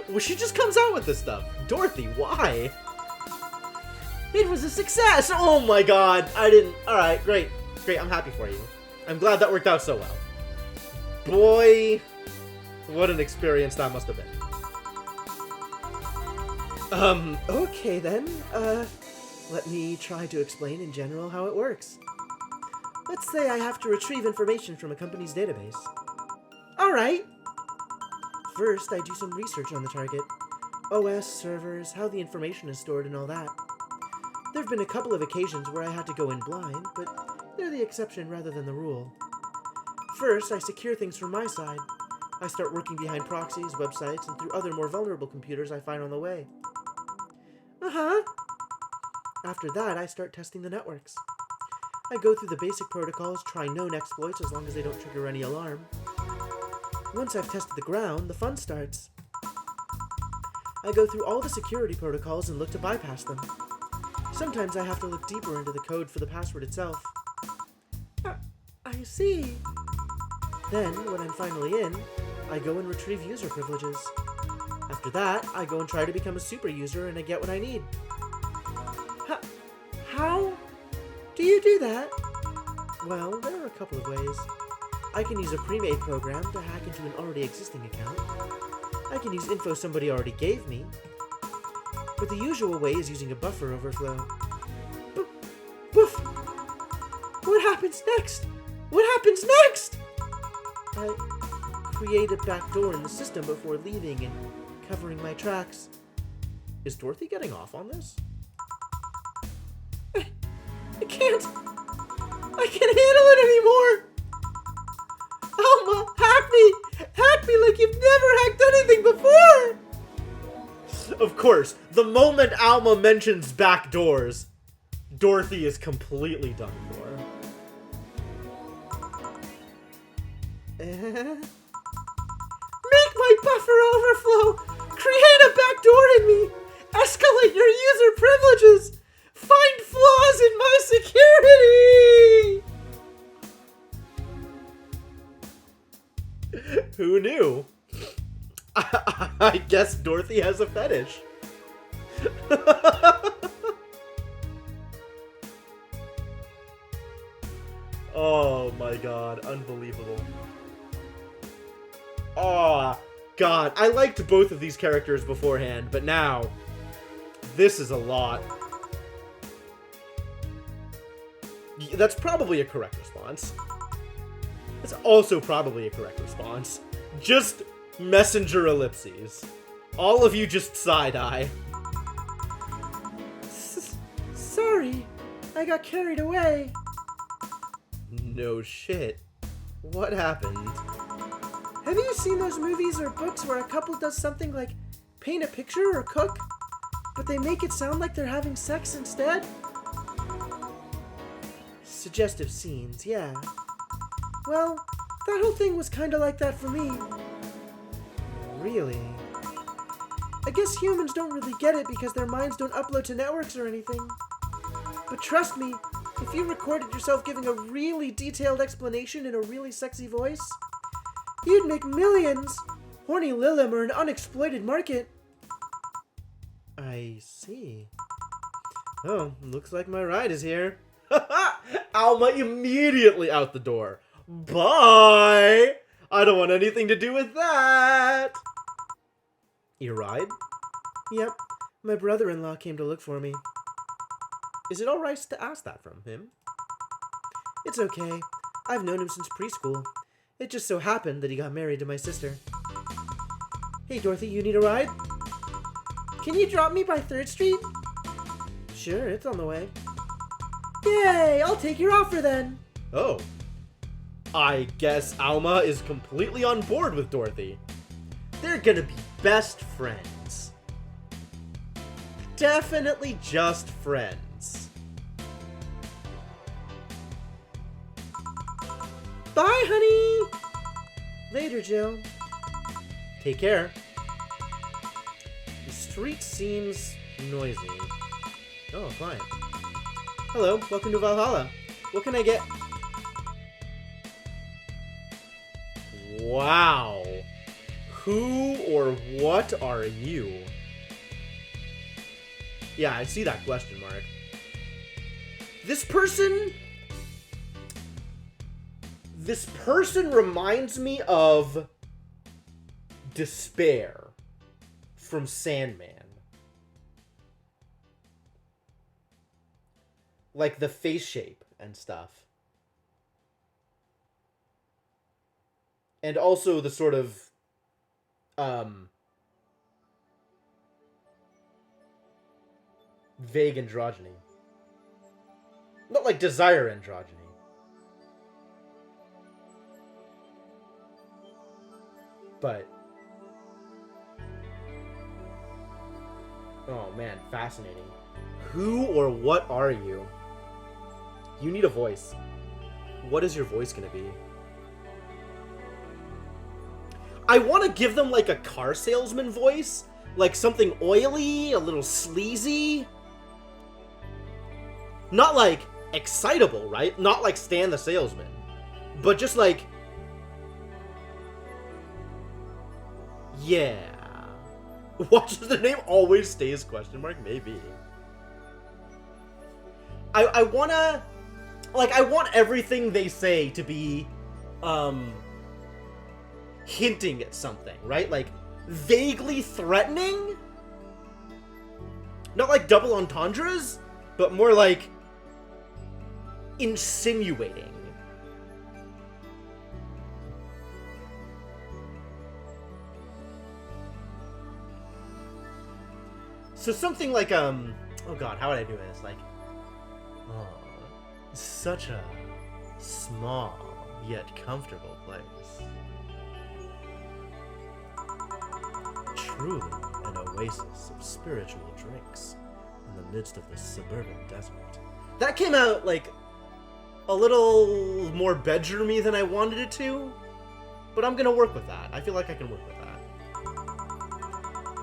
Well, she just comes out with this stuff. Dorothy, why? It was a success! Oh my god, I didn't... Alright, great. Great, I'm happy for you. I'm glad that worked out so well. Boy, what an experience that must have been. Okay then, let me try to explain in general how it works. Let's say I have to retrieve information from a company's database. Alright. First, I do some research on the target. OS, servers, how the information is stored, and all that. There have been a couple of occasions where I had to go in blind, but they're the exception rather than the rule. First, I secure things from my side. I start working behind proxies, websites, and through other more vulnerable computers I find on the way. After that, I start testing the networks. I go through the basic protocols, try known exploits as long as they don't trigger any alarm. Once I've tested the ground, the fun starts. I go through all the security protocols and look to bypass them. Sometimes I have to look deeper into the code for the password itself. I see. Then, when I'm finally in, I go and retrieve user privileges. After that, I go and try to become a super user and I get what I need. How do you do that? Well, there are a couple of ways. I can use a pre-made program to hack into an already existing account. I can use info somebody already gave me. But the usual way is using a buffer overflow. Woof! What happens next? What happens next? I create a backdoor in the system before leaving and covering my tracks. Is Dorothy getting off on this? I can't handle it anymore! Alma, hack me! Hack me like you've never hacked anything before! Of course, the moment Alma mentions backdoors, Dorothy is completely done for. Make my buffer overflow! Create a backdoor in me! Escalate your user privileges! Find flaws in my security! Who knew? I guess Dorothy has a fetish. Oh my god, unbelievable. Oh god, I liked both of these characters beforehand, but now, this is a lot. That's probably a correct response. That's also probably a correct response. Just messenger ellipses. All of you just side-eye. Sorry, I got carried away. No shit. What happened? Have you seen those movies or books where a couple does something like paint a picture or cook, but they make it sound like they're having sex instead? Suggestive scenes, yeah. Well, that whole thing was kinda like that for me. Really? I guess humans don't really get it because their minds don't upload to networks or anything. But trust me, if you recorded yourself giving a really detailed explanation in a really sexy voice, you'd make millions! Horny Lilim are an unexploited market. I see. Oh, looks like my ride is here. Alma immediately out the door. Bye! I don't want anything to do with that! Your ride? Yep, my brother-in-law came to look for me. Is it alright to ask that from him? It's okay. I've known him since preschool. It just so happened that he got married to my sister. Hey Dorothy, you need a ride? Can you drop me by 3rd Street? Sure, it's on the way. Yay! I'll take your offer then! Oh. I guess Alma is completely on board with Dorothy. They're gonna be best friends. Definitely just friends. Bye, honey! Later, Jill. Take care. The street seems noisy. Oh, fine. Hello, welcome to Valhalla. What can I get? Wow. Who or what are you? Yeah, I see that question mark. This person reminds me of Despair from Sandman. Like the face shape and stuff. And also the sort of vague androgyny. Not like desire androgyny. But oh man, fascinating. Who or what are you? You need a voice. What is your voice gonna be? I want to give them like a car salesman voice, like something oily, a little sleazy. Not like excitable, right? Not like Stan the Salesman, but just like, yeah. Watch the name always stays question mark? Maybe. I wanna, like, I want everything they say to be, hinting at something, right? Like, vaguely threatening? Not like double entendres, but more like insinuating. So something like, oh god, how would I do this? Like, oh, such a small yet comfortable place. Truly an oasis of spiritual drinks in the midst of the suburban desert. That came out, like, a little more bedroomy than I wanted it to, but I'm gonna work with that. I feel like I can work with that.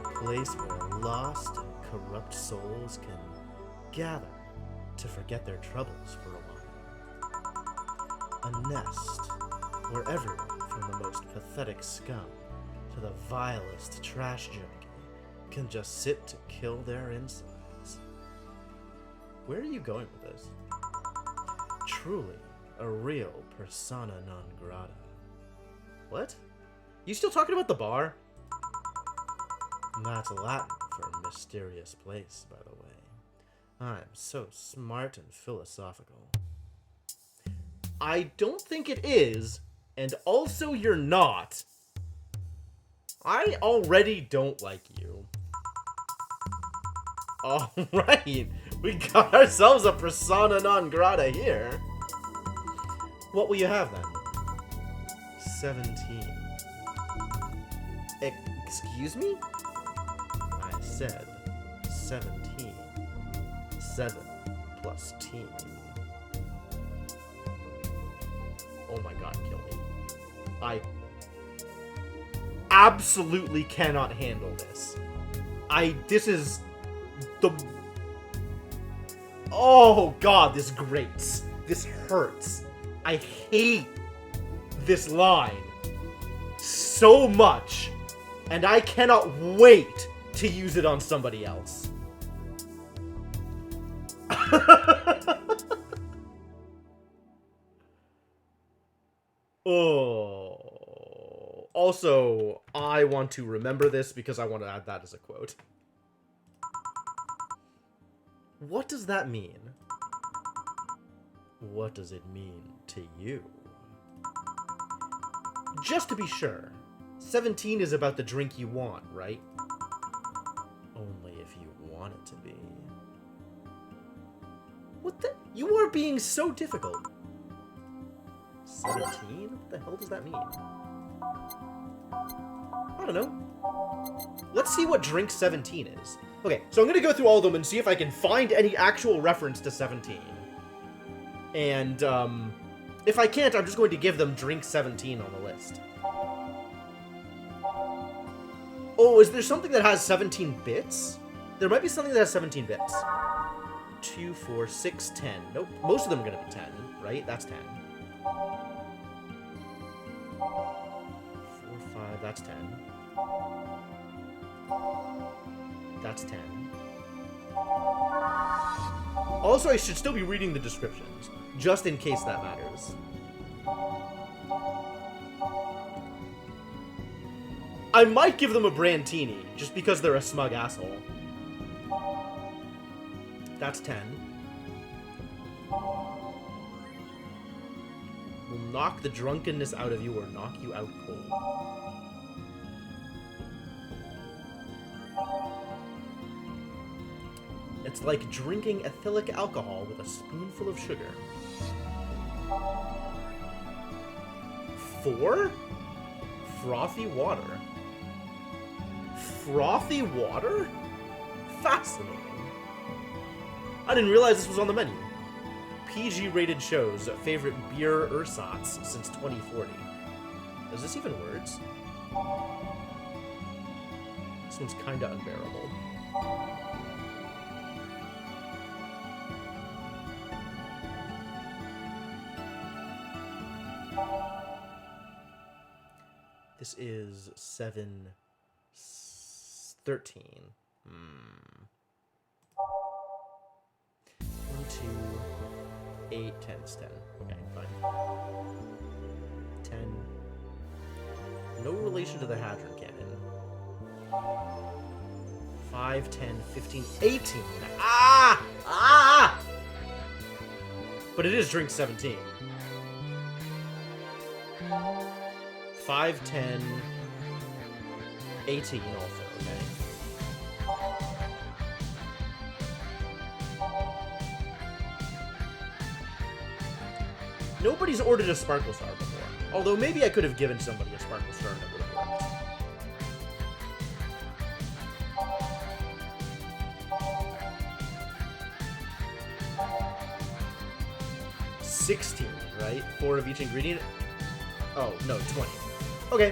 A place where lost and corrupt souls can gather to forget their troubles for a while. A nest where everyone from the most pathetic scum to the vilest trash junkie can just sit to kill their insides. Where are you going with this? Truly a real persona non grata. What? You still talking about the bar? That's Latin for mysterious place, by the way. I'm so smart and philosophical. I don't think it is, and also you're not. I already don't like you. Alright, we got ourselves a persona non grata here. What will you have then? 17. Excuse me? I said 17. 7 plus teen. Oh my god, kill me. I absolutely cannot handle this. This is the... Oh god, this grates. This hurts. I hate this line so much, and I cannot wait to use it on somebody else. Oh. Also, I want to remember this because I want to add that as a quote. What does that mean? What does it mean to you? Just to be sure, 17 is about the drink you want, right? Only if you want it to be. What the? You are being so difficult. 17? What the hell does that mean? I don't know. Let's see what drink 17 is. Okay, so I'm gonna go through all of them and see if I can find any actual reference to 17. And, if I can't, I'm just going to give them drink 17 on the list. Oh, is there something that has 17 bits? There might be something that has 17 bits. 2, 4, 6, 10. Nope, most of them are gonna be 10, right? That's 10. 4, 5, that's 10. That's 10. Also, I should still be reading the descriptions, just in case that matters. I might give them a Brandtini, just because they're a smug asshole. That's 10. Will knock the drunkenness out of you or knock you out cold. It's like drinking ethylic alcohol with a spoonful of sugar. 4? Frothy water. Frothy water? Fascinating. I didn't realize this was on the menu. PG-rated shows, favorite beer ersatz since 2040. Is this even words? This one's kinda unbearable. This is 7... 13. 1, 2, 8, 10 is 10. Okay, fine. 10. No relation to the Hadron Cannon. 5, 10, 15, 18. Ah! Ah! But it is drink 17. 5, 10, 18 also, okay. Nobody's ordered a Sparkle Star before. Although maybe I could have given somebody a Sparkle Star and it would have worked. $16, right? 4 of each ingredient? Oh, no, 20. Okay.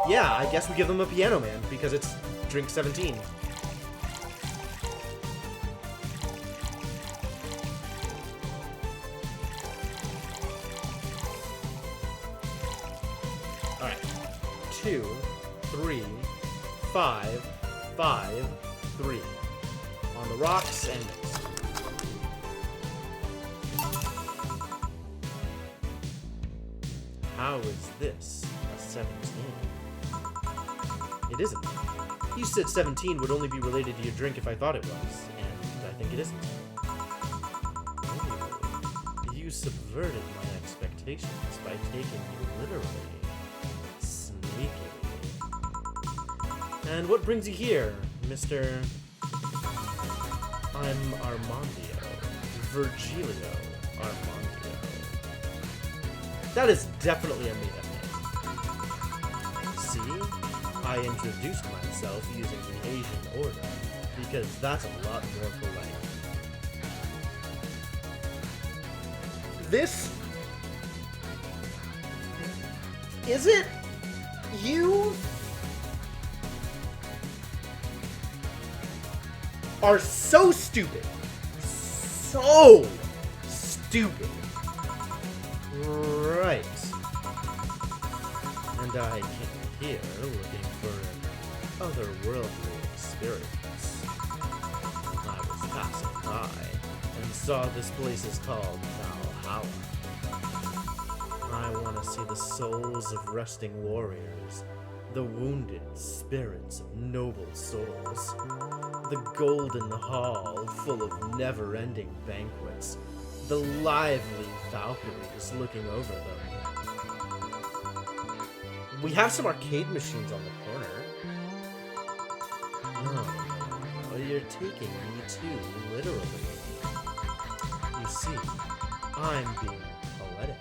Yeah, I guess we give them a Piano Man, because it's drink 17. Alright. 2, 3, 5, 5, 3. On the rocks, and next. How is this a 17? It isn't. You said 17 would only be related to your drink if I thought it was, and I think it isn't. Ooh, you subverted my expectations. expectations by taking you literally. Sneaky. And what brings you here, Mr. I'm Armandio. Virgilio Armandio. That is definitely a made-up name. See? I introduced myself using the Asian order, because that's a lot more polite. This... Is it... You... are so stupid. So stupid. Right. And I came here looking for an otherworldly experience. I was passing by and saw this place is called Valhalla. I want to see the souls of resting warriors, the wounded spirits of noble souls, the golden hall full of never-ending banquets, the lively Valkyries looking over them. We have some arcade machines on the corner. No, you're taking me too literally. You see, I'm being poetic.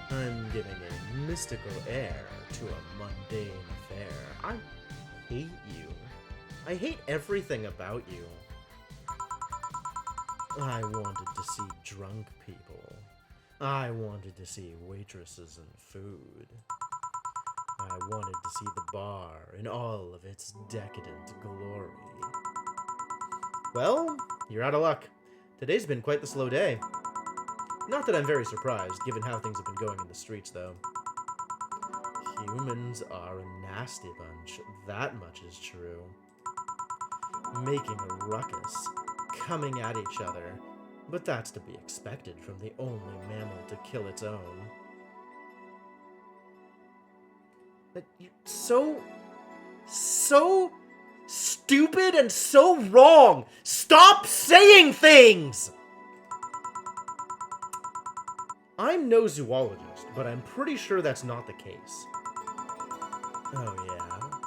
I'm giving a mystical air to a mundane affair. I hate you. I hate everything about you. I wanted to see drunk people. I wanted to see waitresses and food. I wanted to see the bar in all of its decadent glory. Well, you're out of luck. Today's been quite the slow day. Not that I'm very surprised, given how things have been going in the streets, though. Humans are a nasty bunch, that much is true. Making a ruckus, coming at each other, but that's to be expected from the only mammal to kill its own. But you're so stupid and so wrong! Stop saying things! I'm no zoologist, but I'm pretty sure that's not the case. Oh yeah?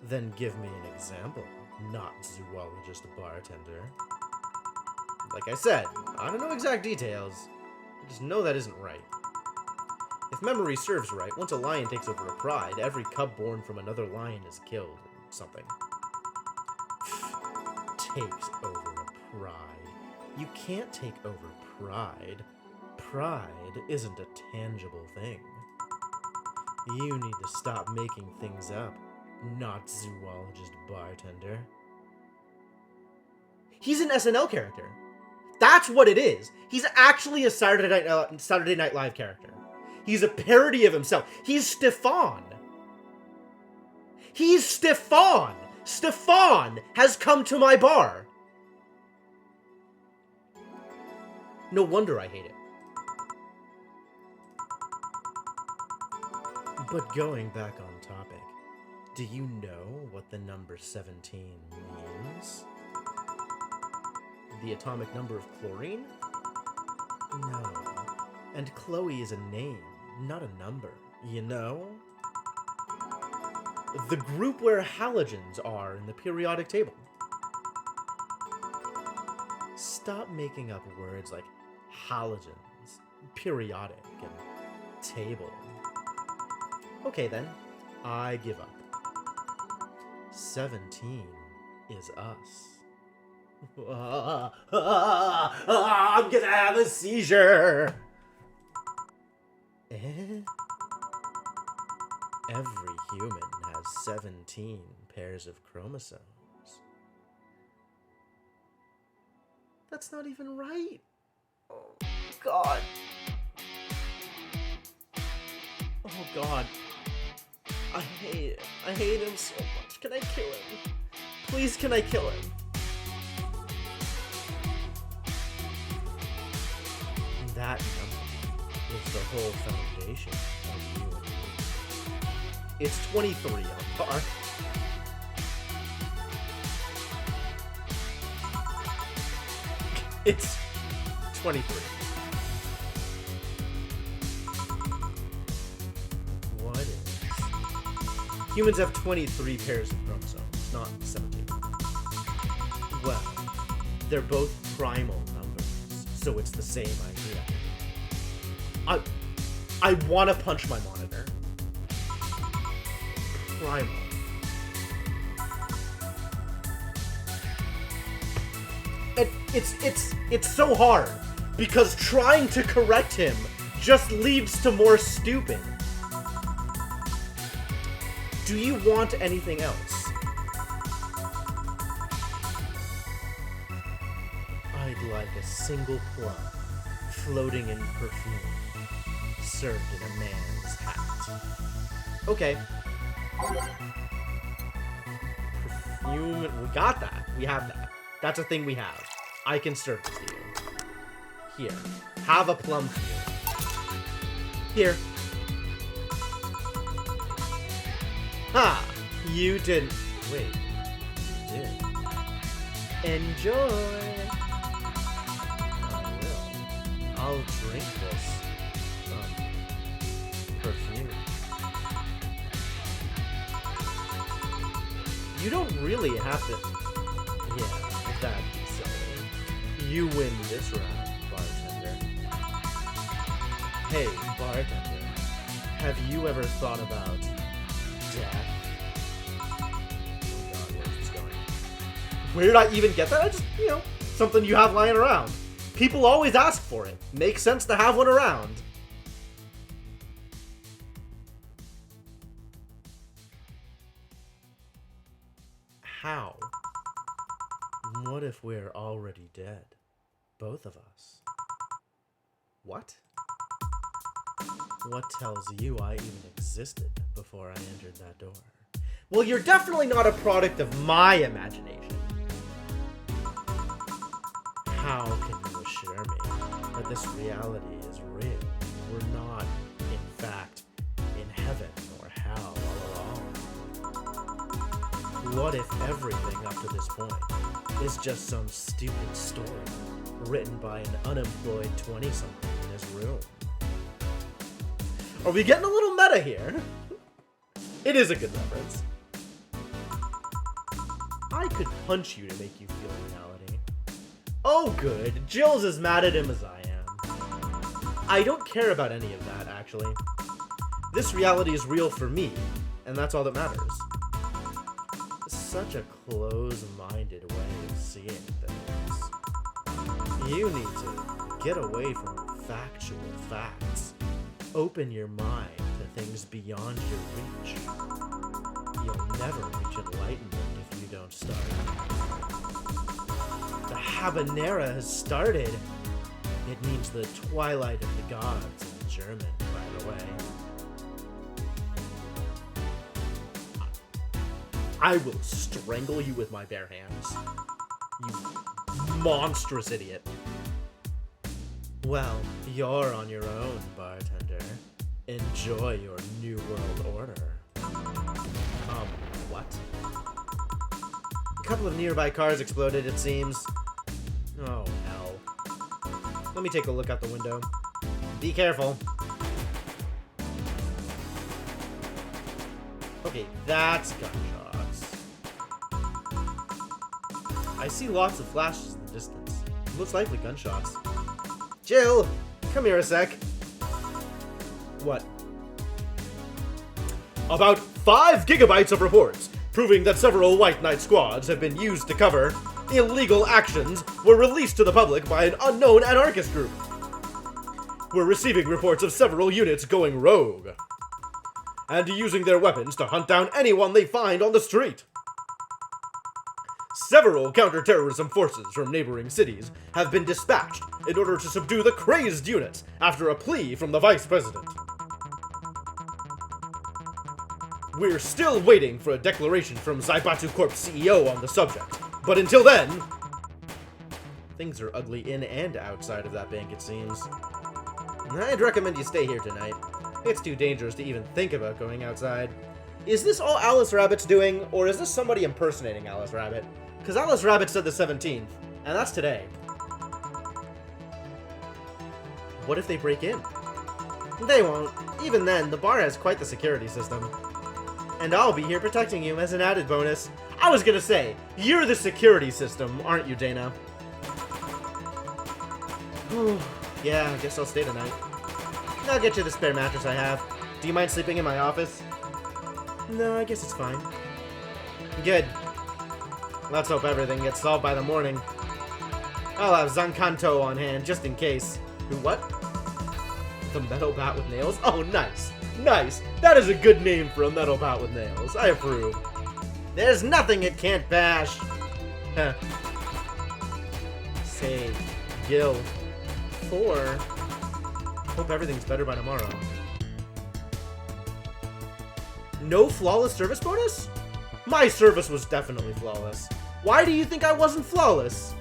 Then give me an example, not zoologist bartender. Like I said, I don't know exact details. I just know that isn't right. If memory serves right, once a lion takes over a pride, every cub born from another lion is killed, or something. Takes over a pride. You can't take over pride. Pride isn't a tangible thing. You need to stop making things up, not zoologist bartender. He's an SNL character. That's what it is. He's actually a Saturday Night Live character. He's a parody of himself. He's Stefan. He's Stefan. Stefan has come to my bar. No wonder I hate it. But going back on topic, do you know what the number 17 means? The atomic number of chlorine? No. And Chloe is a name, not a number, you know? The group where halogens are in the periodic table. Stop making up words like halogens, periodic, and table. Okay then, I give up. 17 is us. I'm gonna have a seizure. Every human has 17 pairs of chromosomes. That's not even right. Oh, God. Oh, God. I hate him so much. Can I kill him? Please, can I kill him? That number is the whole foundation of you and me. It's 23 on bar. It's 23. Humans have 23 pairs of chromosomes, not 17. Well, they're both primal numbers, so it's the same idea. I want to punch my monitor. Primal. It's so hard, because trying to correct him just leads to more stupid. Do you want anything else? I'd like a single plum, floating in perfume, served in a man's hat. Okay. Perfume, we got that. We have that. That's a thing we have. I can serve it to you. Here. Have a plum for you. Here. Ha! You didn't. Wait. You did. Enjoy! I will. I'll drink this. Perfume. You don't really have to... Yeah, that'd be silly. You win this round, bartender. Hey, bartender. Have you ever thought about death? Oh god, where's this going? Where did I even get that? I just, something you have lying around. People always ask for it. Makes sense to have one around. How? What if we're already dead? Both of us. What? What tells you I even existed before I entered that door? Well, you're definitely not a product of my imagination. How can you assure me that this reality is real? We're not, in fact, in heaven or hell all along. What if everything up to this point is just some stupid story written by an unemployed 20-something in his room? Are we getting a little meta here? It is a good reference. I could punch you to make you feel reality. Oh good, Jill's as mad at him as I am. I don't care about any of that, actually. This reality is real for me, and that's all that matters. Such a close-minded way of seeing things. You need to get away from factual facts. Open your mind to things beyond your reach. You'll never reach enlightenment if you don't start. The habanera has started. It means the twilight of the gods in German, by the way. I will strangle you with my bare hands. You monstrous idiot. Well, you're on your own, bartender. Enjoy your new world order. What? A couple of nearby cars exploded, it seems. Oh, hell. Let me take a look out the window. Be careful. Okay, that's gunshots. I see lots of flashes in the distance. Looks likely gunshots. Jill, come here a sec. What? About 5 gigabytes of reports proving that several White Knight squads have been used to cover illegal actions were released to the public by an unknown anarchist group. We're receiving reports of several units going rogue and using their weapons to hunt down anyone they find on the street. Several counter-terrorism forces from neighboring cities have been dispatched in order to subdue the crazed units after a plea from the Vice President. We're still waiting for a declaration from Zaibatu Corp's CEO on the subject, but until then... Things are ugly in and outside of that bank, it seems. I'd recommend you stay here tonight. It's too dangerous to even think about going outside. Is this all Alice Rabbit's doing, or is this somebody impersonating Alice Rabbit? Because Alice Rabbit said the 17th, and that's today. What if they break in? They won't. Even then, the bar has quite the security system. And I'll be here protecting you as an added bonus. I was gonna say, you're the security system, aren't you, Dana? Yeah, I guess I'll stay tonight. I'll get you the spare mattress I have. Do you mind sleeping in my office? No, I guess it's fine. Good. Let's hope everything gets solved by the morning. I'll have Zankanto on hand, just in case. Who, what? The metal bat with nails? Oh, nice. Nice. That is a good name for a metal bat with nails. I approve. There's nothing it can't bash. Huh. Say, Gil. 4. Hope everything's better by tomorrow. No flawless service bonus? My service was definitely flawless. Why do you think I wasn't flawless?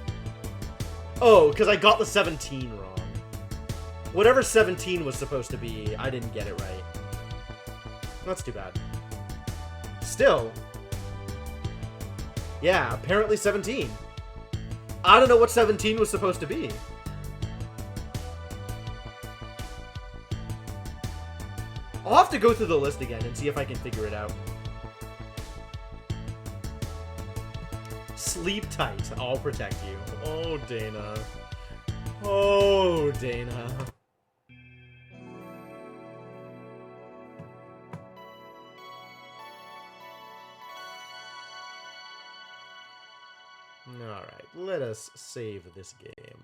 Oh, because I got the 17 wrong. Whatever 17 was supposed to be, I didn't get it right. That's too bad. Still. Yeah, apparently 17. I don't know what 17 was supposed to be. I'll have to go through the list again and see if I can figure it out. Sleep tight. I'll protect you. Oh, Dana. Oh, Dana. Alright, let us save this game.